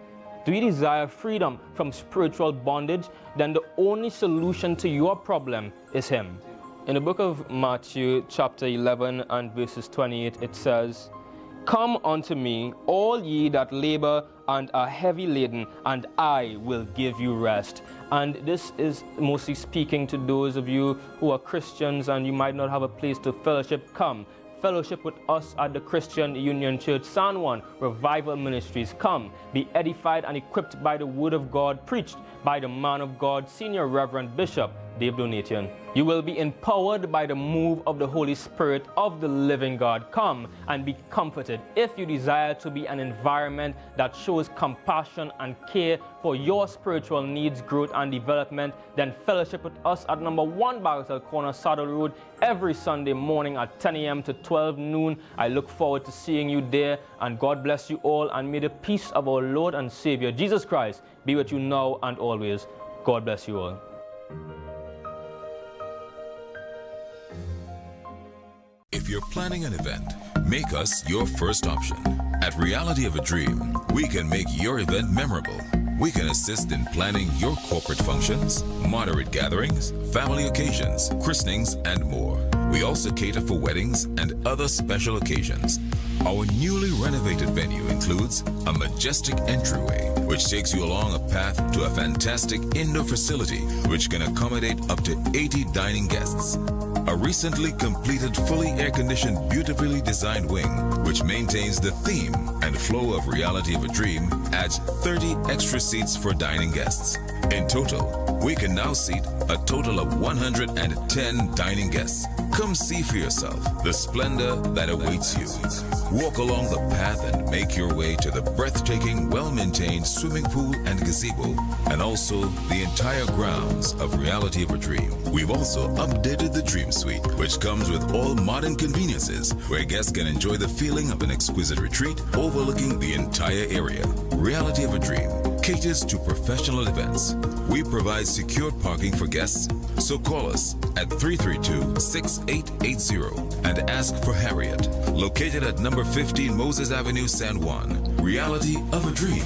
Do you desire freedom from spiritual bondage? Then the only solution to your problem is Him. In the book of Matthew, chapter 11 and verses 28, it says, "Come unto me, all ye that labor and are heavy laden, and I will give you rest." And this is mostly speaking to those of you who are Christians and you might not have a place to fellowship. Come, fellowship with us at the Christian Union Church San Juan Revival Ministries. Come, be edified and equipped by the Word of God preached by the man of God, Senior Reverend Bishop Dave Donation. You will be empowered by the move of the Holy Spirit of the living God. Come and be comforted. If you desire to be an environment that shows compassion and care for your spiritual needs, growth, and development, then fellowship with us at number 1 Barrel Corner, Saddle Road, every Sunday morning at 10 a.m. to 12 noon. I look forward to seeing you there, and God bless you all, and may the peace of our Lord and Savior, Jesus Christ, be with you now and always. God bless you all. If you're planning an event, make us your first option. At Reality of a Dream, we can make your event memorable. We can assist in planning your corporate functions, moderate gatherings, family occasions, christenings, and more. We also cater for weddings and other special occasions. Our newly renovated venue includes a majestic entryway, which takes you along a path to a fantastic indoor facility which can accommodate up to 80 dining guests. A recently completed, fully air-conditioned, beautifully designed wing, which maintains the theme and flow of Reality of a Dream, adds 30 extra seats for dining guests. In total, we can now seat a total of 110 dining guests. Come see for yourself the splendor that awaits you. Walk along the path and make your way to the breathtaking, well-maintained swimming pool and gazebo, and also the entire grounds of Reality of a Dream. We've also updated the Dream Suite, which comes with all modern conveniences, where guests can enjoy the feeling of an exquisite retreat overlooking the entire area. Reality of a Dream caters to professional events. We provide secure parking for guests, so call us at 332-6880 and ask for Harriet, located at number 15 Moses Avenue, San Juan. Reality of a Dream,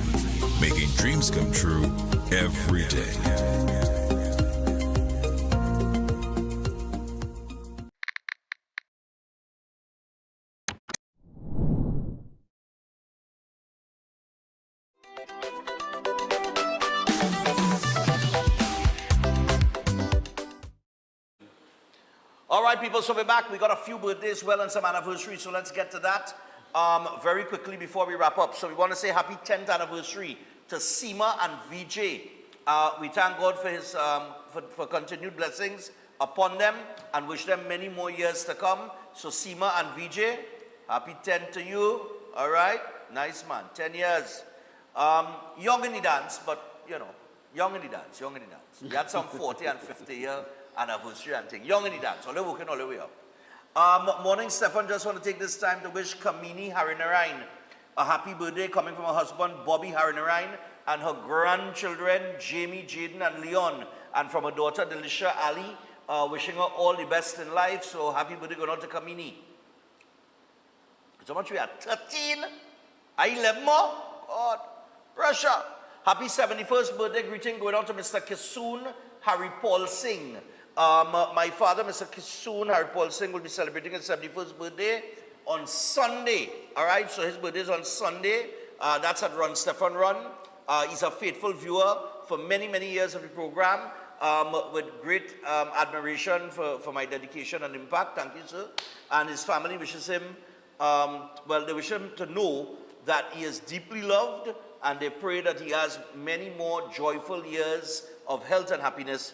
making dreams come true every day. All right, people, so we're back. We got a few birthdays, well, and some anniversaries, so let's get to that very quickly before we wrap up. So we want to say happy 10th anniversary to Seema and VJ. We thank God for his for continued blessings upon them and wish them many more years to come. So Seema and VJ, happy 10th to you. All right, nice man, 10 years. Young in the dance, but you know, young in the dance. We had some 40 and 50 year anniversary and thing. Young in the dance, all the working all the way up. Morning, Stefan. Just want to take this time to wish Kamini Harinarayan a happy birthday, coming from her husband Bobby Harinarayan and her grandchildren Jamie, Jaden, and Leon, and from her daughter Delisha Ali, wishing her all the best in life. So happy birthday going on to Kamini. So much we are 13. I 11 more. God, pressure. Happy 71st birthday greeting going on to Mr. Kisoon Harry Paul Singh. My father, Mr. Kisoon Harry Paul Singh, will be celebrating his 71st birthday on Sunday. All right, so his birthday is on Sunday. That's at Run Stefan Run. He's a faithful viewer for many, many years of the program, with great admiration for my dedication and impact. Thank you, sir. And his family wishes him, well, they wish him to know that he is deeply loved, and they pray that he has many more joyful years of health and happiness.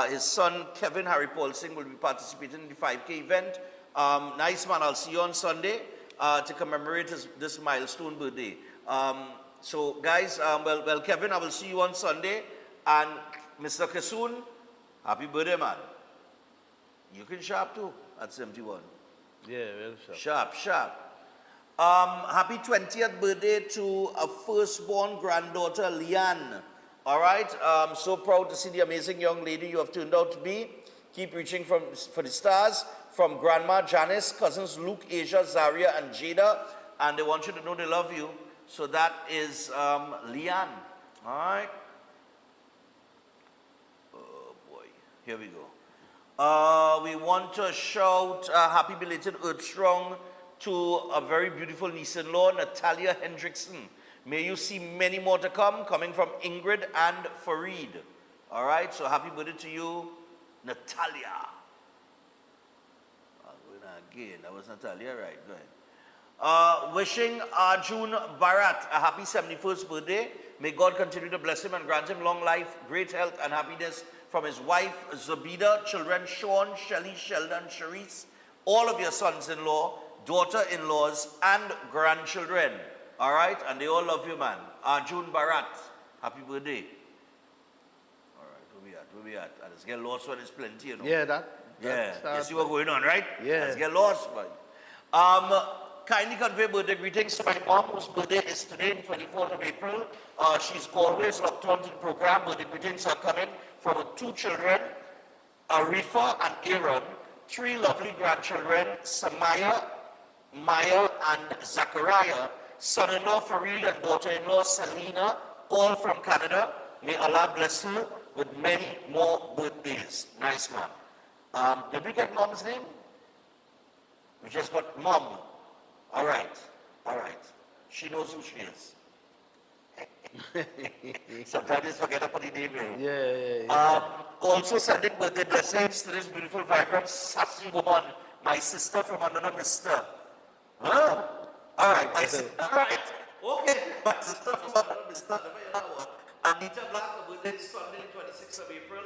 His son, Kevin Harry Paul Singh, will be participating in the 5K event. Nice man, I'll see you on Sunday to commemorate this milestone birthday. So guys, well, Kevin, I will see you on Sunday. And Mr. Kisoon, happy birthday, man. You can sharp too at 71. Yeah, well sharp. Sharp. Happy 20th birthday to a firstborn granddaughter, Leanne. All right, so proud to see the amazing young lady you have turned out to be. Keep reaching for the stars. From Grandma Janice, cousins Luke, Asia, Zaria, and Jada. and they want you to know they love you. So that is Leanne. All right. Oh boy, here we go. We want to shout happy belated Earth Strong to a very beautiful niece-in-law, Natalia Hendrickson. May you see many more to come, coming from Ingrid and Fareed. All right, so happy birthday to you, Natalia. Again, that was Natalia, right? Go ahead. Wishing Arjun Bharat a happy 71st birthday. May God continue to bless him and grant him long life, great health, and happiness from his wife, Zubida, children, Sean, Shelley, Sheldon, Sharice, all of your sons-in-law, daughter-in-laws, and grandchildren. All right? And they all love you, man. Arjun Bharat, happy birthday. All right, where we at? Let's get lost when it's plenty, you know. Yeah, You see what's going on, right? Yeah. Let's get lost, boy. Kindly convey birthday greetings to my mom, whose birthday is today, 24th of April. She's always locked on to the program. Birthday greetings are coming from her 2 children, Arifa and Aaron, 3 lovely grandchildren, Samaya, Maya, and Zachariah, son-in-law Fareed and daughter-in-law Selena, all from Canada. May Allah bless you with many more birthdays. Nice, man. Did we get mom's name? We just got mom. All right. She knows who she is. Sometimes forget about the name. Yeah. Also sending birthday blessings to this beautiful, vibrant, sassy woman, my sister from another mister. Huh? All right. Okay, my sister from another mister. Anita Black, her birthday is Sunday, 26th of April.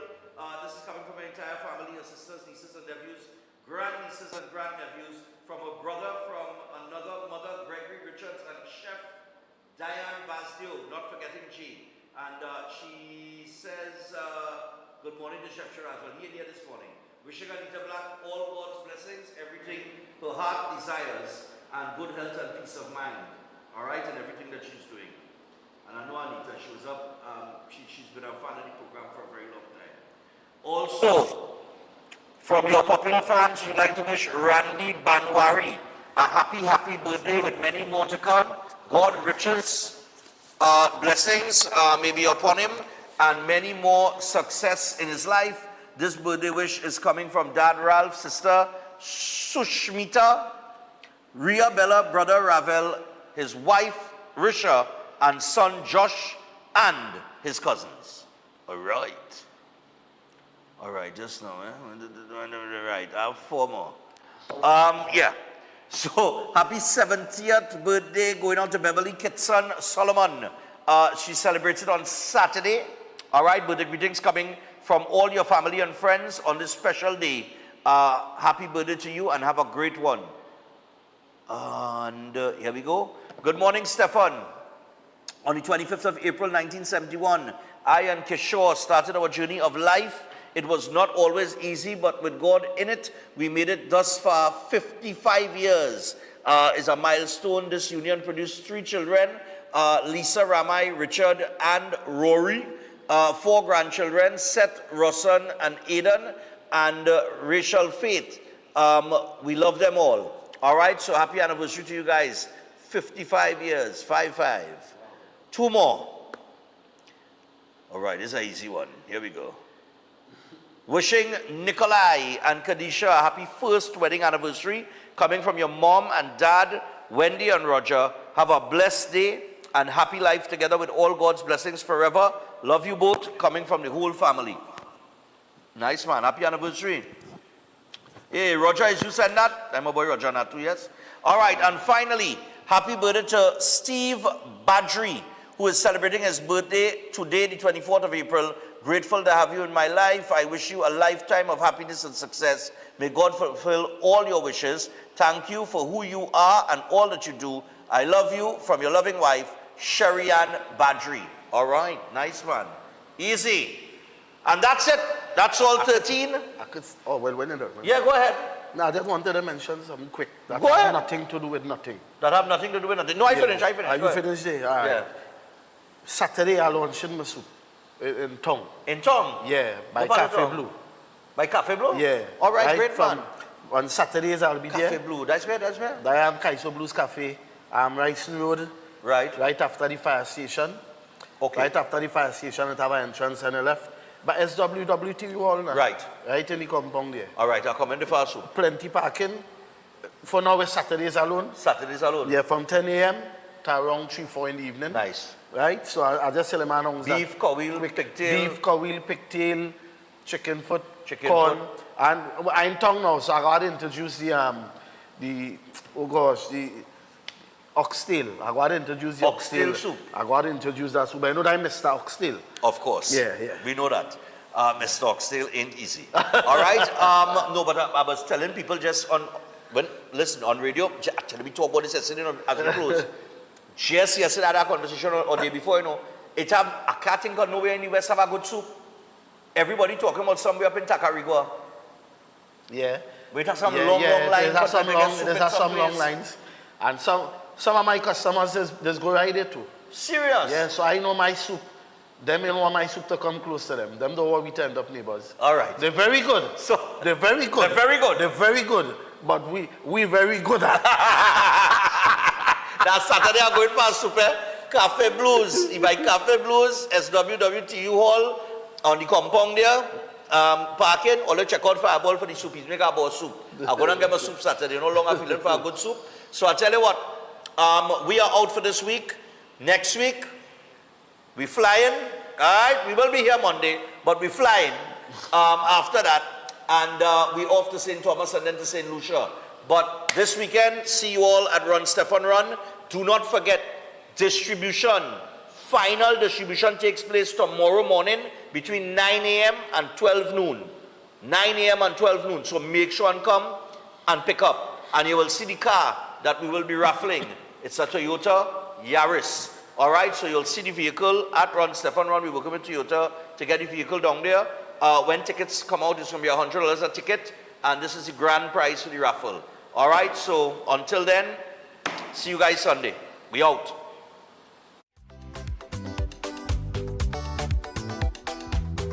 This is coming from my entire family, her sisters, nieces and nephews, grandnieces and grandnephews, from her brother, from another mother, Gregory Richards, and Chef Diane Basdio, not forgetting G. And she says, good morning to Chef Shiraz. Well, he here this morning. Wishing Anita Black all God's blessings, everything her heart desires, and good health and peace of mind. All right, and everything that she's doing. And I know Anita, she was up, she's been a fan of the program for a very long time. Also, from your popular fans, we'd like to wish Randy Banwari a happy birthday with many more to come. God riches, blessings may be upon him, and many more success in his life. This birthday wish is coming from Dad Ralph, sister Sushmita, Ria Bella, brother Ravel, his wife Risha, and son Josh, and his cousins. All right, just now, right, I have 4 more. Yeah. So, happy 70th birthday going on to Beverly Kitson Solomon. She celebrated on Saturday. All right, birthday greetings coming from all your family and friends on this special day. Happy birthday to you and have a great one. And here we go. Good morning, Stefan. On the 25th of April, 1971, I and Kishore started our journey of life. It was not always easy, but with God in it, we made it thus far. 55 years is a milestone. This union produced 3 children, Lisa, Ramai, Richard, and Rory. 4 grandchildren, Seth, Rossan, and Aidan, and Rachel Faith. We love them all. All right, so happy anniversary to you guys. 55 years, 5-5. 2 more. All right, this is an easy one. Here we go. Wishing Nikolai and Kadisha a happy 1st wedding anniversary, coming from your mom and dad, Wendy and Roger. Have a blessed day and happy life together with all God's blessings forever. Love you both, coming from the whole family. Nice, man. Happy anniversary. Hey, Roger, is you send that? I'm a boy, Roger, not 2 years. All right, and finally, happy birthday to Steve Badri, who is celebrating his birthday today, the 24th of April. Grateful to have you in my life. I wish you a lifetime of happiness and success. May God fulfill all your wishes. Thank you for who you are and all that you do. I love you, from your loving wife, Sharian Badri. All right, nice one. Easy. And that's it. That's all 13. Yeah, go ahead. No, I just wanted to mention something quick. That Go has ahead. nothing to do with nothing. That have nothing to do with nothing. No, I finished. Are Go you ahead. finished there? All right. Yeah. Saturday, I launched in my soup in Tong. In Tong? Yeah, by What part of Cafe Tong? Blue. By Cafe Blue? Yeah. All right, great from, man. On Saturdays, I'll be there. Cafe Blue, that's where? Diane Kaiso Blues Cafe. Ryson Road. Right. Right after the fire station. Okay. Right after the fire station, it have an entrance on the left. But SWWT Hall now. Right. Right in the compound there. All right, I'll come in the fast food. Plenty parking. For now, it's Saturdays alone. Saturdays alone? Yeah, from 10 a.m. to around 3, 4 in the evening. Nice. Right? So I just tell them beef, cowheel, pigtail. Beef, cowheel, pigtail, chicken foot, corn. And I'm in town now, so I got to introduce the oxtail. I got to introduce the oxtail soup. I got to introduce that soup. I know that I'm Mr. Oxtail. Of course. Yeah. We know that. Mr. Oxtail ain't easy. All right? No, but I was telling people just on radio, actually we talk about this yesterday as we close. Just yesterday I had a conversation or day before, I can't think of nowhere in the West have a good soup. Everybody talking about somewhere up in Tacarigua. Yeah. We have some long lines. There's some long lines. And some of my customers just go right there too. Serious? Yeah, so I know my soup. Them don't want my soup to come close to them. Them don't want we to end up neighbors. All right. They're very good. So they're very good. They're very good. They're very good. But we very good at That Saturday I'm going for a super Cafe Blues. If I Cafe Blues, SWWTU Hall on the compound there, parking, all check out for a bowl for the soup. He's make a bowl soup. I'm going to get my soup Saturday. No longer feeling for a good soup. So I tell you what, we are out for this week. Next week, we flying. All right, we will be here Monday, but we flying after that. And we off to St. Thomas and then to St. Lucia. But this weekend, see you all at Run Stefan Run. Do not forget, distribution. Final distribution takes place tomorrow morning between 9 a.m. and 12 noon. 9 a.m. and 12 noon. So make sure and come and pick up. And you will see the car that we will be raffling. It's a Toyota Yaris. All right, so you'll see the vehicle at Run Stefan Run. We're working with Toyota to get the vehicle down there. When tickets come out, it's going to be $100 a ticket. And this is the grand prize for the raffle. All right, so until then, see you guys Sunday. We out.